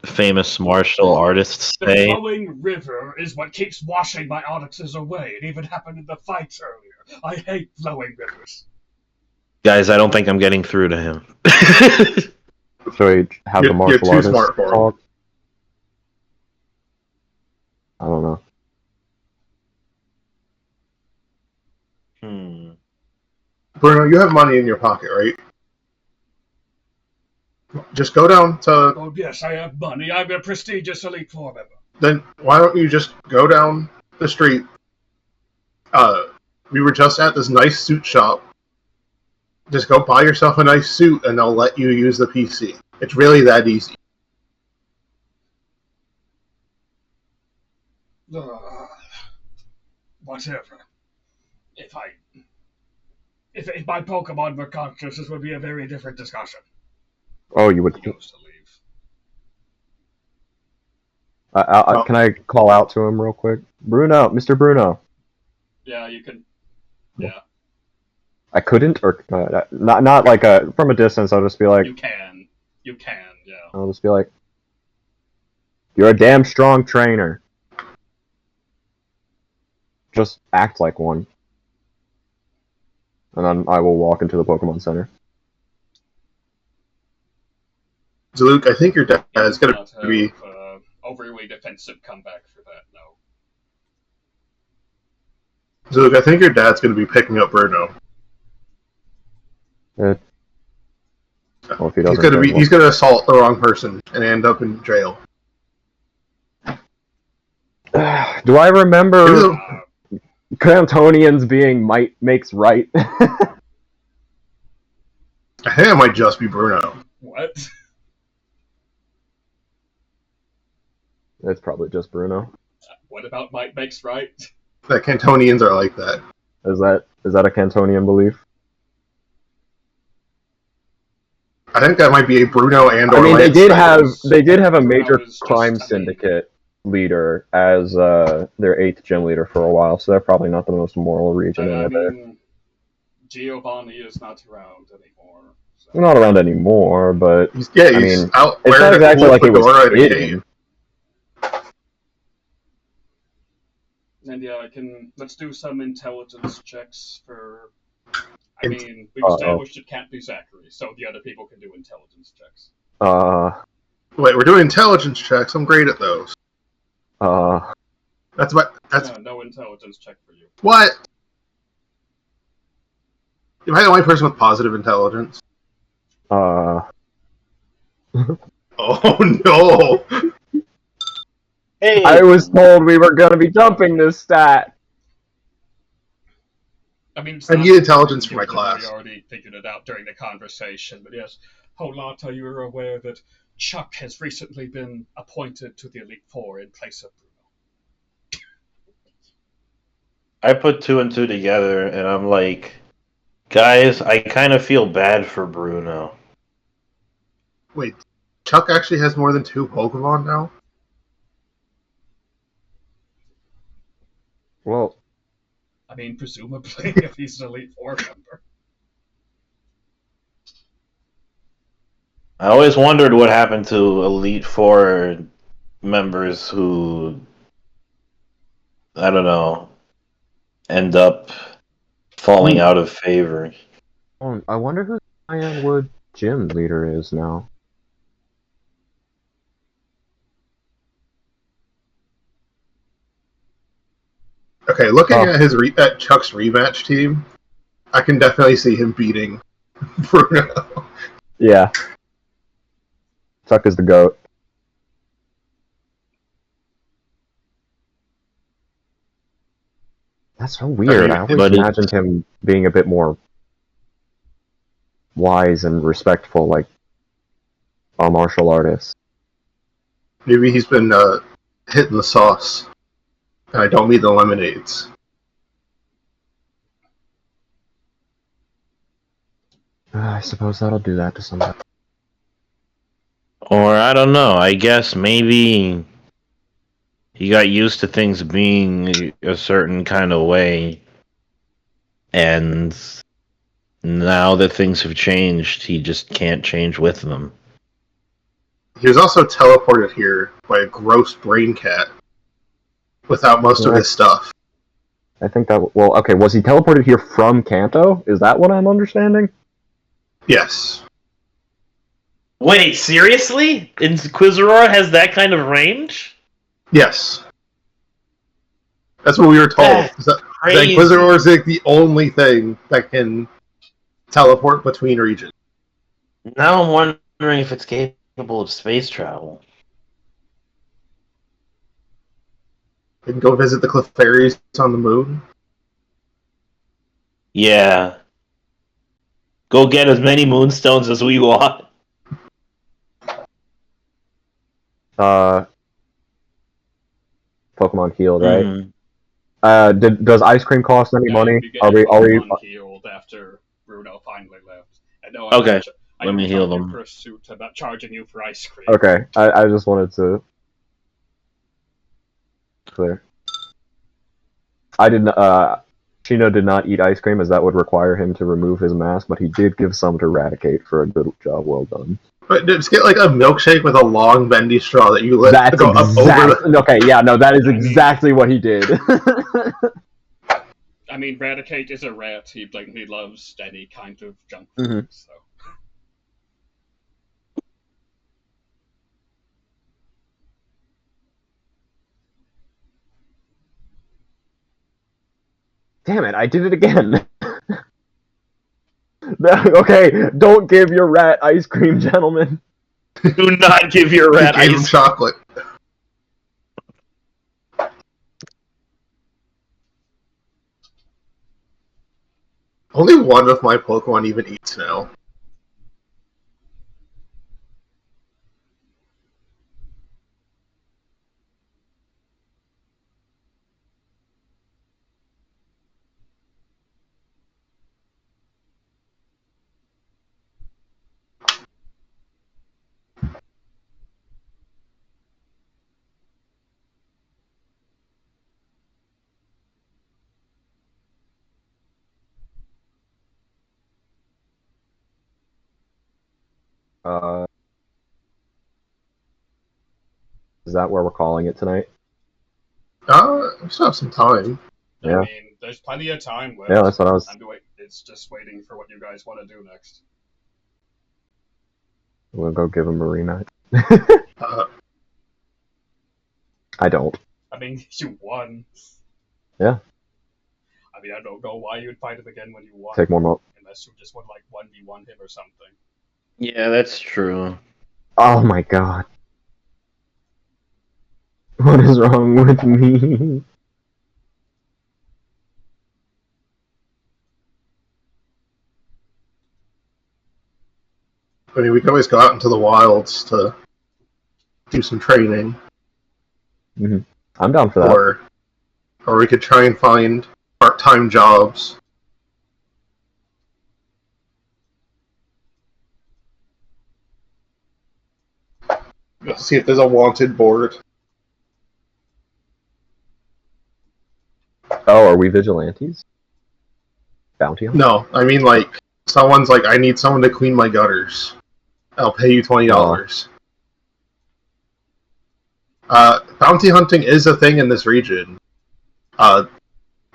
famous martial artists say? The flowing river is what keeps washing my onyxes away. It even happened in the fights earlier. I hate flowing rivers. Guys, I don't think I'm getting through to him. So we have the martial artist talk? I don't know. Bruno, you have money in your pocket, right? Just go down to... Oh, yes, I have money. I'm a prestigious Elite Four member. Then why don't you just go down the street? We were just at this nice suit shop. Just go buy yourself a nice suit and they'll let you use the PC. It's really that easy. Whatever. If my Pokemon were conscious, this would be a very different discussion. Oh, you would. He goes to leave. Can I call out to him real quick? Bruno, Mr. Bruno. Yeah, you can. Yeah. I couldn't, or not like from a distance. I'll just be like. You can, yeah. I'll just be like, you're a damn strong trainer. Just act like one. And then I will walk into the Pokemon Center. So Luke, I think your dad is going to be... overly defensive comeback for that, no. So Luke, I think your dad's going to be picking up Bruno. Well, if he doesn't, he's gonna assault the wrong person and end up in jail. Do I remember Cantonians being might makes right? I think it might just be Bruno. What? It's probably just Bruno. What about might makes right? That Cantonians are like that. Is that a Cantonian belief? I think that might be a Bruno and or. I mean, they did have a Bruno major is crime just, syndicate leader as their 8th gym leader for a while, so they're probably not the most moral region I either. mean, Giovanni is not around anymore. So. Not around anymore, but he's I mean, out it's not exactly like it was hidden. And yeah, let's do some intelligence checks for. I mean, we've established it can't be Zachary, so the other people can do intelligence checks. Wait, we're doing intelligence checks. I'm great at those. That's no intelligence check for you. What? Am I the only person with positive intelligence? Oh no! Hey, I was told we were going to be jumping this stat. I mean, I need intelligence for my class. We already figured it out during the conversation, but yes, Holata, you are aware that Chuck has recently been appointed to the Elite Four in place of Bruno. I put 2 and 2 together, and I'm like, guys, I kind of feel bad for Bruno. Wait, Chuck actually has more than 2 Pokemon now? Well, I mean, presumably, if he's an Elite Four member. I always wondered what happened to Elite Four members who, I don't know, end up falling out of favor. I wonder who the Ironwood gym leader is now. Okay, looking at Chuck's rematch team, I can definitely see him beating Bruno. Yeah. Chuck is the GOAT. That's so weird. I always imagined him being a bit more wise and respectful, like a martial artist. Maybe he's been hitting the sauce, and I don't mean the lemonades. I suppose that'll do that to somebody. Or, I don't know, I guess maybe he got used to things being a certain kind of way, and now that things have changed, he just can't change with them. He was also teleported here by a gross brain cat without most of his stuff. I think that... Well, okay, was he teleported here from Kanto? Is that what I'm understanding? Yes. Wait, seriously? Inquisitor has that kind of range? Yes. That's what we were told. The Inquisitor is like the only thing that can teleport between regions. Now I'm wondering if it's capable of space travel. We can go visit the Clefairies on the moon. Yeah. Go get as many moonstones as we want. Pokemon healed, right? Mm-hmm. Does ice cream cost any money? Are we healed after Bruno finally left? Okay. Let me heal them. Pursuit about charging you for ice cream. Okay, I just wanted to clear. I didn't. Chino did not eat ice cream, as that would require him to remove his mask, but he did give some to Eradicate for a good job. Well done. But just get like a milkshake with a long bendy straw that you let go up over the... Okay, yeah, no, that is exactly what he did. I mean, Eradicate is a rat. He blatantly loves any kind of junk food, so... Damn it, I did it again. Okay, don't give your rat ice cream, gentlemen. Do not give your rat Gave him ice. chocolate. Only one of my Pokemon even eats now. Is that where we're calling it tonight? We still have some time. Yeah. I mean, there's plenty of time left. Yeah, that's what I was. It's just waiting for what you guys want to do next. We'll go give him a rematch. Uh, I don't. I mean, you won. Yeah. I mean, I don't know why you'd fight him again when you won. Take more mo. Unless you just want like 1v1 him or something. Yeah, that's true. Oh my god. What is wrong with me? I mean, we can always go out into the wilds to do some training. Mm-hmm. I'm down for that. Or we could try and find part-time jobs. See if there's a wanted board. Oh, are we vigilantes? Bounty hunt? No, I mean like someone's like, I need someone to clean my gutters. I'll pay you $20. Bounty hunting is a thing in this region. I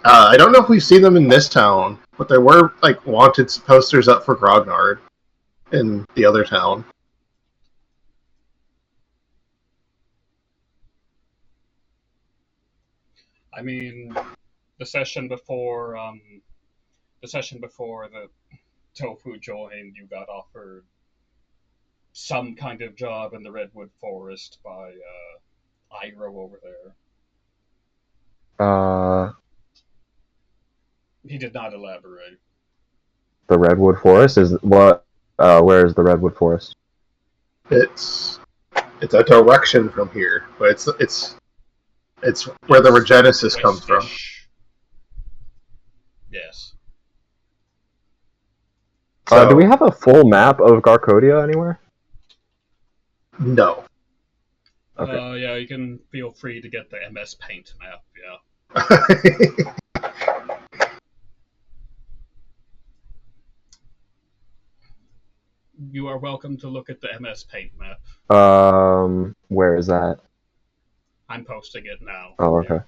don't know if we've seen them in this town, but there were like wanted posters up for Grognard in the other town. I mean, the session before the Tofu joined, you got offered some kind of job in the Redwood Forest by Iro over there. He did not elaborate. The Redwood Forest is what? Where is the Redwood Forest? It's a direction from here, but it's where the Regenesis comes from. Yes. So, Do we have a full map of Garkodia anywhere? No. Okay. Yeah, you can feel free to get the MS Paint map, yeah. You are welcome to look at the MS Paint map. Where is that? I'm posting it now. Oh, okay.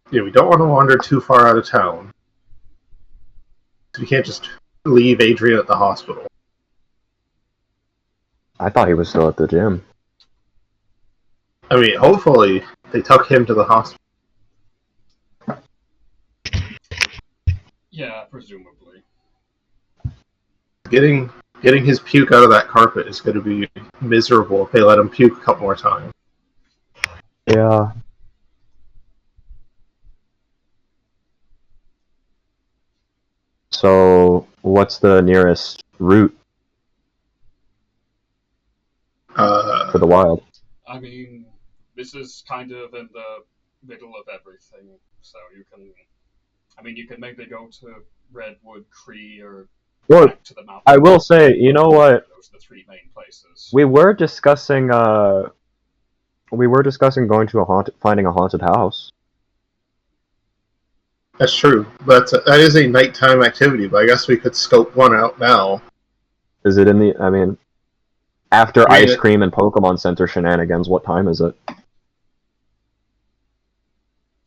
Yeah, we don't want to wander too far out of town. We can't just leave Adrian at the hospital. I thought he was still at the gym. I mean, hopefully they took him to the hospital. Yeah, presumably. Getting his puke out of that carpet is going to be miserable if they let him puke a couple more times. Yeah. So, what's the nearest route for the wild? I mean, this is kind of in the middle of everything, so you can I mean, you could maybe go to Redwood, Cree, or Well, back to the mountain. I will say, you know what? Those are the three main places. We were discussing going to finding a haunted house. That's true, but that is a nighttime activity. But I guess we could scope one out now. Is it in the? I mean, after Ice Cream and Pokemon Center shenanigans, what time is it?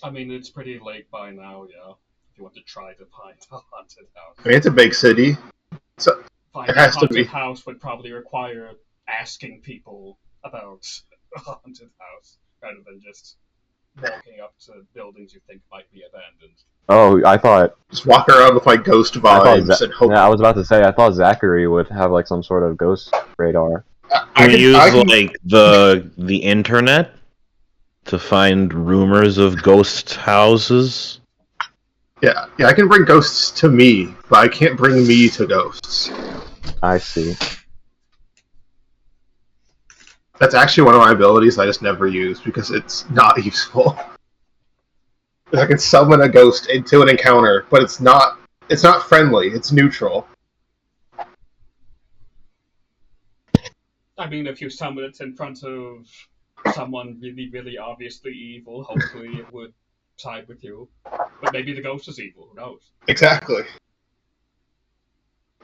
I mean, it's pretty late by now, yeah. If you want to try to find a haunted house. I mean, it's a big city. So finding a haunted house would probably require asking people about a haunted house, rather than just walking up to buildings you think might be abandoned. Oh, I thought just walk around with like ghost vibes and hope. Yeah, I was about to say I thought Zachary would have like some sort of ghost radar. Can we use like the internet to find rumors of ghost houses? Yeah, I can bring ghosts to me, but I can't bring me to ghosts. I see. That's actually one of my abilities I just never use because it's not useful. I can summon a ghost into an encounter, but it's not friendly, it's neutral. I mean, if you summon it in front of someone really, really obviously evil, hopefully it would side with you. But maybe the ghost is evil, who knows? Exactly.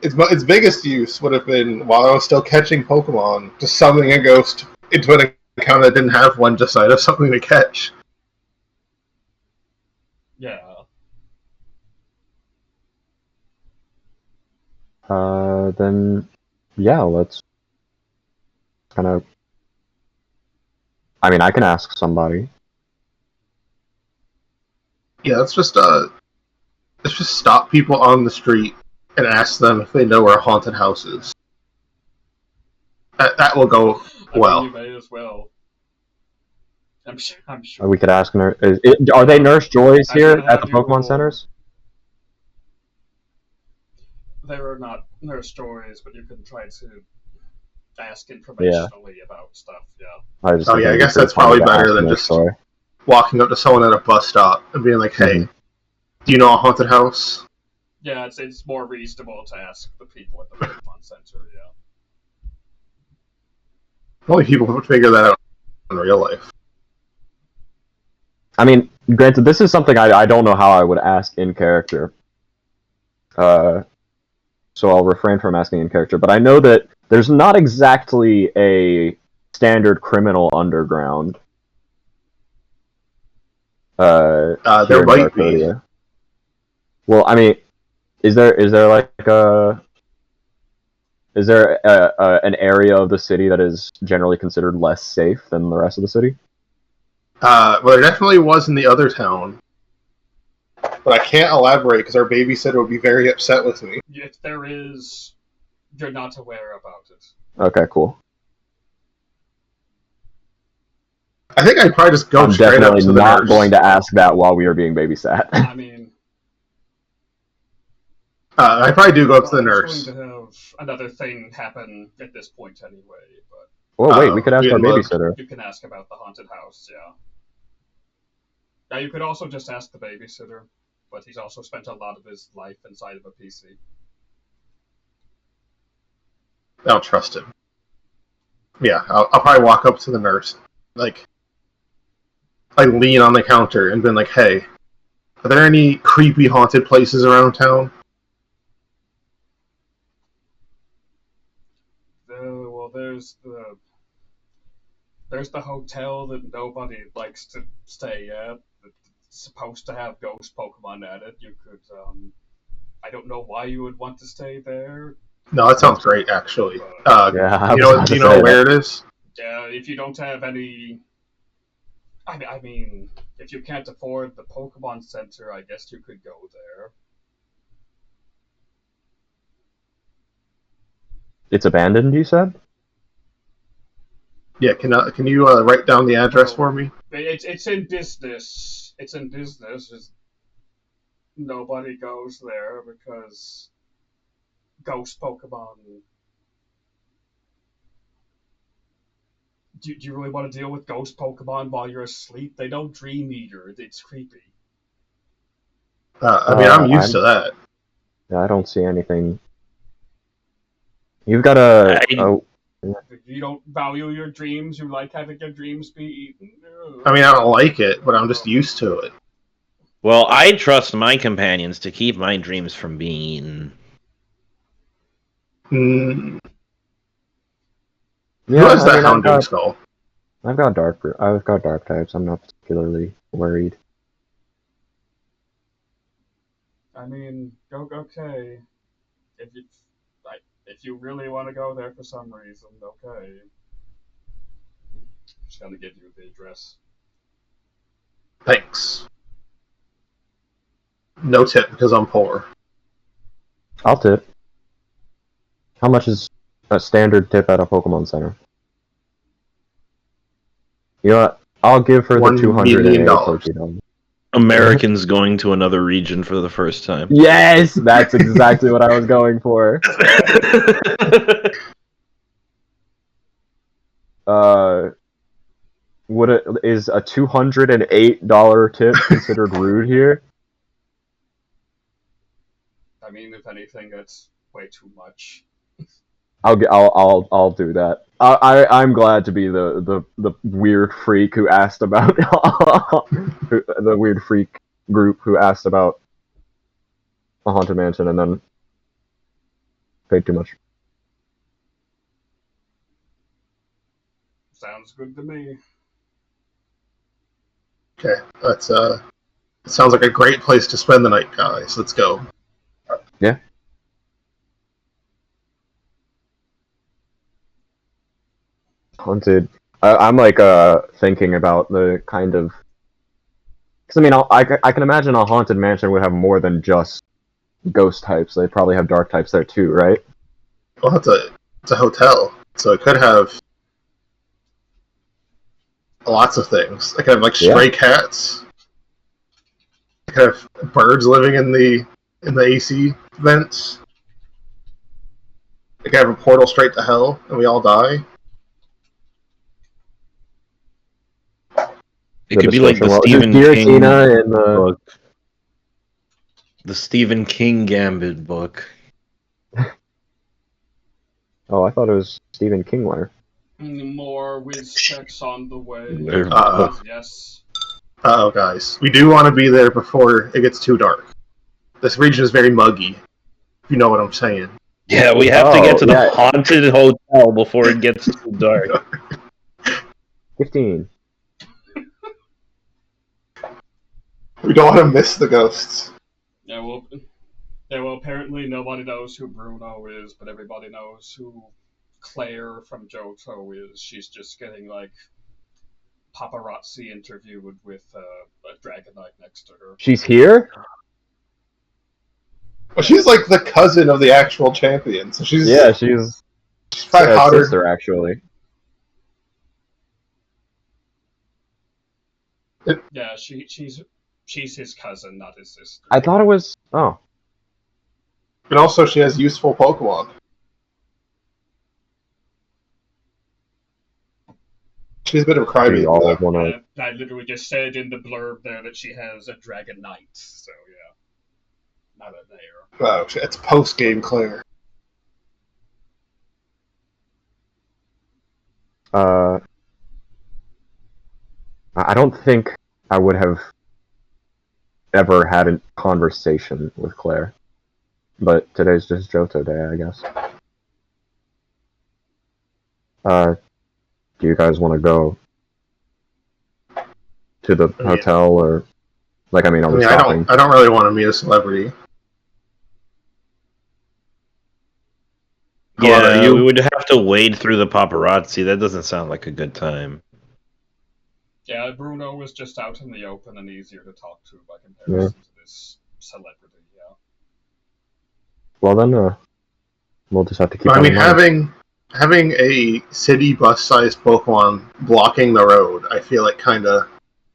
Its biggest use would have been while I was still catching Pokemon, just summoning a ghost into an encounter that didn't have one, just so I'd have something to catch. Yeah. Then, yeah, let's kind of. I mean, I can ask somebody. Yeah, let's just stop people on the street and ask them if they know where a haunted house is. That will go well. I mean, you may as well. I'm sure. We could ask Nurse. Are they Nurse Joys here at the Pokemon centers? There are not Nurse Joys, but you can try to ask informationally about stuff. Yeah. I guess that's probably better than just walking up to someone at a bus stop and being like, "Hey, do you know a haunted house?" Yeah, it's more reasonable to ask the people at the Pokemon Center. Yeah. Only people would figure that out in real life. I mean, granted, this is something I don't know how I would ask in character. So I'll refrain from asking in character. But I know that there's not exactly a standard criminal underground. There might be. Well, I mean, is there like is there an area of the city that is generally considered less safe than the rest of the city? Well, there definitely was in the other town, but I can't elaborate because our babysitter would be very upset with me. If there is, you're not aware about it. Okay, cool. I think I'd probably just go straight up to the nurse. I'm definitely not going to ask that while we are being babysat. I mean, I probably do go up to the nurse. I'm going to have another thing happen at this point anyway, but. Oh wait, we could ask our babysitter. You can ask about the haunted house, yeah. Yeah, you could also just ask the babysitter, but he's also spent a lot of his life inside of a PC. I don't trust him. Yeah, I'll probably walk up to the nurse, like lean on the counter and been like, "Hey, are there any creepy haunted places around town?" Well, there's the hotel that nobody likes to stay at. It's supposed to have ghost Pokemon at it. You could, I don't know why you would want to stay there. No, that sounds great, actually. Yeah, do you know where it is? Yeah, if you don't have any... I mean, if you can't afford the Pokemon Center, I guess you could go there. It's abandoned, you said? Yeah, can you write down the address for me? It's in business. It's in business. Just nobody goes there because ghost Pokemon. Do you really want to deal with ghost Pokemon while you're asleep? They don't dream either. It's creepy. I mean, I'm used to that. Yeah, I don't see anything. You've got a. If you don't value your dreams, you like having your dreams be eaten. I mean, I don't like it, but I'm just used to it. Well, I trust my companions to keep my dreams from being eaten. Mm. Yeah, Who has I that mean, Houndoom skull? I've got dark types. I'm not particularly worried. I mean, okay. If you really want to go there for some reason, okay. Just gonna give you the address. Thanks. No tip because I'm poor. I'll tip. How much is a standard tip at a Pokemon Center? You know what? I'll give her the $1 million. Pokédoll. Americans going to another region for the first time. Yes, that's exactly what I was going for. Is a $208 tip considered rude here? I mean, if anything, that's way too much. I'll do that. I'm glad to be the weird freak who asked about the weird freak group who asked about a haunted mansion and then paid too much. Sounds good to me. Okay, that's it sounds like a great place to spend the night, guys. Let's go. Yeah. Haunted. I'm like thinking about the kind of. Because I mean, I can imagine a haunted mansion would have more than just ghost types. They'd probably have dark types there too, right? Well, it's a hotel, so it could have lots of things. It could have like stray cats. It could have birds living in the AC vents. It could have a portal straight to hell, and we all die. It could be like the Stephen King book. The Stephen King Gambit book. Oh, I thought it was Stephen Kingler. More whiz checks on the way. Yes. Uh-oh, guys. We do want to be there before it gets too dark. This region is very muggy, if you know what I'm saying. Yeah, we have to get to the haunted hotel before it gets too dark. 15. We don't want to miss the ghosts. Yeah, well, apparently nobody knows who Bruno is, but everybody knows who Claire from Johto is. She's just getting, like, paparazzi interviewed with a Dragonite next to her. She's here? Well, she's like the cousin of the actual champion, so she's... Yeah, she's probably hotter. Sister, actually. Yeah, she's his cousin, not his sister. I thought it was... Oh. And also, she has useful Pokemon. She's a bit of a crybaby. I literally just said in the blurb there that she has a Dragonite, so yeah. Not a there. Oh, it's post-game Claire. I don't think I would have ever had a conversation with Claire. But today's just Johto Day, I guess. Do you guys want to go to the hotel, or... Like, I mean, are we stopping? I don't really want to meet a celebrity. Yeah, we would have to wade through the paparazzi. That doesn't sound like a good time. Yeah, Bruno was just out in the open and easier to talk to by comparison to this celebrity, yeah. Well then, we'll just have to keep I mean, having a city bus-sized Pokemon blocking the road, I feel like kind of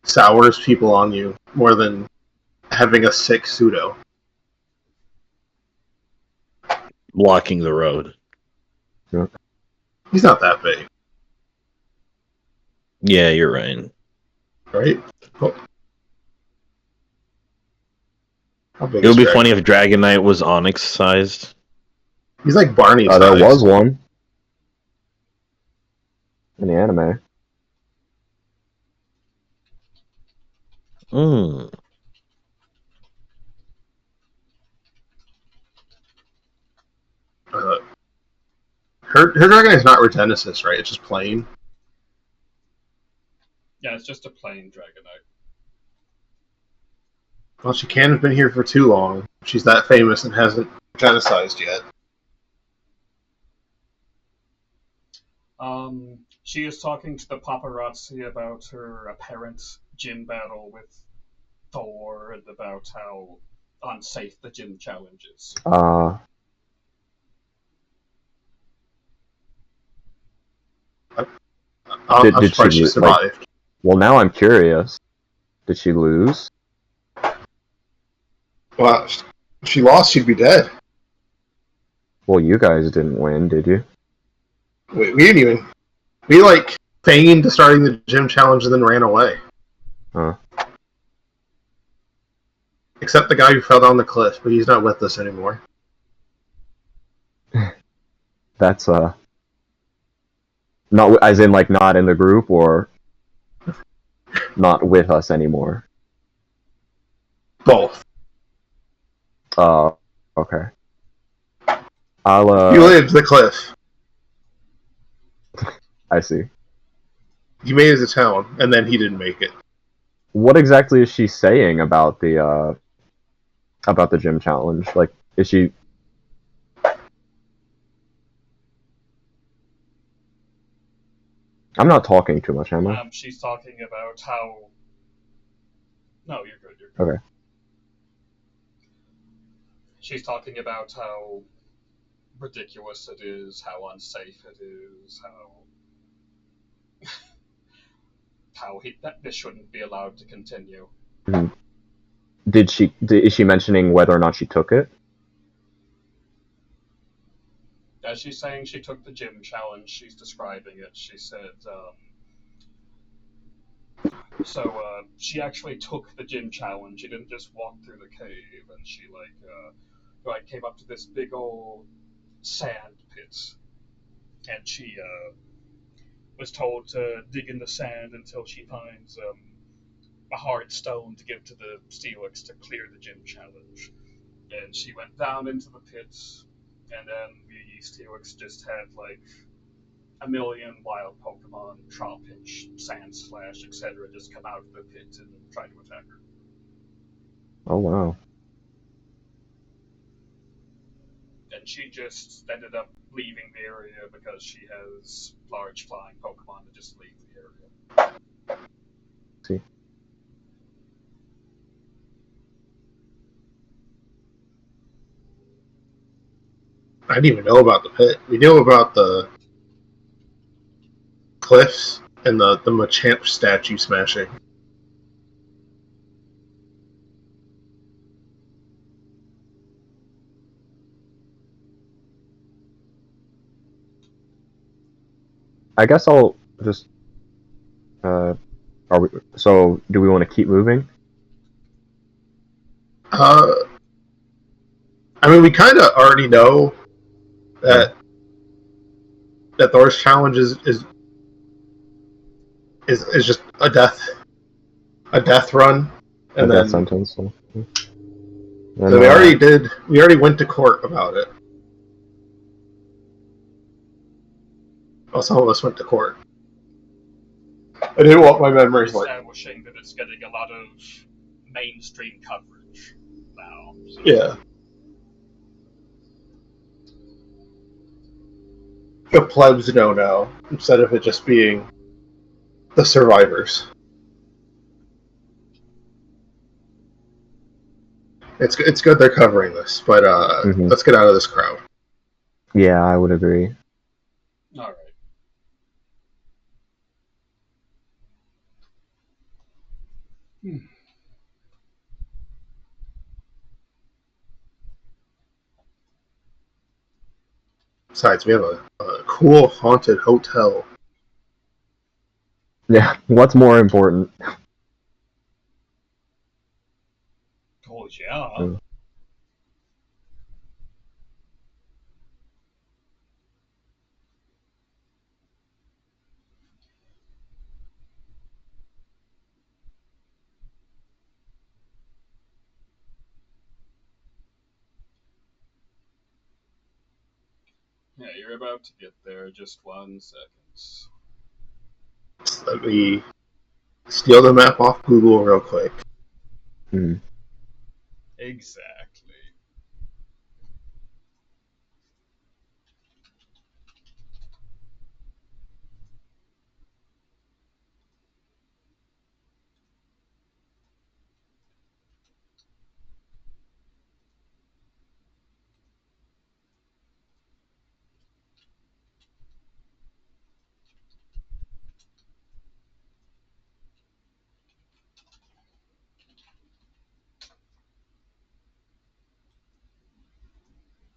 sours people on you more than having a sick pseudo. Blocking the road. Yeah. He's not that big. Yeah, you're right. Right? Cool. How big It is would be Dragon? funny if Dragon Knight was Onyx sized. He's like Barney size. There was one in the anime. Mm. Her Dragon is not Regenesis, right? It's just plain. Yeah, it's just a plain Dragonite. Well, she can't have been here for too long. She's that famous and hasn't genicized yet. She is talking to the paparazzi about her apparent gym battle with Thor and about how unsafe the gym challenge is. I'm surprised she survived. Like, well, now I'm curious. Did she lose? Well, if she lost, she'd be dead. Well, you guys didn't win, did you? We didn't even. We, like, feigned starting the gym challenge and then ran away. Huh. Except the guy who fell down the cliff, but he's not with us anymore. That's, not, as in, like, not in the group, or not with us anymore? Both. Okay. I'll, He lived the cliff. I see. He made it to town, and then he didn't make it. What exactly is she saying about the gym challenge? Like, is she... I'm not talking too much, am I? She's talking about how... No, you're good, you're good. Okay. She's talking about how ridiculous it is, how unsafe it is, that this shouldn't be allowed to continue. Mm-hmm. Is she mentioning whether or not she took it? As she's saying she took the gym challenge, she's describing it. She said, she actually took the gym challenge. She didn't just walk through the cave, and she came up to this big old sand pit, and she was told to dig in the sand until she finds a hard stone to give to the Steelix to clear the gym challenge. And she went down into the pit, and then the Steelix just had like a million wild Pokemon, Trapinch, Sandslash, etc., just come out of the pit and try to attack her. Oh, wow. And she just ended up leaving the area because she has large flying Pokemon that just leave the area. See. I didn't even know about the pit. We knew about the cliffs and the Machamp statue smashing. I guess I'll just... so, do we want to keep moving? I mean, we kind of already know that Thor's challenge is just a death run, and a then death sentence. So we already went to court about it. Well, some of us went to court. I didn't want my memories like establishing that it's getting a lot of mainstream coverage now. So. Yeah. The plebs don't know, instead of it just being the survivors. It's good they're covering this, but let's get out of this crowd. Yeah, I would agree. All right. Besides, we have a cool haunted hotel. Yeah, what's more important? Oh, yeah. Yeah, you're about to get there. Just 1 second. Let me steal the map off Google real quick. Exactly.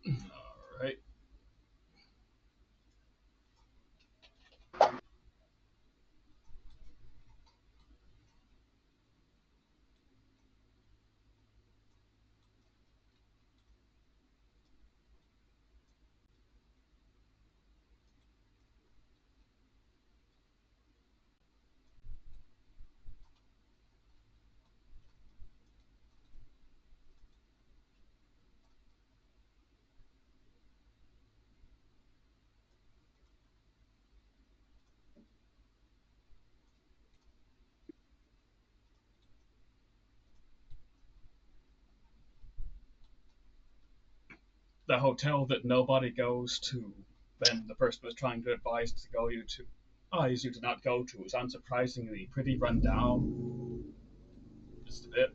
Alright. The hotel that nobody goes to, then the person was trying to advise you to not go to, is unsurprisingly pretty run down. Just a bit.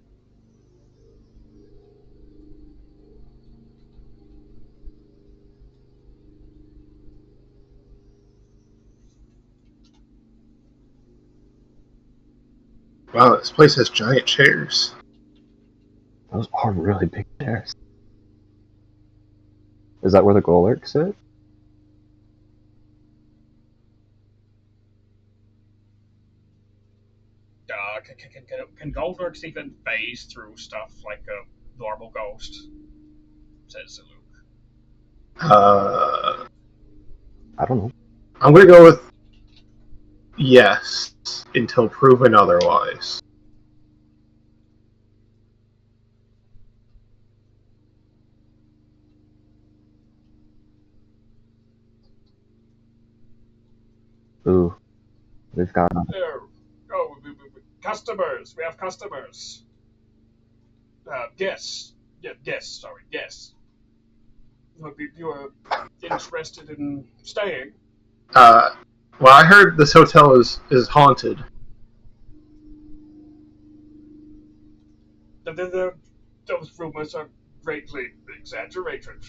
Wow, this place has giant chairs. Those are really big chairs. Is that where the Golurk sit? Can Goldbergs even phase through stuff like a normal ghost? Says Luke. I don't know. I'm gonna go with yes until proven otherwise. Ooh, we've got. Customers. We have customers. Guests. Yeah, guests. Sorry, guests. You are interested in staying? Well, I heard this hotel is haunted. Those rumors are greatly exaggerated.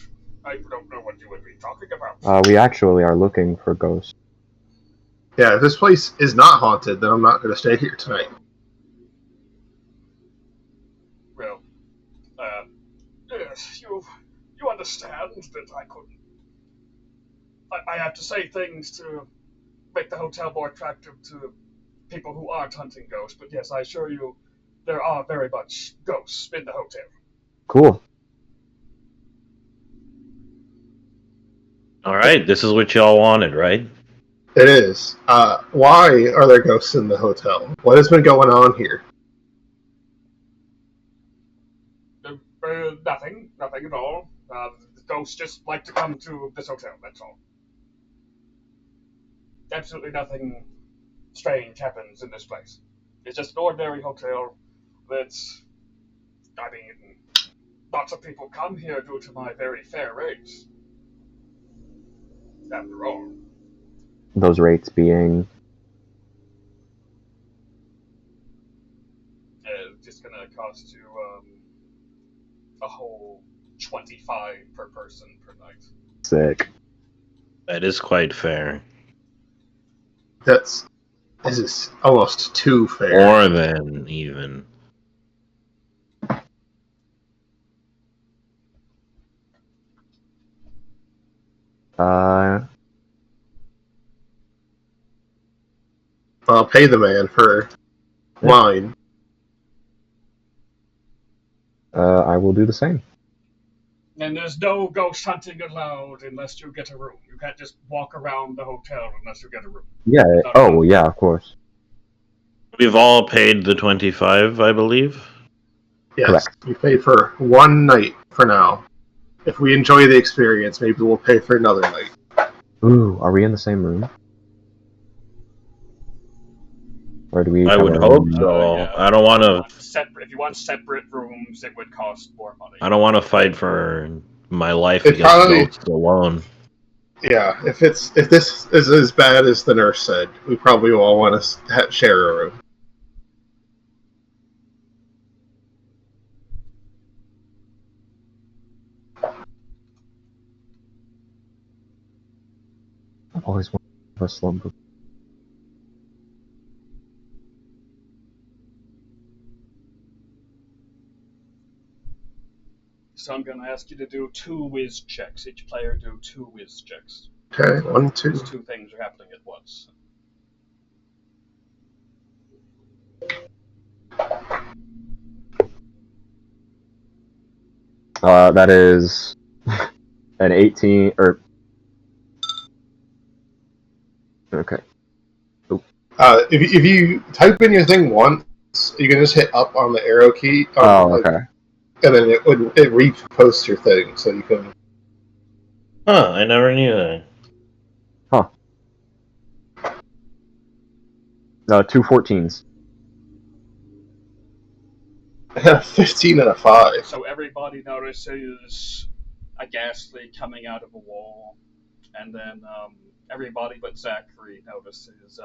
I don't know what you would be talking about. We actually are looking for ghosts. Yeah, if this place is not haunted, then I'm not going to stay here tonight. Well, you understand that I couldn't. I have to say things to make the hotel more attractive to people who aren't hunting ghosts. But yes, I assure you, there are very much ghosts in the hotel. Cool. All right, this is what y'all wanted, right? It is. Why are there ghosts in the hotel? What has been going on here? Nothing at all. The ghosts just like to come to this hotel, that's all. Absolutely nothing strange happens in this place. It's just an ordinary hotel that's, I mean, lots of people come here due to my very fair rates. After all. Those rates being. It's just gonna cost you a whole 25 per person per night. Sick. That is quite fair. This is almost too fair. More than even. I'll pay the man for wine. I will do the same. And there's no ghost hunting allowed unless you get a room. You can't just walk around the hotel unless you get a room. Yeah. Oh, yeah. Of course. We've all paid the 25, I believe. Yes, correct. We paid for one night for now. If we enjoy the experience, maybe we'll pay for another night. Ooh, are we in the same room? Or do we each I have would our hope own? so. Yeah. I don't want to. If you want separate rooms, it would cost more money. I don't want to fight for my life It against probably- ghosts alone. Yeah, if this is as bad as the nurse said, we probably all want to share a room. I've always wanted to have a slumber. So I'm going to ask you to do 2 whiz checks. Each player do 2 whiz checks. Okay, 1, 2. Those 2 things are happening at once. That is an 18, or... Okay. If you type in your thing once, you can just hit up on the arrow key. Okay. And then it reposts your thing, so you can. Huh, I never knew that. 2 14s. 15 and a 5. So everybody notices a ghastly coming out of a wall, and then everybody but Zachary notices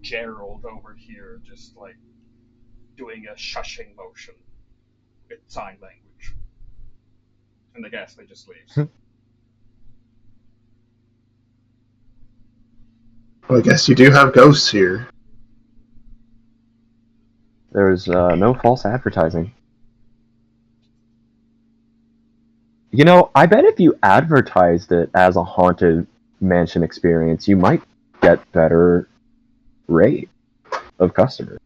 Gerald over here just like doing a shushing motion with sign language, and the ghastly just leaves. Well, I guess you do have ghosts here. There's no false advertising. You know, I bet if you advertised it as a haunted mansion experience, you might get better rate of customers.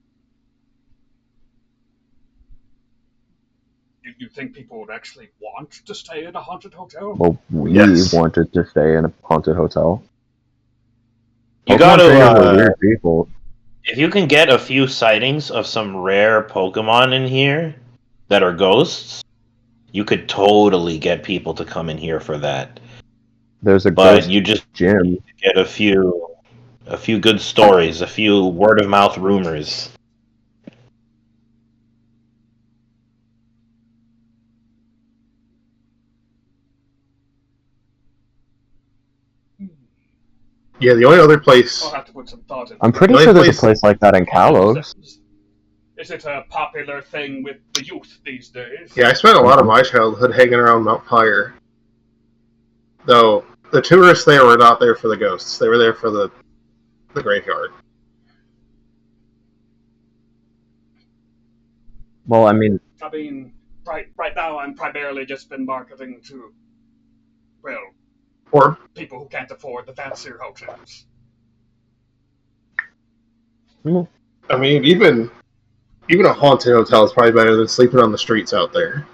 You think people would actually want to stay in a haunted hotel? Well, we Yes. wanted to stay in a haunted hotel. You Pokemon gotta, trainers are weird people. if you can get a few sightings of some rare Pokemon in here that are ghosts, you could totally get people to come in here for that. There's a But ghost you just gym. need to get a few good stories, a few word of mouth rumors. Yeah, the only other place. I'll have to put some thought into I'm that. pretty The only sure there's a place- place like that in Kalos. Is it a popular thing with the youth these days? Yeah, I spent a lot of my childhood hanging around Mount Pyre. Though the tourists there were not there for the ghosts; they were there for the graveyard. Well, I mean, right now I'm primarily just been marketing to, well, Or people who can't afford the fancier hotels. I mean, even a haunted hotel is probably better than sleeping on the streets out there.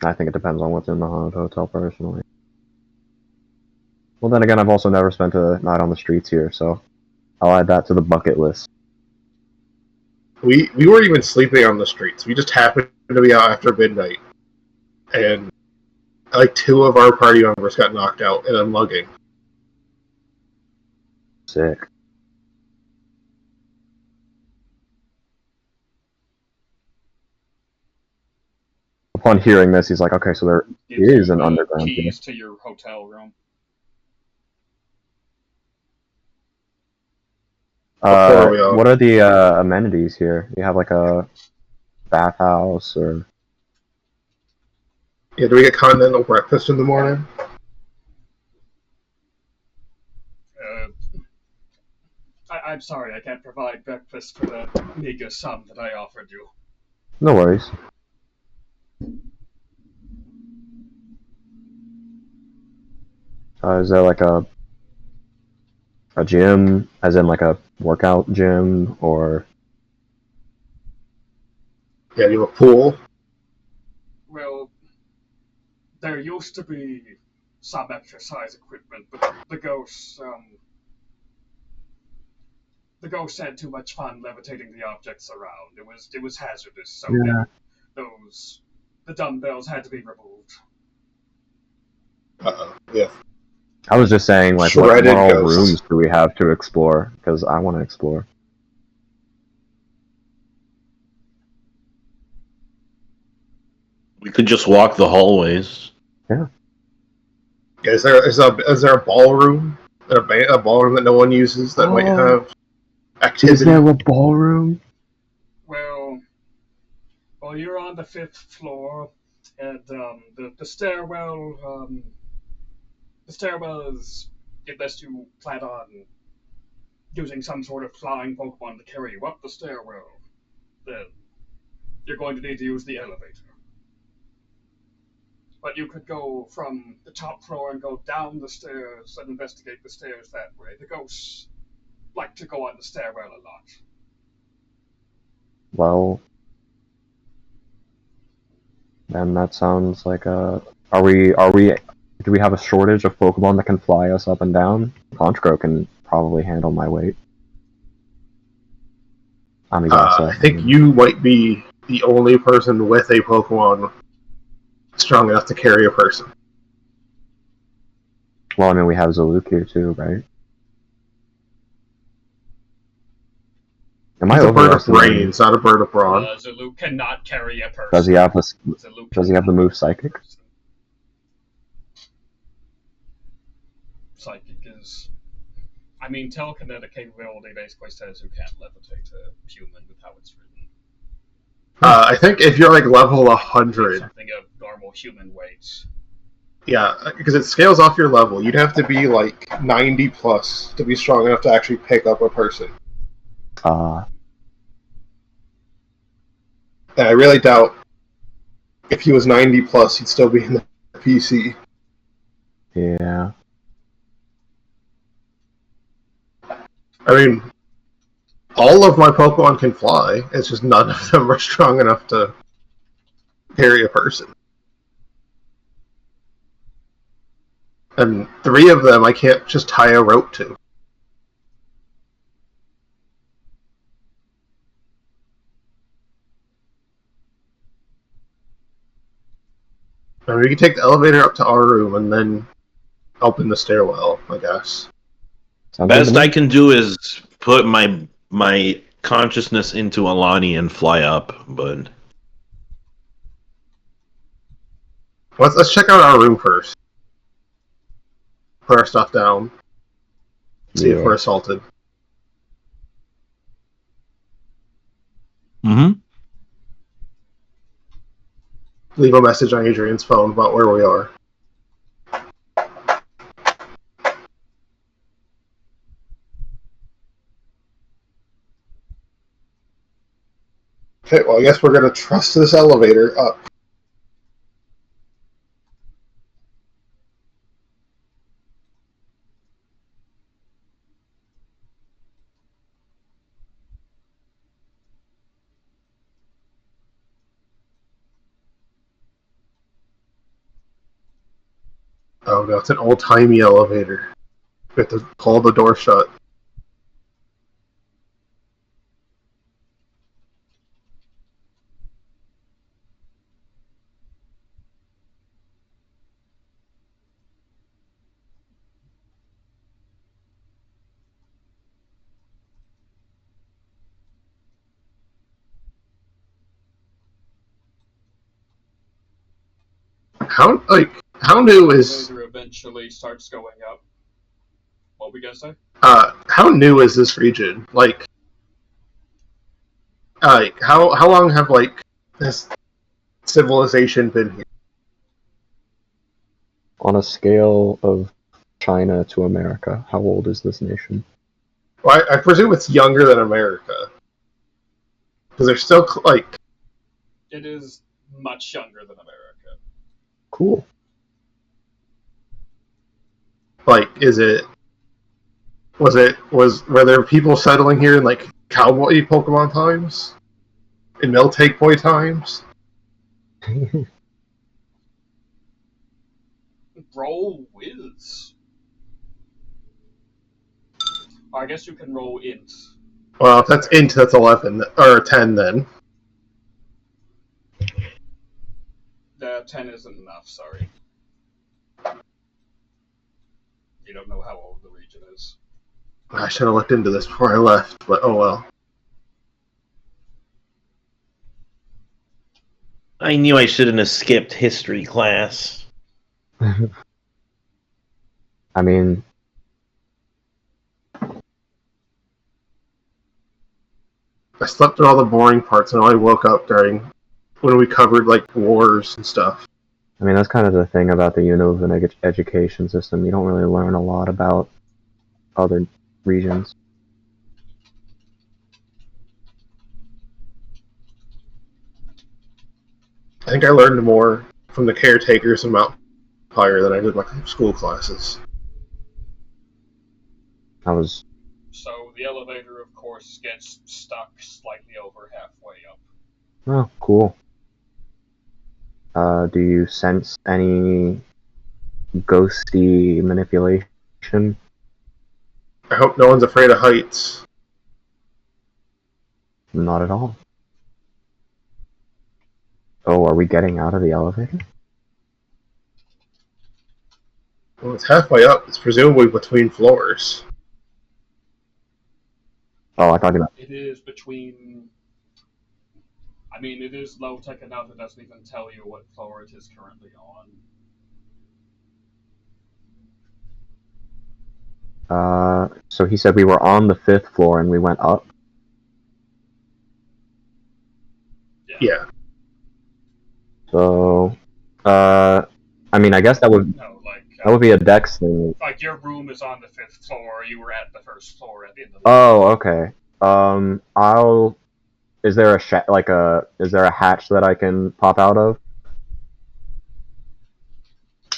I think it depends on what's in the haunted hotel, personally. Well, then again, I've also never spent a night on the streets here, so I'll add that to the bucket list. We weren't even sleeping on the streets. We just happened to be out after midnight, and like 2 of our party members got knocked out in a mugging. Sick. Upon hearing this, he's like, okay, so there Gives is you an the underground here. keys to your hotel room. Before we all- What are the amenities here? You have like a bathhouse or... Yeah, do we get continental breakfast in the morning? I'm sorry, I can't provide breakfast for the meager sum that I offered you. No worries. Is there like a gym, as in like a workout gym, or... Yeah, do you have a pool? Well, there used to be some exercise equipment, but the ghosts had too much fun levitating the objects around. It was hazardous, so Yeah. the dumbbells had to be removed. Yeah. I was just saying, like, what Shredded all ghosts. rooms do we have to explore? Because I want to explore. We could just walk the hallways. Yeah. Is there a ballroom? A ballroom that no one uses that might have activity? Is there a ballroom? Well, you're on the 5th floor, and the stairwell. The stairwell is, unless you plan on using some sort of flying Pokemon to carry you up the stairwell, then you're going to need to use the elevator. But you could go from the top floor and go down the stairs and investigate the stairs that way. The ghosts like to go on the stairwell a lot. Well, then that sounds like a. Are we? Do we have a shortage of Pokemon that can fly us up and down? Honchkrow can probably handle my weight. I think you might be the only person with a Pokemon strong enough to carry a person. Well, I mean, we have Zaluk here too, right? Am He's I a bird of overestimating? brains, not a bird of brawn. Zaluk cannot carry a person. Does he have the move Psychic? Psychic is... I mean, telekinetic capability basically says you can't levitate a human with how it's written. I think if you're like level 100... Something of normal human weight. Yeah, because it scales off your level. You'd have to be like 90 plus to be strong enough to actually pick up a person. And I really doubt if he was 90 plus, he'd still be in the PC. Yeah. I mean, all of my Pokemon can fly. It's just none of them are strong enough to carry a person. And 3 of them I can't just tie a rope to. I mean, we can take the elevator up to our room and then open the stairwell, I guess. Best I can do is put my consciousness into Alani and fly up, but Let's check out our room first. Put our stuff down. See if we're assaulted. Mm-hmm. Leave a message on Adrian's phone about where we are. Okay, well, I guess we're going to trust this elevator up. Oh no, it's an old-timey elevator. We have to pull the door shut. How new is... The elevator eventually starts going up. What were we gonna say? How new is this region? How long have, this civilization been here? On a scale of China to America, how old is this nation? Well, I presume it's younger than America. Because they're still, It is much younger than America. Cool. Were there people settling here in, cowboy Pokemon times? In Miltank Boy times? Roll Wiz. I guess you can roll int. Well, if that's int, that's 11, or 10 then. 10 isn't enough, sorry. You don't know how old the region is. I should have looked into this before I left, but oh well. I knew I shouldn't have skipped history class. I mean, I slept through all the boring parts and only woke up during when we covered like wars and stuff. I mean, that's kind of the thing about the Unova education system. You don't really learn a lot about other regions. I think I learned more from the caretakers in Mount Pyre than I did my school classes. So the elevator, of course, gets stuck slightly over halfway up. Oh, cool. Do you sense any ghosty manipulation? I hope no one's afraid of heights. Not at all. Oh, are we getting out of the elevator? Well, it's halfway up. It's presumably between floors. Oh, I thought you meant... It is between... I mean, it is low-tech enough it doesn't even tell you what floor it is currently on. So he said we were on the 5th floor and we went up? Yeah. So, I mean, I guess that would... No, like... that would be a dex thing. Like, your room is on the 5th floor, you were at the 1st floor at the end of the Oh, okay. Is there is there a hatch that I can pop out of?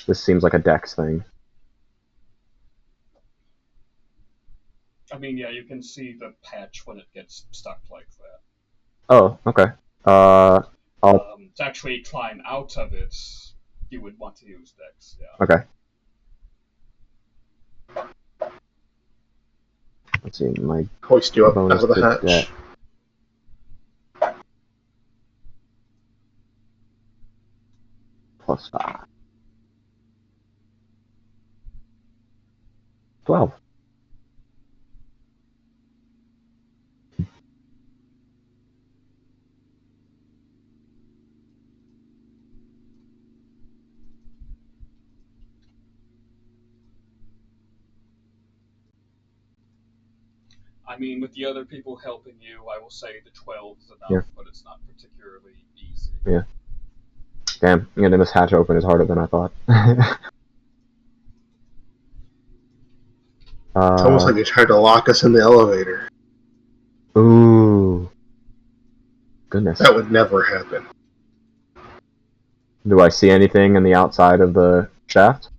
This seems like a dex thing. I mean, yeah, you can see the patch when it gets stuck like that. Oh, okay. To actually climb out of it, you would want to use Dex, yeah. Okay. Let's see, my hoist you up out bonus of the to hatch. dex. +5. 12. I mean, with the other people helping you, I will say the 12 is enough, Yeah. but it's not particularly easy. Yeah. Damn, getting this hatch open is harder than I thought. It's almost like they tried to lock us in the elevator. Ooh. Goodness. That would never happen. Do I see anything in the outside of the shaft?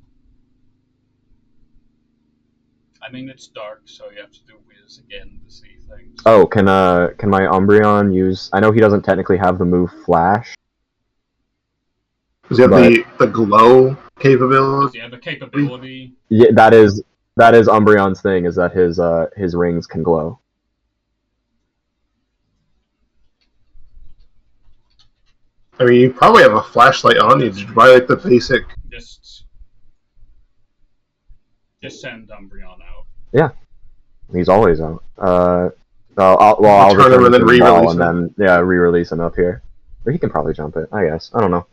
I mean, it's dark, so you have to do Wiz again to see things. Oh, can my Umbreon use... I know he doesn't technically have the move Flash. Does he have the glow capability? Yeah, the capability. Yeah, that is Umbreon's thing, is that his rings can glow. I mean, you probably have a flashlight on you. Did you buy like the basic? Just send Umbreon out. Yeah, he's always out. I'll turn him and then re-release him. And then re-release him up here. Or he can probably jump it, I guess. I don't know.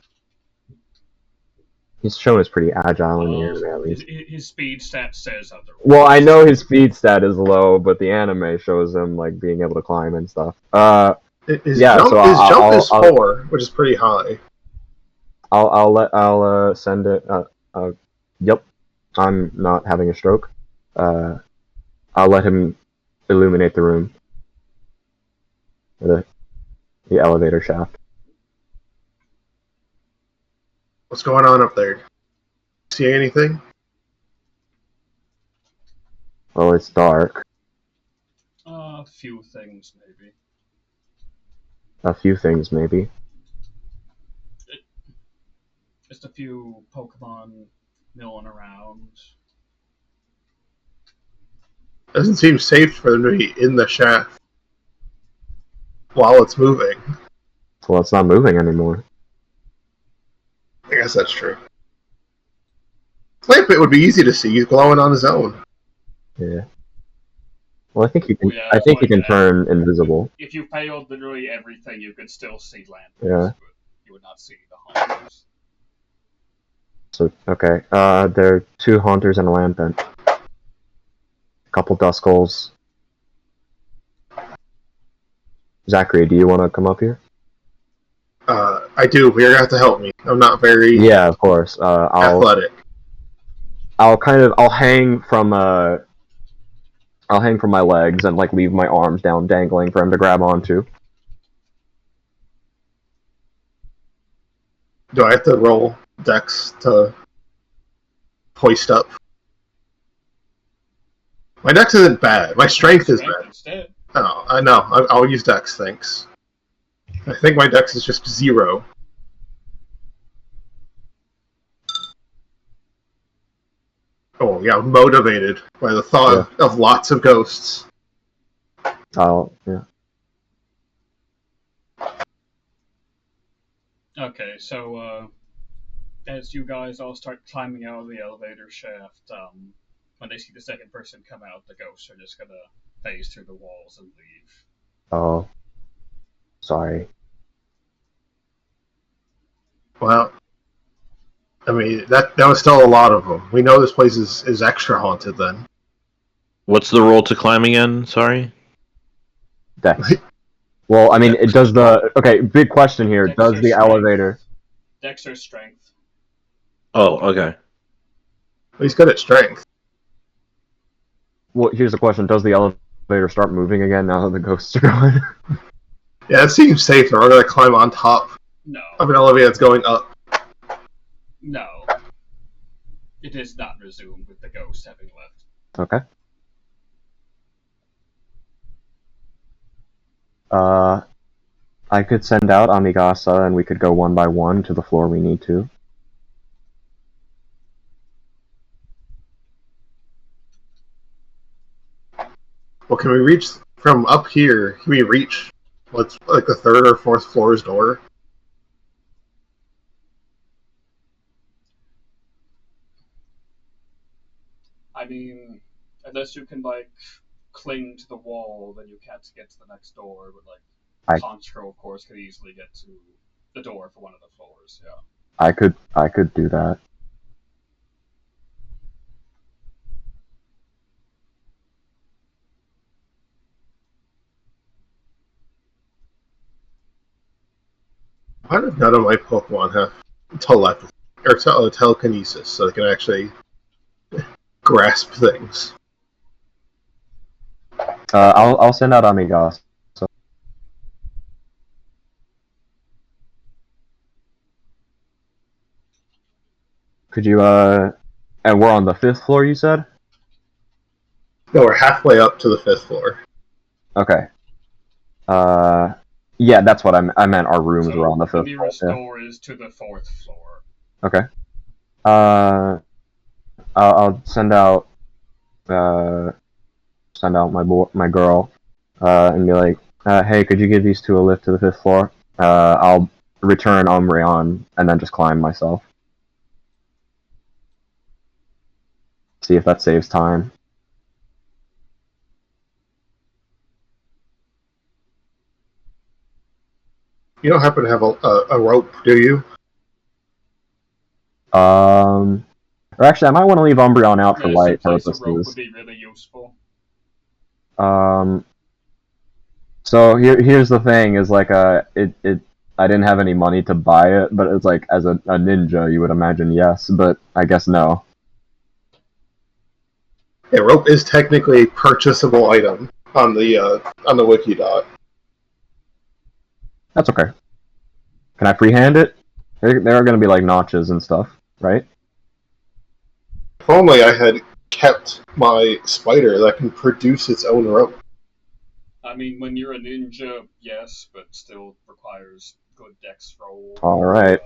He's shown as pretty agile in the anime, at least. His speed stat says otherwise. Well, I know his speed stat is low, but the anime shows him like being able to climb and stuff. His jump is 4, which is pretty high. I'll send it. Yep, I'm not having a stroke. I'll let him illuminate the room. The elevator shaft. What's going on up there? See anything? Well, it's dark. A few things, maybe. A few things, maybe. Just a few Pokemon milling around. Doesn't seem safe for them to be in the shaft while it's moving. Well, it's not moving anymore. I guess that's true. Lampit would be easy to see. He's glowing on his own. Yeah. Well, I think he can. I think he can turn invisible. If you failed literally everything, you could still see lanterns, Yeah. but you would not see the haunters. So okay, there are 2 haunters and a lampent. A couple duskulls. Zachary, do you want to come up here? I do, but you're gonna have to help me. I'm not very Yeah, of course. athletic. I'll hang from my legs and like leave my arms down dangling for him to grab onto. Do I have to roll dex to hoist up? My dex isn't bad. My strength is bad. Instead. Oh, I know. I'll use dex, thanks. I think my dex is just 0. Oh, yeah, motivated by the thought of lots of ghosts. Oh, yeah. Okay, so as you guys all start climbing out of the elevator shaft, when they see the second person come out, the ghosts are just gonna phase through the walls and leave. Oh, sorry. Well, I mean, that was still a lot of them. We know this place is extra haunted then. What's the roll to climb again? Sorry? Dex. Well, I mean, it does the... Okay, big question here. Dex does the elevator... Dex or strength? Oh, okay. He's good at strength. Well, here's the question. Does the elevator start moving again now that the ghosts are gone? Yeah, it seems safer. We're gonna climb on top of an elevator that's going up. No. It is not resumed with the ghost having left. Okay. I could send out Amigasa and we could go one by one to the floor we need to. Well, can we reach from up here? Can we reach what's like the 3rd or 4th floor's door? I mean, unless you can like cling to the wall, then you can't get to the next door. But like Concho, of course, could easily get to the door for one of the floors. Yeah. I could do that. Why did none of my Pokemon have telepathy or telekinesis, so they can actually grasp things? I'll send out Amigasa. So. Could you and we're on the 5th floor, you said? No, we're halfway up to the 5th floor. Okay. Yeah, that's what I meant. Our rooms were on the 5th floor. The nearest door is to the 4th floor. Okay. I'll send out my girl, and be like, hey, could you give these 2 a lift to the 5th floor? I'll return Umbreon and then just climb myself. See if that saves time. You don't happen to have a rope, do you? Or actually, I might want to leave Umbreon out for light purposes. A rope would be really useful. So here's the thing: is like I didn't have any money to buy it, but it's like as a ninja, you would imagine yes, but I guess no. Yeah, rope is technically a purchasable item on the wiki dot. That's okay. Can I freehand it? There are going to be like notches and stuff, right? If only I had kept my spider that can produce its own rope. I mean, when you're a ninja, yes, but still requires good dex roll. All right.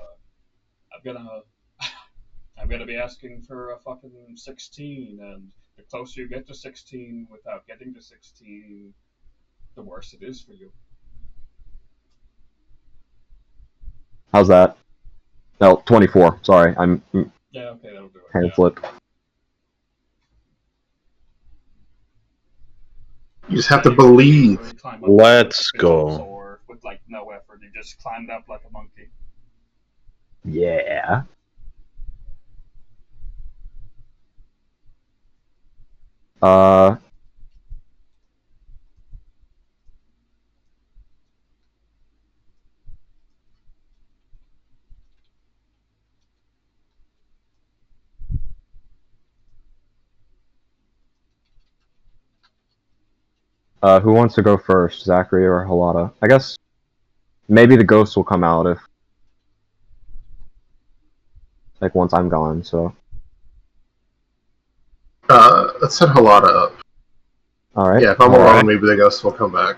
I'm gonna be asking for a fucking 16, and the closer you get to 16 without getting to 16, the worse it is for you. How's that? No, 24. Sorry, Yeah, okay, that'll do it. Hand Yeah. flip. You just have to believe. Let's go. Or with like no effort, you just climbed up like a monkey. Yeah. Who wants to go first, Zachary or Halata? I guess maybe the ghost will come out if, like, once I'm gone. So. Let's set Halata up. All right. Yeah, if I'm alone, maybe the ghost will come back.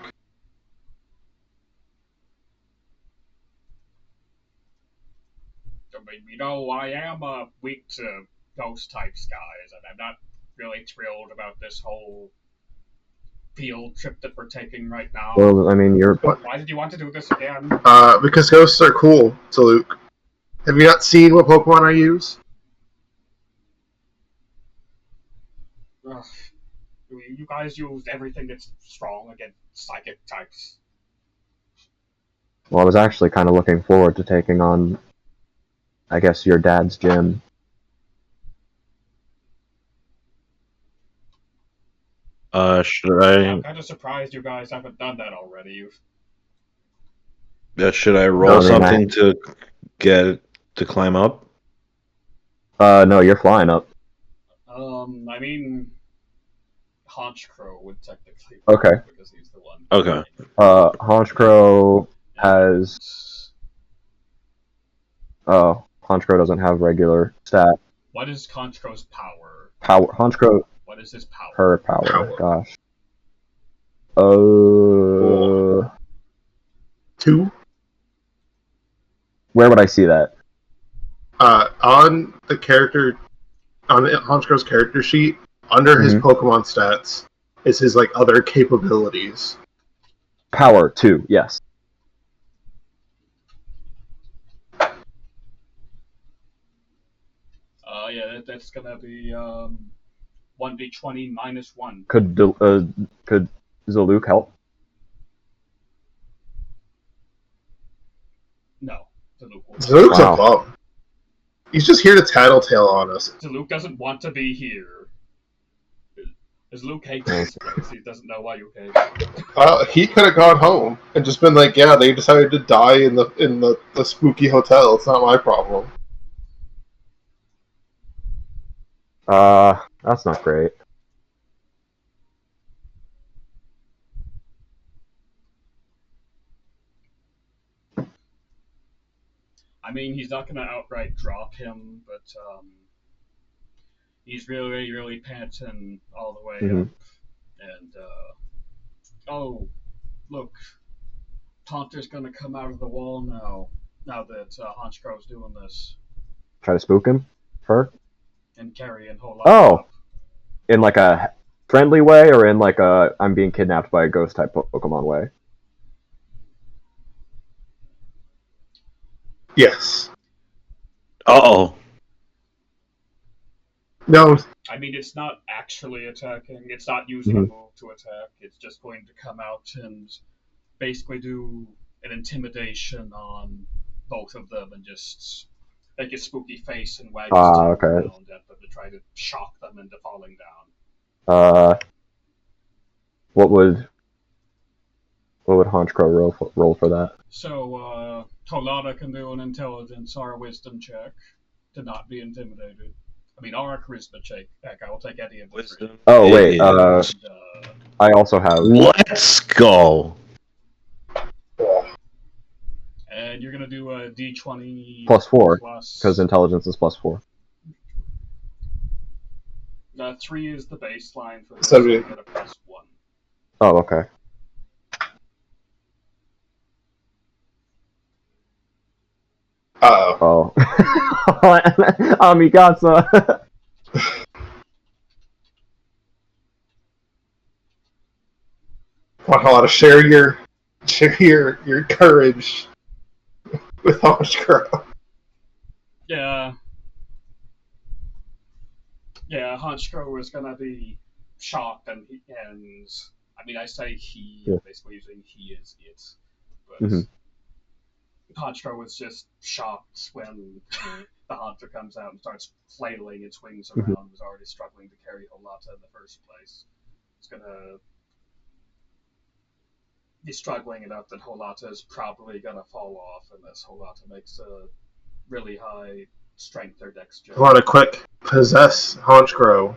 I mean, you know, I am weak to ghost types, guys, and I'm not really thrilled about this whole field trip that we're taking right now. Well, I mean, you're. Why did you want to do this again? Because ghosts are cool, Luke. Have you not seen what Pokemon I use? Ugh. You guys used everything that's strong against psychic types. Well, I was actually kind of looking forward to taking on, I guess, your dad's gym. Should I? I'm kind of surprised you guys haven't done that already. Should I roll something to get to climb up? No, you're flying up. I mean, Honchcrow would technically. Okay. Because he's the one. Okay. Honchcrow has. Oh, Honchcrow doesn't have regular stat. What is Honchcrow's power? Honchcrow. What is his power? Her power. Gosh. 2. Where would I see that? On the character, on Honchcrow's character sheet, under his Pokemon stats, is his like other capabilities. Power 2, yes. Yeah, that's gonna be 1d20 minus 1. Could Zaluk help? No, Zaluk. Zaluk's a bum. He's just here to tattletale on us. Zaluk doesn't want to be here. Zaluk hates this place. He doesn't know why you hate it. He could have gone home and just been like, "Yeah, they decided to die in the spooky hotel. It's not my problem." That's not great. I mean, he's not gonna outright drop him, but he's really, really panting all the way up. And oh, look, Taunter's gonna come out of the wall now. Now that Honchcrow's doing this. Try to spook him? Her? And carry and hold on. Oh! In like a friendly way, or in like a I'm being kidnapped by a ghost type Pokemon way? Yes. Uh-oh. No. I mean, it's not actually attacking. It's not using a move to attack. It's just going to come out and basically do an intimidation on both of them and just make a spooky face and wag his tail around at them to try to shock them into falling down. What would Honchcrow roll for that? So, Tolada can do an intelligence or a wisdom check to not be intimidated. I mean, or a charisma check. Heck, I will take any of the wisdom. Oh, wait, I also have... Let's go! And you're gonna do a d20... Plus 4, because intelligence is plus 4. 3 is the baseline for this, so you get a plus 1. Oh, okay. Uh-oh. Oh. Amigasa! Want to share your courage with Honchcrow. Yeah. Yeah, Honchko is gonna be shocked, and I mean, I say he, Yeah. basically using he is it, but Honchko was just shocked when the hunter comes out and starts flailing its wings around. Was already struggling to carry Holata in the first place. It's gonna be struggling enough that Holata is probably gonna fall off unless Holata makes a really high strength or dex check. I want to quick possess Honchkrow.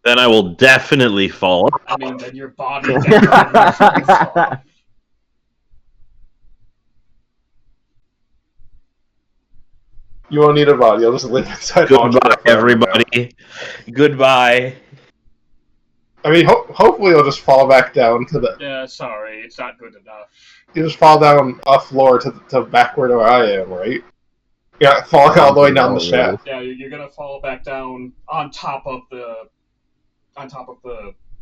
Then I will definitely fall. I mean, then your body definitely falls off. You won't need a body. You'll just live inside Goodbye, Honchkrow everybody. Goodbye. I mean, hopefully you'll just fall back down to the... Yeah, sorry, it's not good enough. You just fall down a floor to backward where I am, right? Yeah, falling all the way down the shaft. Yeah, you're gonna fall back down on top of the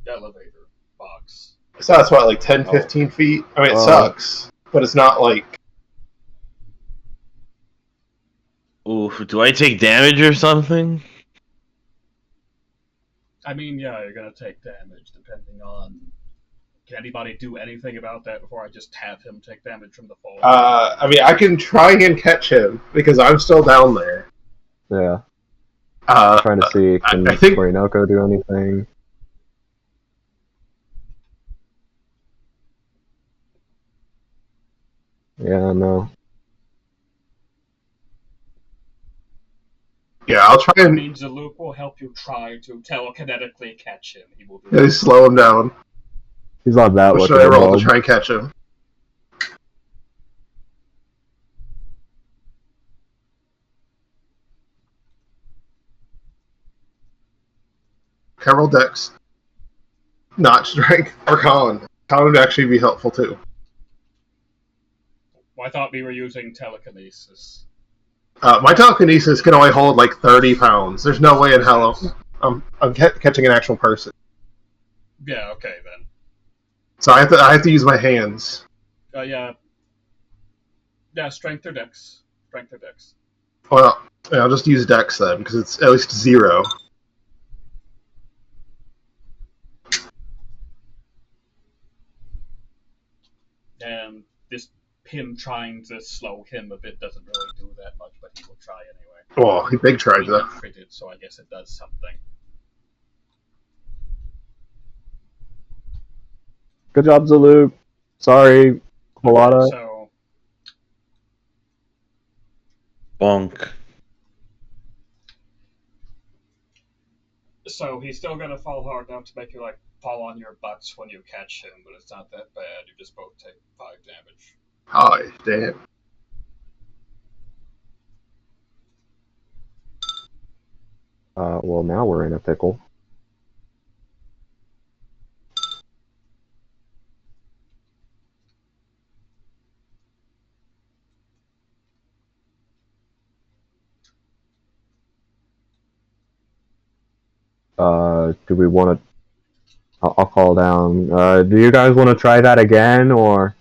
elevator box. So that's what, like 10, 15 feet? I mean, it sucks, but it's not like... Ooh, do I take damage or something? I mean, yeah, you're gonna take damage depending on. Can anybody do anything about that before I just have him take damage from the fall? I mean, I can try and catch him because I'm still down there. Yeah. I'm trying to see, can Morinoco do anything? Yeah, no. Yeah, I'll try and... I mean, Zaluk will help you try to telekinetically catch him. He will do that. Slow him down. He's not that lucky. What should I roll to try and catch him? Can I roll Dex? Not Strength or Con. Con would actually be helpful too. Well, I thought we were using telekinesis. My telekinesis can only hold like 30 pounds. There's no way in hell I'm catching an actual person. Yeah, okay then. So I have to use my hands. Yeah. Yeah, strength or dex. Strength or dex. Well, yeah, I'll just use Dex then, because it's at least 0. And this him trying to slow him a bit doesn't really do that much, but he will try anyway. Well, he big tried though. He critted, so I guess it does something. Good job, Zaluk. Sorry, Malata. So... Bonk. So he's still gonna fall hard enough to make you like fall on your butts when you catch him, but it's not that bad. You just both take 5 damage. Hi, damn. Well, now we're in a pickle. Do we want to... I'll call down. Do you guys want to try that again, or...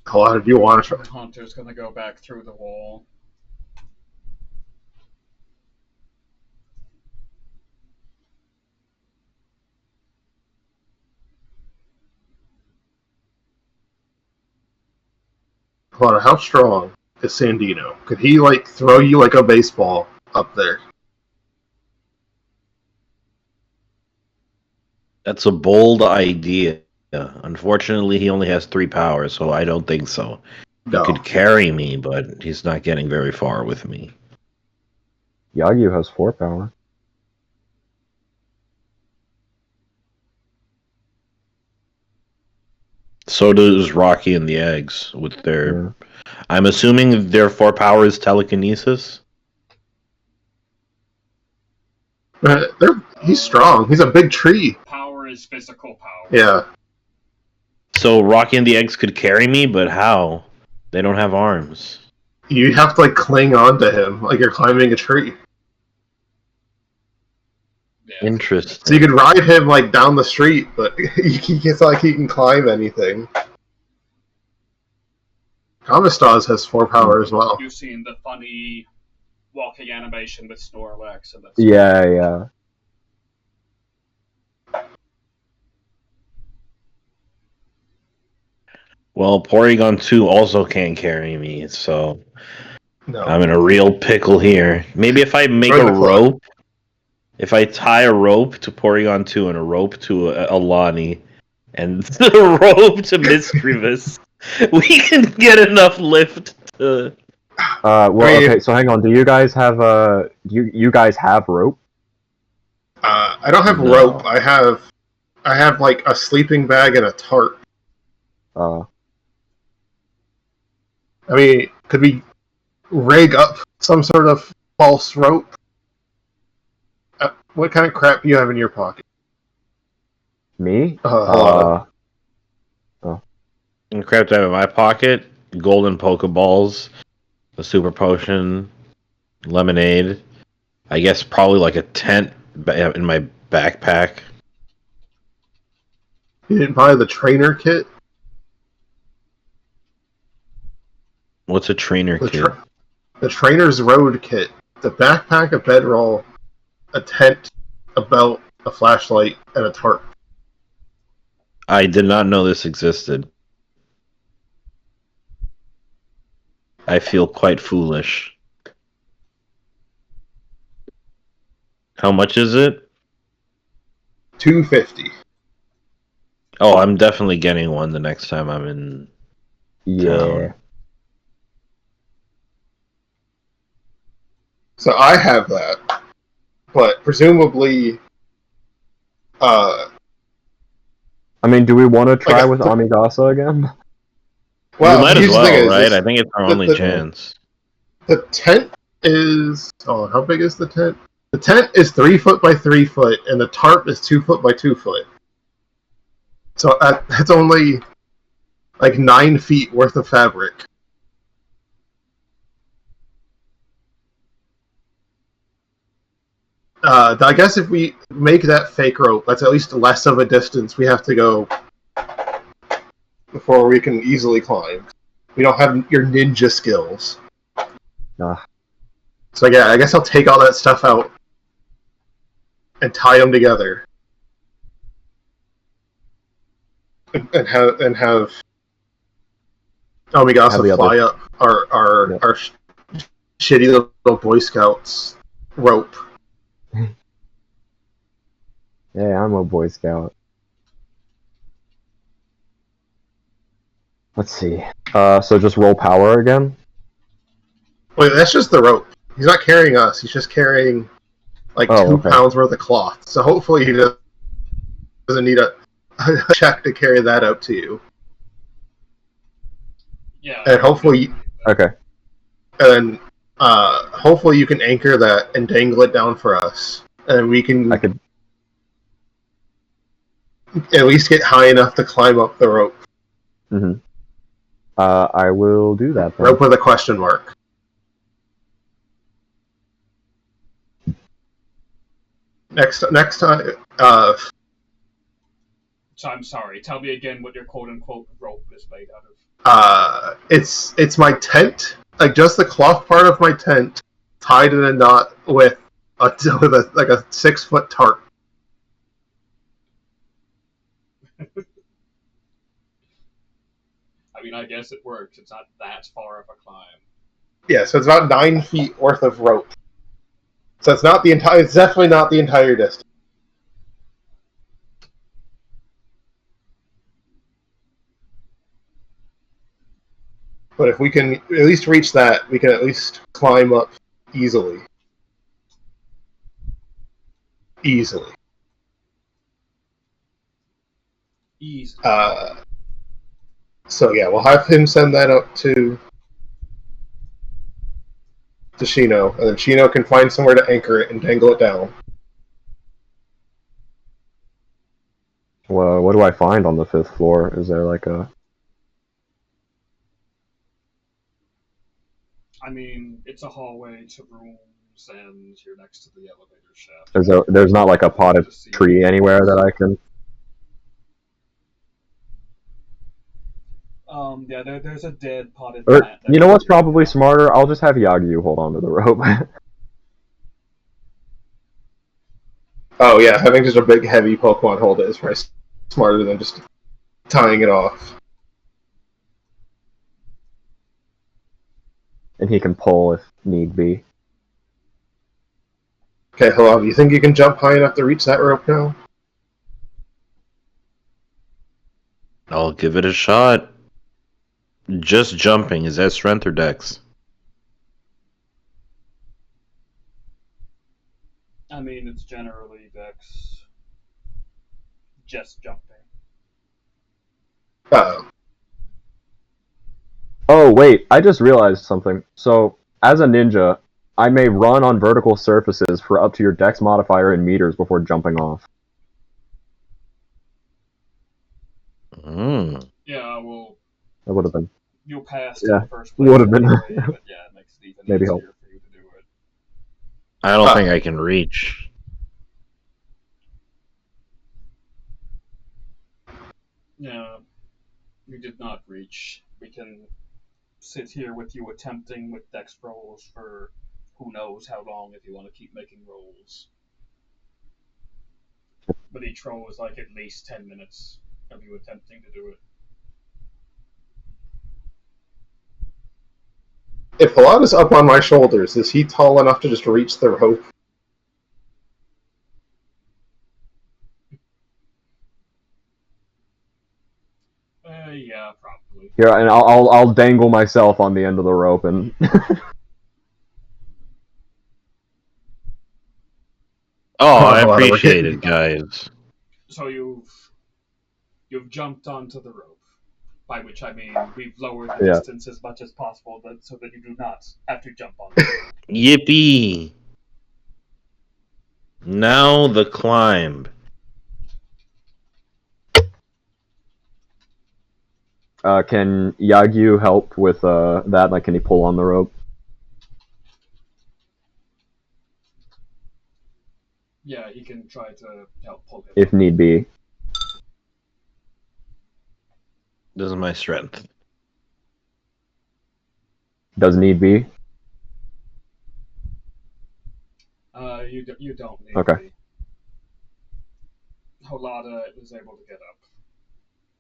Colada, do you want to try? Hunter's gonna go back through the wall. Colada, how strong is Sandino? Could he, like, throw you like a baseball up there? That's a bold idea. Unfortunately, he only has 3 powers, so I don't think so. He could carry me, but he's not getting very far with me. Yagyu has 4 power. So does Rocky and the Eggs with their... Yeah. I'm assuming their 4 power is telekinesis? He's strong. He's a big tree. Power is physical power. Yeah. So Rocky and the Eggs could carry me, but how? They don't have arms. You have to, like, cling on to him like you're climbing a tree. Yeah. Interesting. So you can ride him, like, down the street, but it's not like he can climb anything. Amistaz has 4 power as well. You've seen the funny walking animation with Snorlax, and that's Yeah. Well, Porygon 2 also can't carry me, so No. I'm in a real pickle here. Maybe if I make Join a the club. rope, if I tie a rope to Porygon 2 and a rope to Alani, and the rope to Mischievous, we can get enough lift to... Well, I mean, okay, so hang on. Do you guys have you guys have rope? I don't have No. rope. I have like a sleeping bag and a tarp. Uh, I mean, could we rig up some sort of false rope? What kind of crap do you have in your pocket? me? Hold on. And crap I have in my pocket, golden Pokeballs, a super potion, lemonade. I guess probably like a tent in my backpack. You didn't buy the trainer kit? What's a trainer kit? The trainer's road kit. The backpack, a bedroll, a tent, a belt, a flashlight, and a tarp. I did not know this existed. I feel quite foolish. How much is it? $250. Oh, I'm definitely getting one the next time I'm in town. So I have that, but presumably, I mean, do we want to try with Amigasa again? well, we might as here's the thing well, is, right? I think it's our only chance. The tent is... Oh, how big is the tent? The tent is 3 foot by 3 foot, and the tarp is 2 foot by 2 foot. So that's only like 9 feet worth of fabric. I guess if we make that fake rope, that's at least less of a distance we have to go before we can easily climb. We don't have your ninja skills. So yeah, I guess I'll take all that stuff out and tie them together, and have Amigasa fly up our shitty little Boy Scouts rope. Yeah, I'm a Boy Scout. Let's see. So just roll power again? Wait, that's just the rope. He's not carrying us. He's just carrying like 2 pounds worth of cloth. So hopefully he doesn't need a check to carry that out to you. Yeah. And hopefully... Okay. And hopefully you can anchor that and dangle it down for us. And we can... I could at least get high enough to climb up the rope. Mm-hmm. I will do that then. Rope with a question mark. Next time, So I'm sorry. Tell me again what your quote-unquote rope is made out of. It's my tent, like just the cloth part of my tent, tied in a knot with a 6-foot tarp. I mean, I guess it works. It's not that far of a climb. Yeah, so it's about 9 feet worth of rope. So it's not the entire. It's definitely not the entire distance. But if we can at least reach that, we can at least climb up easily. Easily. So yeah, we'll have him send that up to Shino, and then Shino can find somewhere to anchor it and dangle it down. Well, what do I find on the 5th floor? Is there like a... I mean, it's a hallway to rooms, and you're next to the elevator shaft. There's not like a potted tree anywhere that I can... Yeah, there's a dead potted plant. plant. You know what's probably smarter? I'll just have Yagyu hold on to the rope. Oh yeah, having just a big, heavy Pokemon hold it is probably smarter than just tying it off. And he can pull if need be. Okay, hello. Do you think you can jump high enough to reach that rope now? I'll give it a shot. Just jumping, is that strength or dex? I mean, it's generally Dex. Just jumping. Uh-oh. Oh, wait, I just realized something. So, as a ninja, I may run on vertical surfaces for up to your dex modifier in meters before jumping off. Yeah, well, That would have been. you passed in Yeah, the first place would have been. anyway, but yeah, it makes it even Maybe easier help. for you to do it. I don't think I can reach. Yeah, you did not reach. We can sit here with you attempting with dex rolls for who knows how long if you want to keep making rolls. But each roll is like at least 10 minutes of you attempting to do it. If Halad is up on my shoulders, is he tall enough to just reach the rope? Yeah, probably. Here, and I'll dangle myself on the end of the rope and. Oh, I Halad, we're appreciate getting it, guys. So you've jumped onto the rope, by which I mean we've lowered the distance as much as possible so that you do not have to jump on the rope. Yippee! Now the climb. Can Yagyu help with that? Like, can he pull on the rope? Yeah, he can try to help pull him If up. need be. This is my strength. Does need be? You don't need Okay. me. Holada is able to get up.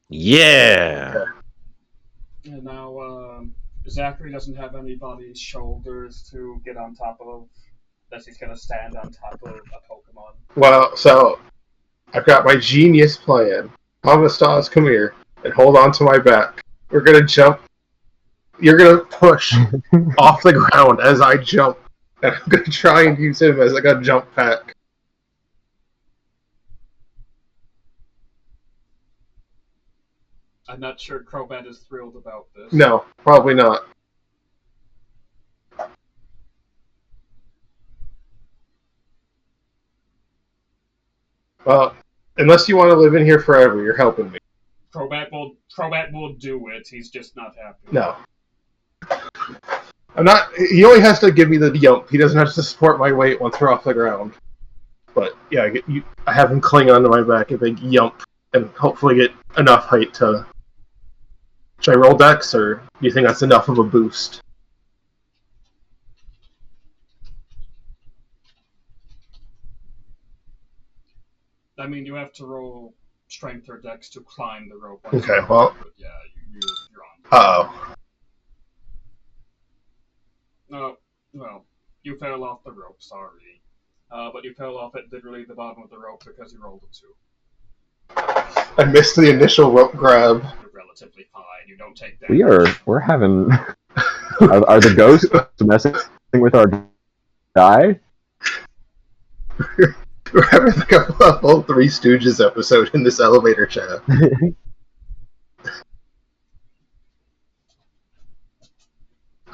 Yeah! Okay. And now, Zachary doesn't have anybody's shoulders to get on top of, unless he's gonna stand on top of a Pokemon. Well, so I've got my genius plan. Hamastas, come here and hold on to my back. We're gonna jump. You're gonna push off the ground as I jump, and I'm gonna try and use him as like a jump pack. I'm not sure Crobat is thrilled about this. No, probably not. Well, unless you want to live in here forever, you're helping me. Crobat will do it. He's just not happy. No. I'm not. He only has to give me the yump. He doesn't have to support my weight once we're off the ground. But yeah, I have him cling onto my back, a big yump, and hopefully get enough height to. Should I roll dex, or do you think that's enough of a boost? I mean, you have to roll strength or dex to climb the rope. Okay, well. But yeah, you're on. Uh-oh. No, well, you fell off the rope. Sorry, but you fell off at literally the bottom of the rope because you rolled a 2. I missed the initial rope grab. You're relatively fine. You don't take damage. We're having. Are the ghosts messing with our die? We're having like a whole Three Stooges episode in this elevator chat.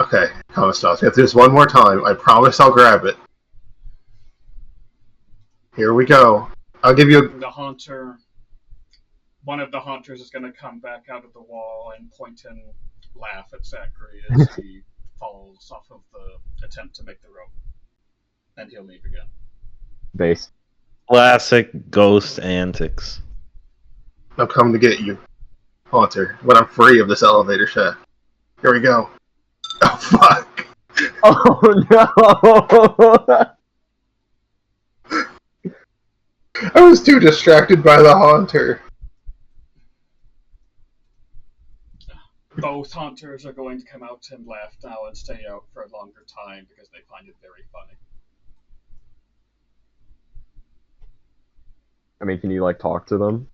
Okay, Commissar, if there's one more time, I promise I'll grab it. Here we go. I'll give you The haunter. One of the haunters is going to come back out of the wall and point and laugh at Zachary as he falls off of the attempt to make the rope. And he'll leave again. Base. Classic ghost antics. I'll come to get you, Haunter, when I'm free of this elevator shaft. Here we go. Oh, fuck. Oh no! I was too distracted by the haunter. Both hunters are going to come out and laugh now and stay out for a longer time because they find it very funny. I mean, can you like talk to them?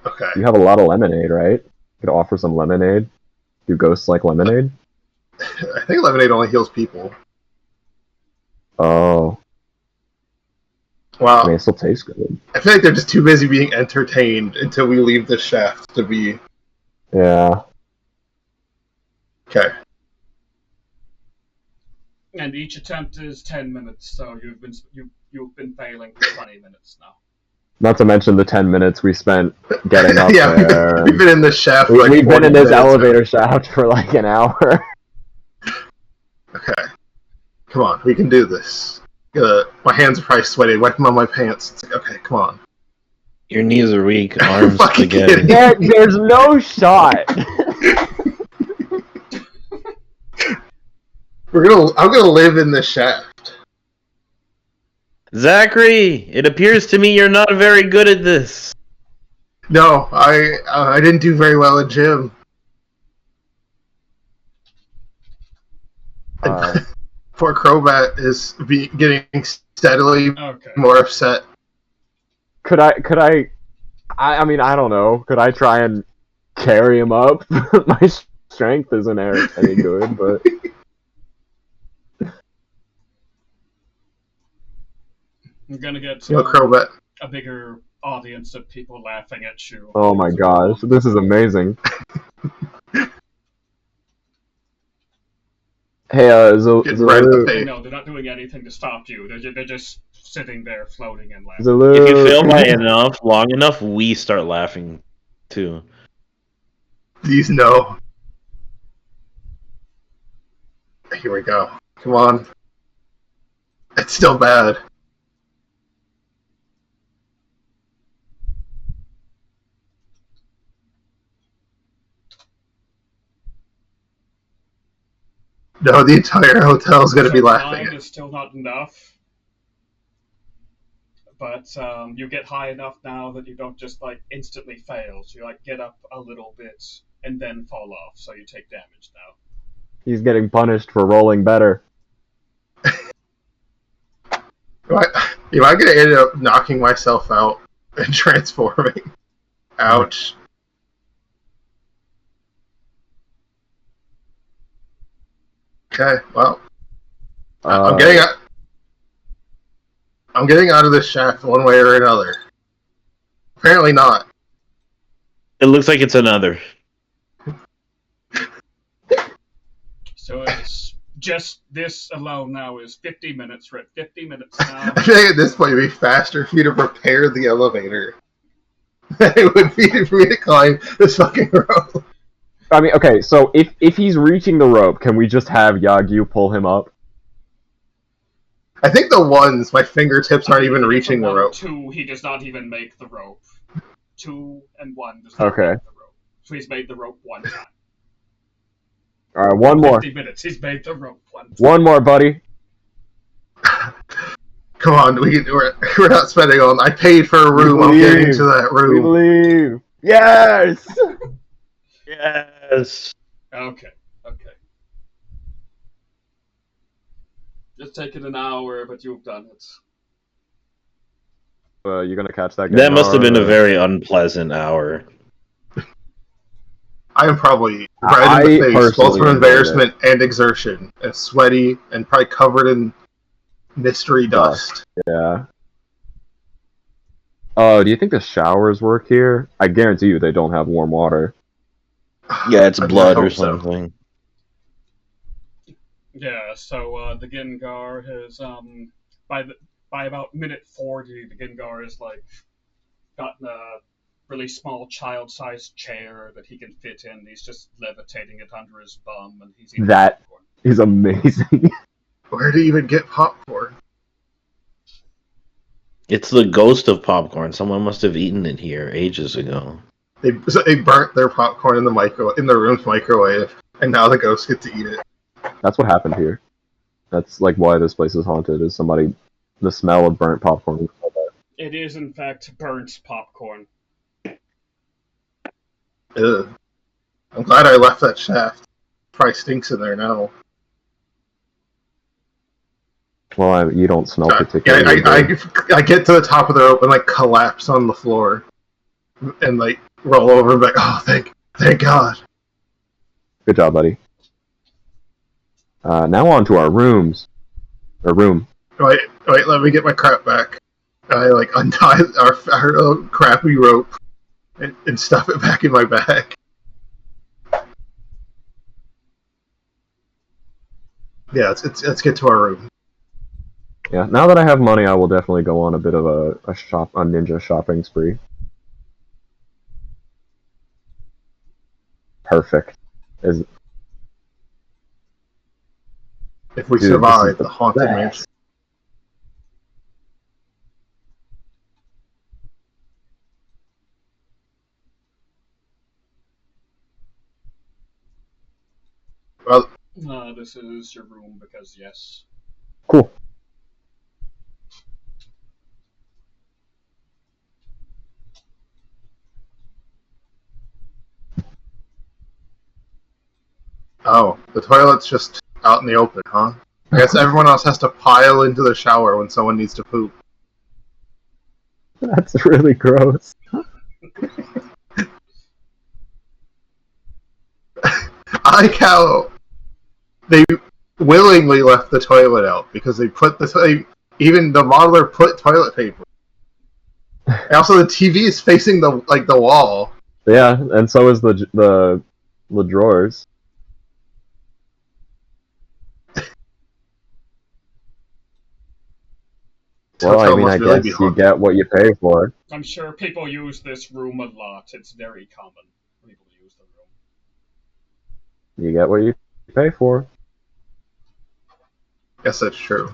Okay. You have a lot of lemonade, right? You could offer some lemonade. Do ghosts like lemonade? I think lemonade only heals people. Oh. Wow. I mean, it still tastes good. I feel like they're just too busy being entertained until we leave the shaft to be... Yeah. Okay. And each attempt is 10 minutes, so you've been failing for 20 minutes now. Not to mention the 10 minutes we spent getting up yeah, there. we've been in the shaft for like We've been in this minutes. elevator shaft for like an hour. Okay. Come on, we can do this. My hands are probably sweaty. Wipe them on my pants. It's like, okay, come on. Your knees are weak, arms Fucking spaghetti. There's no shot. I'm gonna live in the shaft. Zachary, it appears to me you're not very good at this. No, I didn't do very well at gym. Poor Crobat is getting steadily more upset. Could I mean, I don't know. Could I try and carry him up? My strength isn't any good, but... I'm gonna get Crobat. A bigger audience of people laughing at you. Oh my gosh, this is amazing. Hey, Zulu. No, they're not doing anything to stop you. They're just sitting there floating and laughing. Zulu. If you fail by long enough, we start laughing too. Please no. Here we go. Come on. It's still bad. No, the entire hotel is going to be laughing. 9 is still not enough. But you get high enough now that you don't just like instantly fail. So you like get up a little bit and then fall off. So you take damage now. He's getting punished for rolling better. Am I going to end up knocking myself out and transforming? Ouch. Okay, well, I'm getting out of this shaft one way or another. Apparently not. It looks like it's another. So it's just this alone now is 50 minutes. We're at 50 minutes now. I think at this point it'd be faster for you to repair the elevator than it would be for me to climb this fucking rope. I mean, okay, so if he's reaching the rope, can we just have Yagyu pull him up? I think my fingertips aren't even reaching the rope. 2, he does not even make the rope. 2 and 1 does not make the rope. So he's made the rope one time. Alright, one more. 50 minutes, he's made the rope one time. One more, buddy. Come on, we're not spending on. I paid for a room. I'm getting to that room. We leave. Yes. Yes. Okay. It's taken an hour, but you've done it. You're gonna catch that. That must have been a very unpleasant hour. I am probably red in the face, both from embarrassment and exertion, and sweaty, and probably covered in mystery dust. Yeah. Oh, do you think the showers work here? I guarantee you they don't have warm water. Yeah, it's blood or something. Yeah, so the Gengar has by about minute 40, the Gengar has like gotten a really small child-sized chair that he can fit in. He's just levitating it under his bum, and he's eating popcorn. Is amazing. Where do you even get popcorn? It's the ghost of popcorn. Someone must have eaten it here ages ago. They burnt their popcorn in the room's microwave, and now the ghosts get to eat it. That's what happened here. That's like why this place is haunted. Is somebody the smell of burnt popcorn? It is, in fact, burnt popcorn. Ugh. I'm glad I left that shaft. Probably stinks in there now. Well, you don't smell particularly good. I get to the top of the rope and like collapse on the floor, and like roll over and be like, oh, thank God. Good job, buddy. Now on to our rooms. Or room. Wait, let me get my crap back. I like untie our crappy rope and stuff it back in my bag. Yeah, let's get to our room. Yeah, now that I have money, I will definitely go on a bit of a ninja shopping spree. Perfect. If we survive the haunted mansion. Well, this is your room because yes. Cool. Oh, the toilet's just out in the open, huh? I guess everyone else has to pile into the shower when someone needs to poop. That's really gross. I like how they willingly left the toilet out because they put even the modeler put toilet paper. And also, the TV is facing the wall. Yeah, and so is the drawers. Well, I mean, I guess you get what you pay for. I'm sure people use this room a lot. It's very common. People use the room. You get what you pay for. Guess that's true.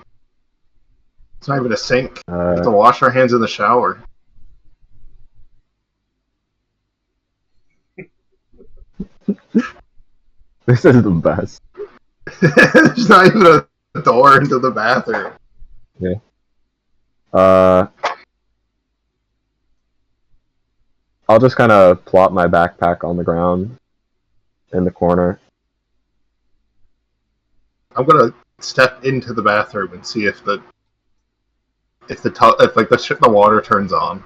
It's not even a sink. We have to wash our hands in the shower. This is the best. There's not even a door into the bathroom. Yeah. I'll just kind of plop my backpack on the ground in the corner. I'm gonna step into the bathroom and see if the water turns on.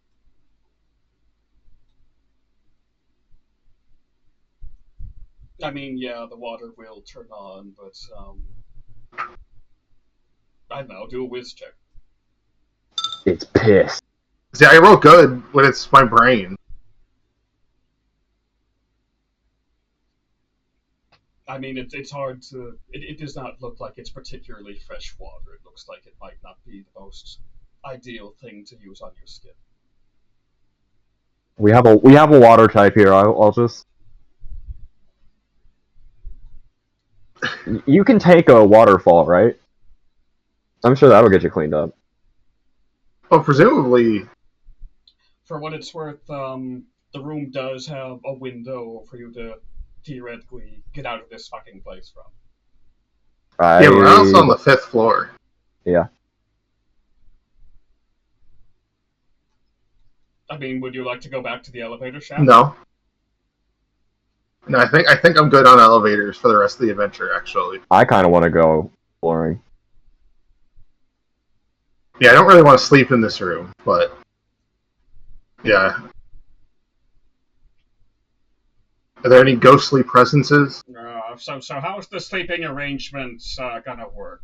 I mean, yeah, the water will turn on, but I don't know. Do a whiz check. It's pissed. See, I roll good when it's my brain. I mean, it's hard to. It does not look like it's particularly fresh water. It looks like it might not be the most ideal thing to use on your skin. We have a water type here. I'll just. You can take a waterfall, right? I'm sure that'll get you cleaned up. Well, presumably. For what it's worth, the room does have a window for you to theoretically get out of this fucking place from. Yeah, we're also on the 5th floor. Yeah. I mean, would you like to go back to the elevator shaft? No. No, I think I'm good on elevators for the rest of the adventure, actually. I kind of want to go exploring. Yeah, I don't really want to sleep in this room, but... Yeah. Are there any ghostly presences? So how's the sleeping arrangements gonna work?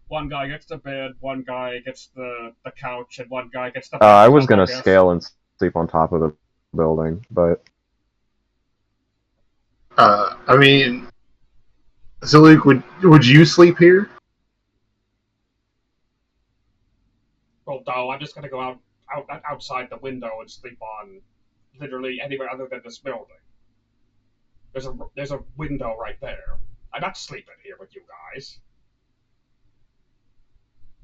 One guy gets the bed, one guy gets the couch, and one guy gets the... I was gonna scale and sleep on top of the building, but... I mean... So, Luke, would you sleep here? Well, no, I'm just gonna go outside the window and sleep on literally anywhere other than this building. There's a window right there. I'm not sleeping here with you guys.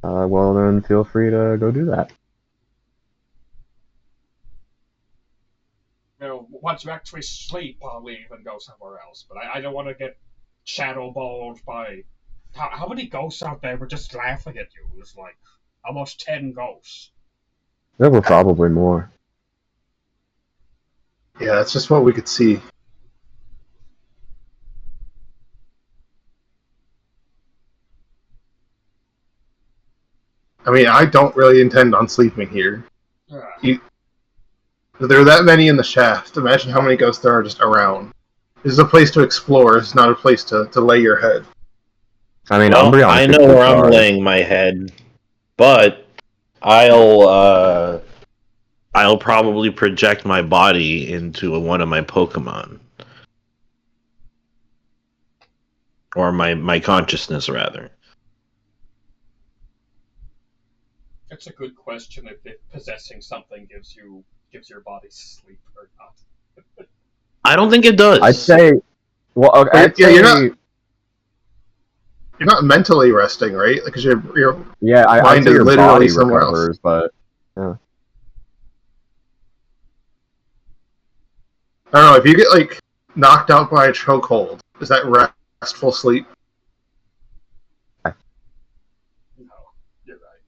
Well then, feel free to go do that. You know, once you actually sleep, I'll leave and go somewhere else. But I don't want to get shadow balled by How many ghosts out there were just laughing at you? It was like almost 10 ghosts. There were probably more. Yeah, that's just what we could see. I mean, I don't really intend on sleeping here. If there are that many in the shaft, imagine how many ghosts there are just around. This is a place to explore, it's not a place to lay your head. I mean, Well, Umbreon I could know be where I'm sorry. laying my head, but I'll probably project my body into one of my Pokemon. Or my consciousness, rather. It's a good question if possessing something gives your body sleep or not. I don't think it does. I'd say, well, okay, I'd say you're not mentally resting, right? Because your I'd mind say is your literally body somewhere else. recovers, but yeah. I don't know, if you get like knocked out by a chokehold, is that restful sleep? No, you're right.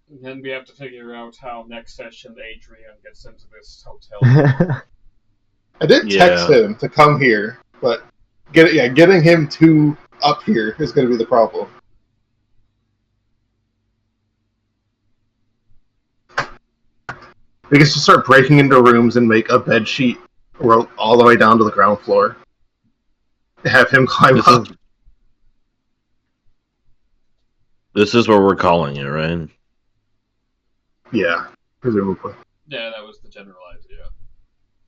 And then we have to figure out how next session Adrian gets into this hotel. I did text him to come here, but getting him to up here is going to be the problem. We can just start breaking into rooms and make a bed sheet rope all the way down to the ground floor. Have him climb up. This is what we're calling it, right? Yeah, presumably. Yeah, that was the general idea.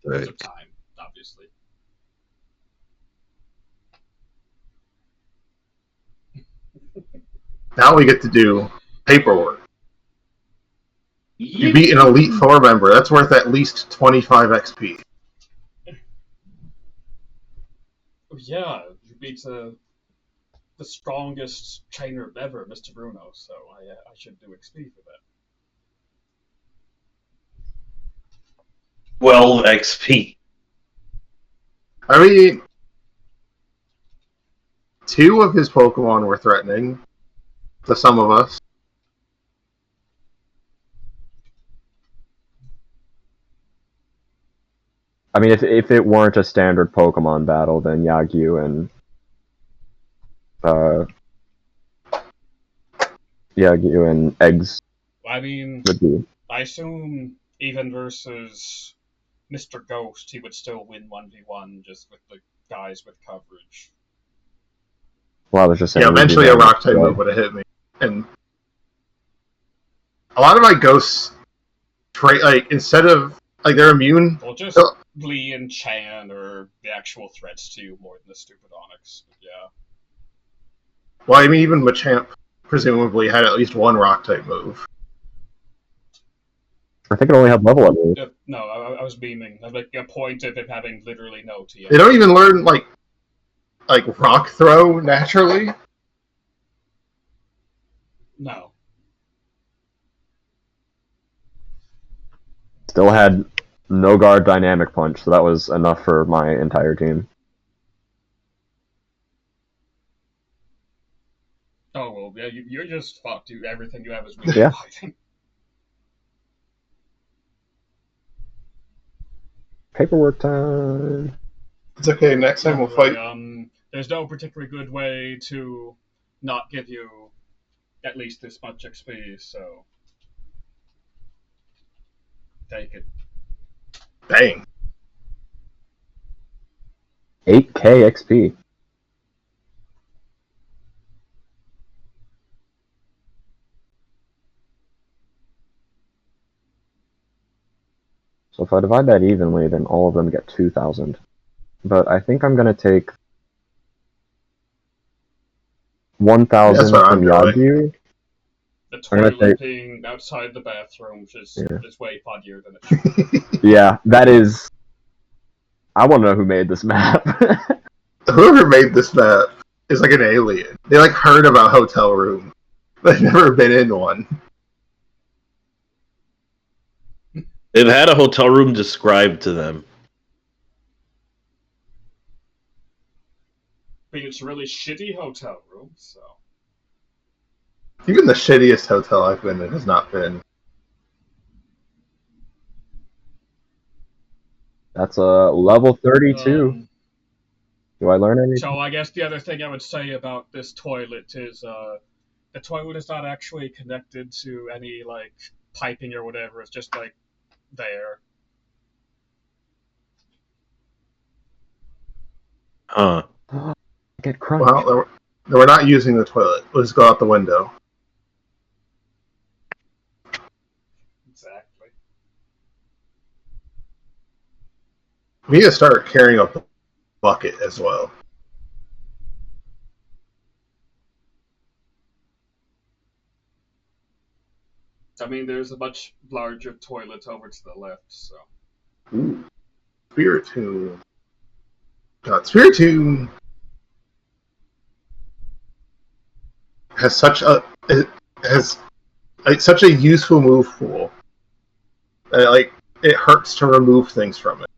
Right. Because of time, obviously. Now we get to do paperwork. You beat an Elite Four member. That's worth at least 25 XP. Yeah, you beat the strongest trainer ever, Mr. Bruno, so I should do XP for that. 12 XP. I mean, 2 of his Pokemon were threatening to some of us. I mean, if it weren't a standard Pokemon battle, then Yagyu and Eggs I mean, would be. I assume even versus Mr. Ghost, he would still win 1v1 just with the guys with coverage. Well, I was just saying. Yeah, eventually a Rock type move would have hit me, and a lot of my ghosts, instead of they're immune. Well, just Lee and Chan are the actual threats to you more than the stupid Onyx. But yeah. Well, I mean, even Machamp presumably had at least one Rock type move. I think it only had level up moves. No, I was beaming. I like a point of it having literally no TM. They don't even learn like Rock Throw naturally. No. Still had no guard dynamic punch, so that was enough for my entire team. Oh well, yeah, you're just fucked. Everything you have is weak fighting. Paperwork time. It's okay. Next time we'll fight. There's no particularly good way to not give you at least this much XP, so take it. Dang. 8k XP. So if I divide that evenly, then all of them get 2,000. But I think I'm going to take 1,000 from Yagyu. The toilet being outside the bathroom is way funnier than it should. Yeah, that is... I want to know who made this map. Whoever made this map is like an alien. They heard about hotel room. They've never been in one. They've had a hotel room described to them. I mean, it's a really shitty hotel room, so. Even the shittiest hotel I've been in has not been. That's a level 32. Do I learn anything? So I guess the other thing I would say about this toilet is the toilet is not actually connected to any like piping or whatever. It's just like there. Huh. Get crunched. Well, we're not using the toilet. Let's go out the window. Exactly. We need to start carrying a bucket as well. I mean, there's a much larger toilet over to the left, so. Ooh. Spiritomb. God, Spiritomb has such such a useful move pool. Like it hurts to remove things from it.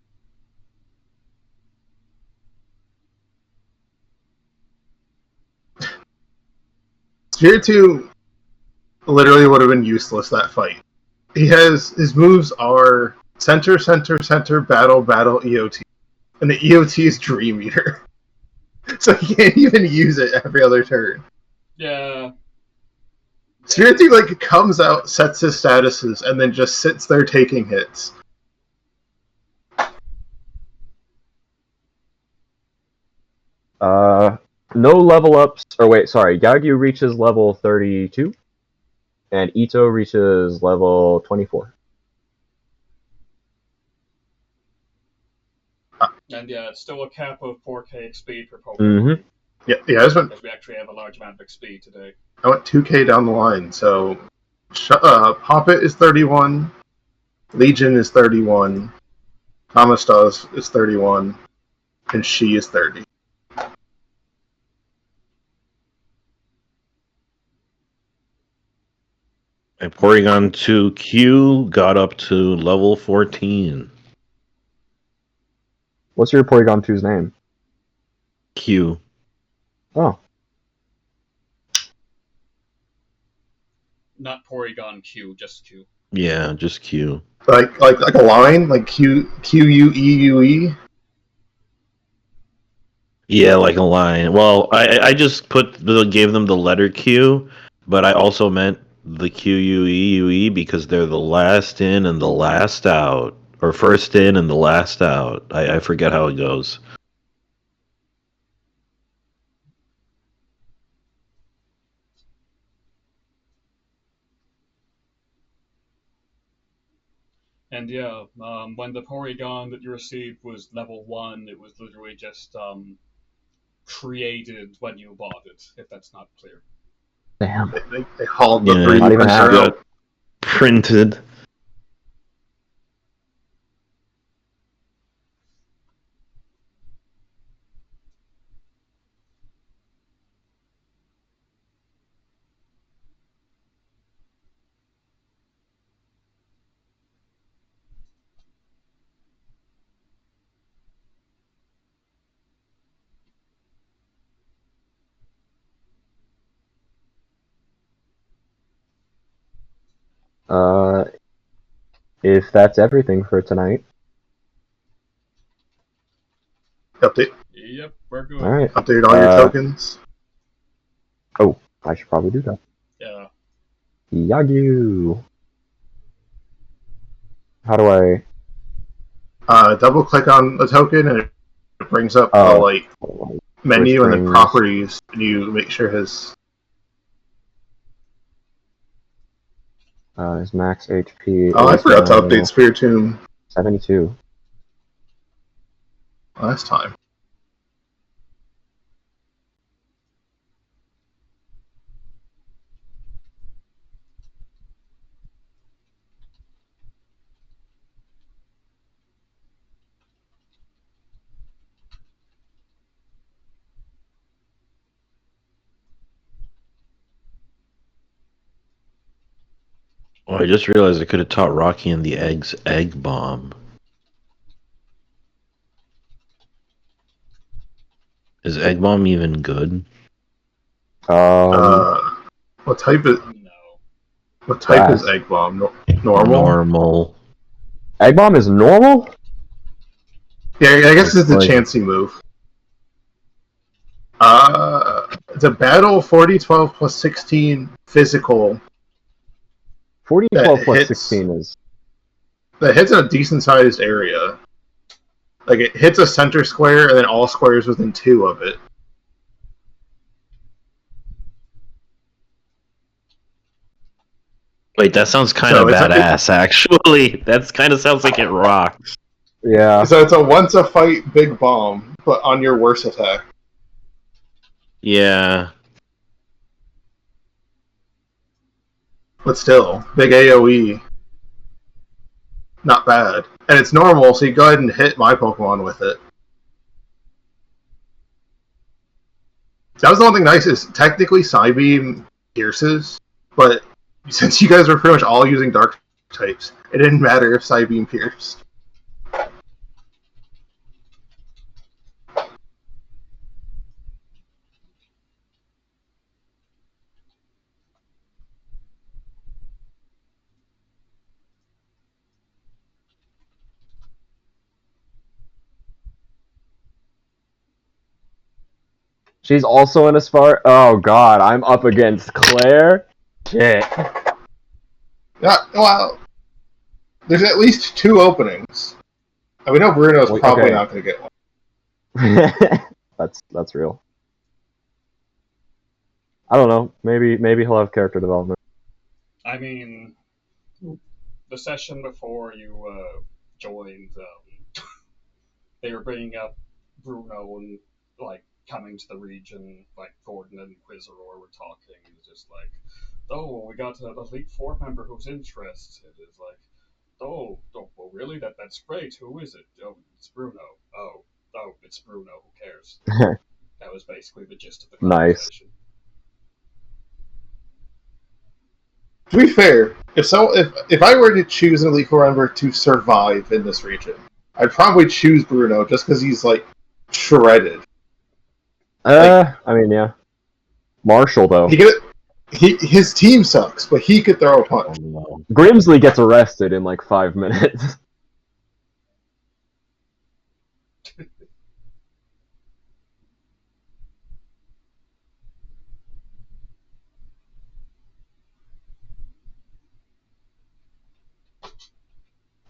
Spiritomb literally would have been useless that fight. His moves are center, center, center, battle, battle, EOT, and the EOT is Dream Eater, so he can't even use it every other turn. Yeah. Spiritomb like comes out, sets his statuses, and then just sits there taking hits. No level ups. Or wait, sorry. Yagyu reaches level 32, and Ito reaches level 24. And yeah, it's still a cap of 4K XP per Pokemon. Mm-hmm. Yeah, Because we actually have a large amount of XP today. I went 2K down the line, so Poppet is 31, Legion is 31, Kamastas is 31, and she is 30. And Porygon 2Q got up to level 14. What's your Porygon 2's name? Q. Oh. Not Porygon Q, just Q. Yeah, just Q. Like a line, like QUEUE. Yeah, like a line. Well, I just gave them the letter Q, but I also meant the QUEUE because they're the last in and the last out, or first in and the last out. I forget how it goes. And yeah, when the Porygon that you received was level 1, it was literally just created when you bought it, if that's not clear. Damn. They hauled the Yeah, 3D not even printer half. out. Printed. Uh, if that's everything for tonight. Update. Yep, we're good. All right. Update all your tokens. Oh, I should probably do that. Yeah. Yagyu. How do I? Double click on the token and it brings up the like menu and then properties, and you make sure his max HP. I forgot to update Spiritomb 72. last time. Oh, I just realized I could have taught Rocky and the egg bomb. Is egg bomb even good? What type is No. what type is Fast. egg bomb? Normal. Normal. Egg bomb is normal? Yeah, I guess it's a Like, chancy move. It's a battle 40-12 plus 16 physical 40, that 12 plus hits 16 is... that hits a decent sized area. Like it hits a center square and then all squares within 2 of it. Wait, that sounds kind So of badass, actually. That kind of sounds like it rocks. Yeah. So it's a once a fight big bomb, but on your worst attack. Yeah. But still, big AoE. Not bad. And it's normal, so you go ahead and hit my Pokemon with it. That was the one thing nice is technically Psybeam pierces, but since you guys were pretty much all using dark types, it didn't matter if Psybeam pierced. She's also in Aspire. Oh god, I'm up against Claire. Shit. Yeah, well, there's at least 2 openings. And we know Bruno's Wait, probably okay. not going to get one. That's real. I don't know. Maybe he'll have character development. I mean, the session before you joined, they were bringing up Bruno and like coming to the region. Like Gordon and Inquisitor were talking. He was just like, "Oh, we got an Elite Four member who's interested." It's like, "Oh, well, really? That's great. Who is it? Oh, it's Bruno. Oh, it's Bruno. Who cares?" That was basically the gist of the Nice. conversation. To be fair, if I were to choose an Elite Four member to survive in this region, I'd probably choose Bruno just because he's like shredded. I mean, yeah. Marshall though. His team sucks, but he could throw a punch. Grimsley gets arrested in like 5 minutes.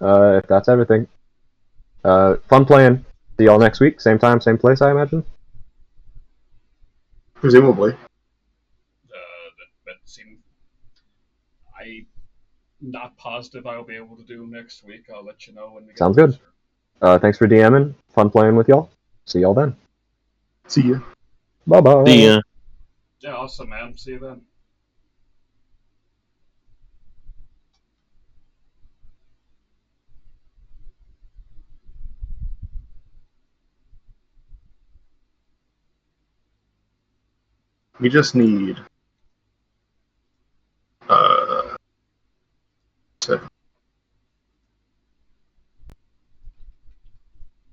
If that's everything. Fun playing. See y'all next week. Same time, same place, I imagine. Presumably. That seemed. I'm not positive I'll be able to do next week. I'll let you know when we get Sounds good. closer. Thanks for DMing. Fun playing with y'all. See y'all then. See you. Bye bye. See ya. Yeah, awesome, man. See you then. We just need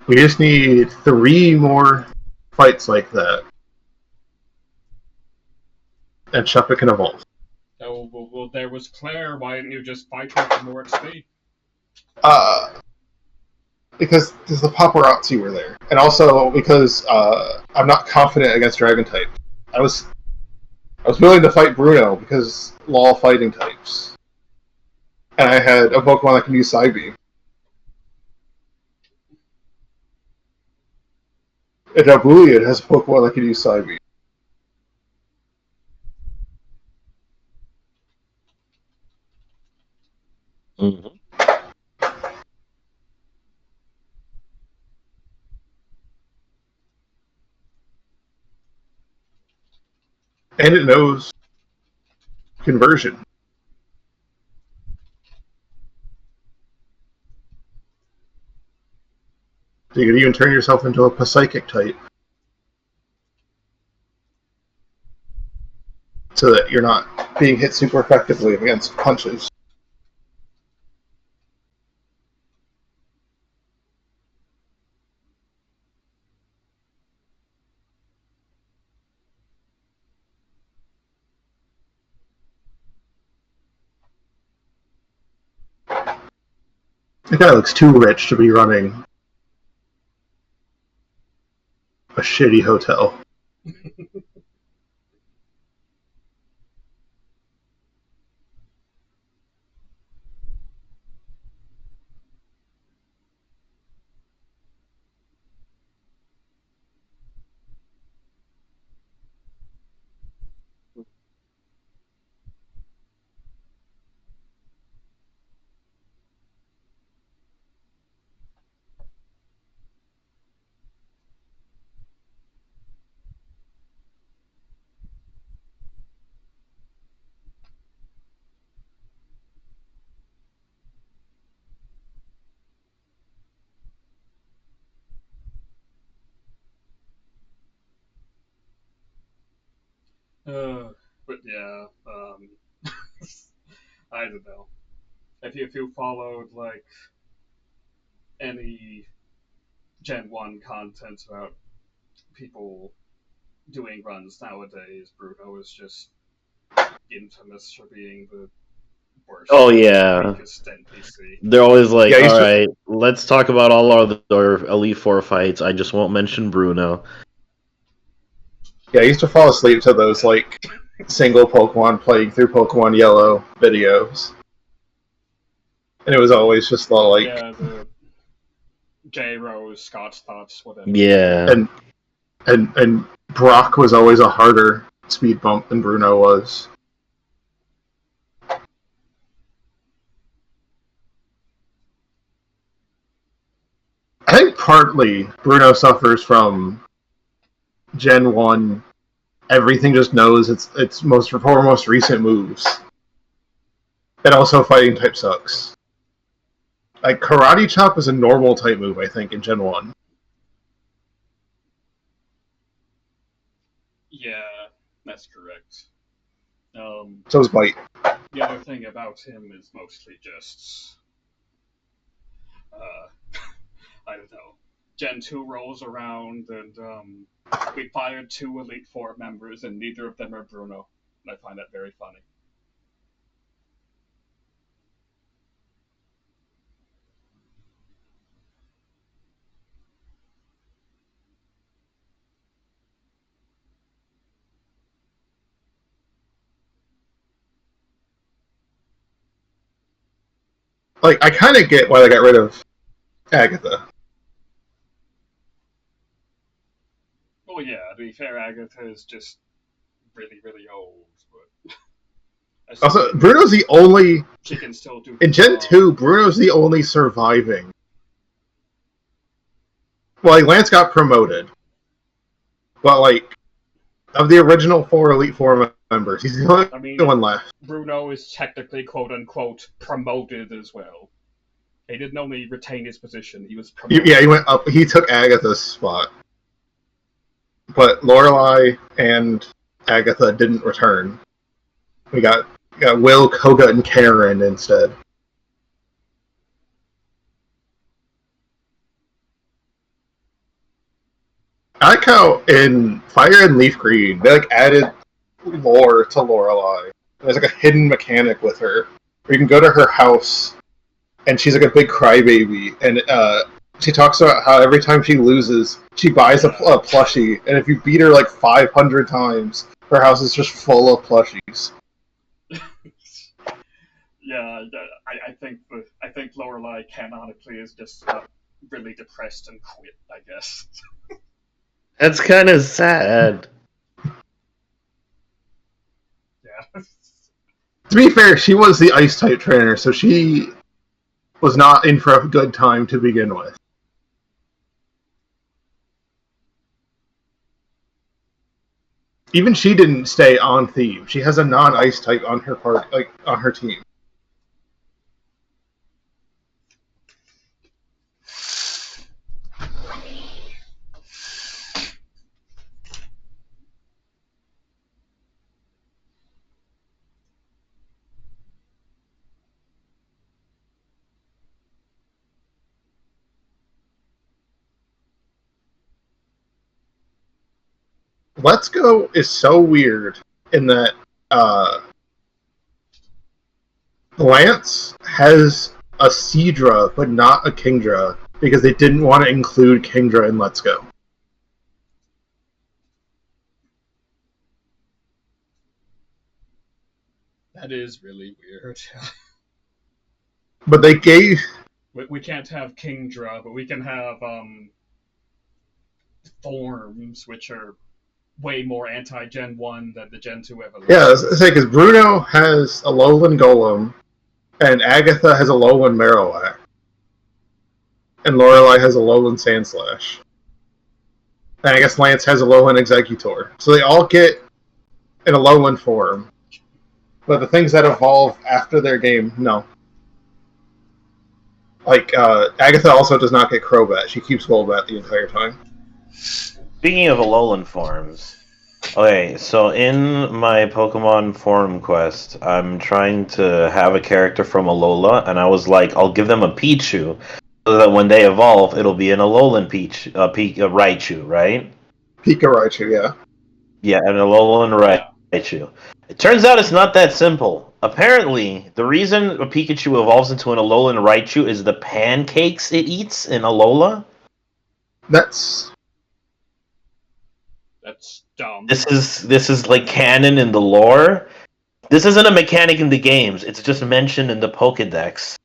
we just need 3 more fights like that, and Shepard can evolve. Oh, well, there was Claire. Why didn't you just fight her for more XP? Because the paparazzi were there, and also because I'm not confident against Dragon type. I was willing to fight Bruno because law fighting types, and I had a Pokemon that can use Psybeam. And now Boolean has a Pokemon that can use Psybeam. Mm-hmm. And it knows conversion. So you could even turn yourself into a Psychic type. So that you're not being hit super effectively against punches. The guy looks too rich to be running a shitty hotel. But yeah, I don't know. If you followed like any Gen 1 content about people doing runs nowadays, Bruno is just infamous for being the worst, Oh yeah, weakest NPC. they're always like, Yeah, "All right, let's talk about all our Elite Four fights. I just won't mention Bruno." I used to fall asleep to those like single Pokemon playing through Pokemon Yellow videos, and it was always just the J Rose, Scott's thoughts, whatever. Yeah, and Brock was always a harder speed bump than Bruno was. I think partly Bruno suffers from Gen 1. Everything just knows its most recent moves. And also fighting type sucks. Like Karate Chop is a normal type move, I think, in Gen 1. Yeah, that's correct. So is Bite. The other thing about him is mostly just, I don't know. Gen 2 rolls around and we fired 2 Elite Four members and neither of them are Bruno. And I find that very funny. Like, I kind of get why they got rid of Agatha. Well, yeah, to be fair, Agatha is just really, really old, but Also, Bruno's the only... She can still do... In Gen 2, Bruno's the only surviving. Well, like, Lance got promoted. But, like, of the original 4 Elite Four members, he's the only one left. Bruno is technically, quote-unquote, promoted as well. He didn't only retain his position, he was promoted. Yeah, he went up. He took Agatha's spot. But Lorelei and Agatha didn't return. We got Will, Koga, and Karen instead. I like how in Fire and Leaf Green they like added lore to Lorelei. There's like a hidden mechanic with her where you can go to her house and she's like a big crybaby, and she talks about how every time she loses, she buys a plushie, and if you beat her like 500 times, her house is just full of plushies. Yeah, I think Lorelei canonically is just really depressed and quit, I guess. that's kind of sad. Yeah. To be fair, she was the ice type trainer, so she was not in for a good time to begin with. Even she didn't stay on theme. She has a non-ice type on her part, like on her team. Let's Go is so weird in that Lance has a Seadra, but not a Kingdra, because they didn't want to include Kingdra in Let's Go. That is really weird. But they gave... We can't have Kingdra, but we can have forms, which are way more anti-Gen 1 than the Gen 2 evolution. Yeah, it's because Bruno has a Alolan Golem, and Agatha has a Alolan Marowak, and Lorelei has a Alolan Sandslash. And I guess Lance has a Alolan Executor. So they all get an Alolan form. But the things that evolve after their game, no. Like, Agatha also does not get Crobat. She keeps Golbat the entire time. Speaking of Alolan forms, okay, so in my Pokemon forum quest, I'm trying to have a character from Alola, and I was like, I'll give them a Pichu, so that when they evolve, it'll be an Alolan Raichu, right? Pika Raichu, yeah. Yeah, an Alolan Raichu. It turns out it's not that simple. Apparently, the reason a Pikachu evolves into an Alolan Raichu is the pancakes it eats in Alola. That's dumb. This is like canon in the lore. This isn't a mechanic in the games. It's just mentioned in the Pokedex.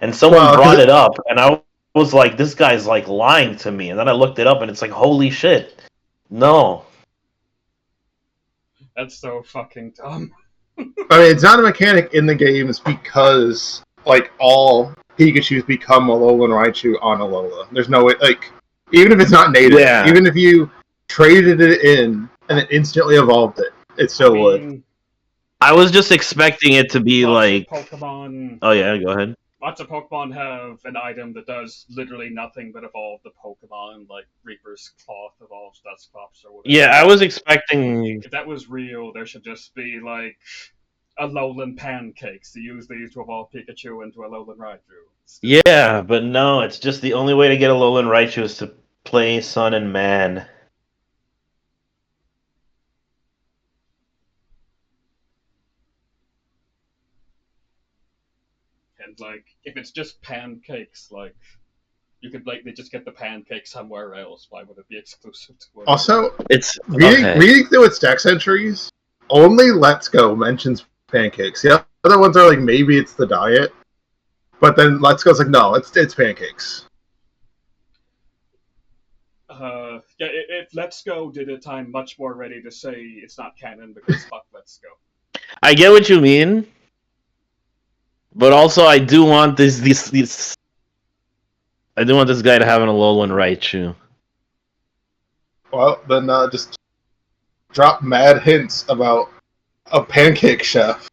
And someone brought it up, and I was like, this guy's like lying to me. And then I looked it up, and it's like, holy shit. No. That's so fucking dumb. I mean, it's not a mechanic in the games because, like, all Pikachus become Alolan Raichu on Alola. There's no way, like, even if it's not native, even if you traded it in and it instantly evolved it still would. I was just expecting it to be like... Pokemon... Oh yeah, go ahead. Lots of Pokemon have an item that does literally nothing but evolve the Pokemon, like Reaper's Cloth evolves Dusclops or whatever. Yeah, I was expecting... If that was real, there should just be, like, Alolan pancakes to use these to evolve Pikachu into Alolan Raichu. Yeah, but no, it's just the only way to get Alolan Raichu is to play Sun and Man. And, like, if it's just pancakes, like, you could, like, they just get the pancakes somewhere else. Why would it be exclusive to it? Also, it's reading through its dex entries, only Let's Go mentions pancakes. The other ones are like, maybe it's the diet. But then Let's Go's like, no, it's pancakes. Yeah, if Let's Go did it, I'm much more ready to say it's not canon because fuck Let's Go. I get what you mean. But also, I do want this I do want this guy to have an Alolan Raichu. Well, then just drop mad hints about a pancake chef.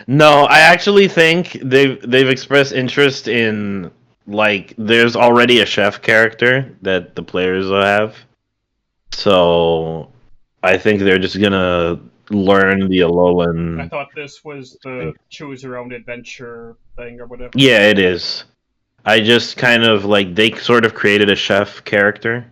No, I actually think they've expressed interest in, like, there's already a chef character that the players will have. So I think they're just gonna learn the Alolan. I thought this was the choose your own adventure thing or whatever. Yeah, it is. I just kind of, like, they sort of created a chef character.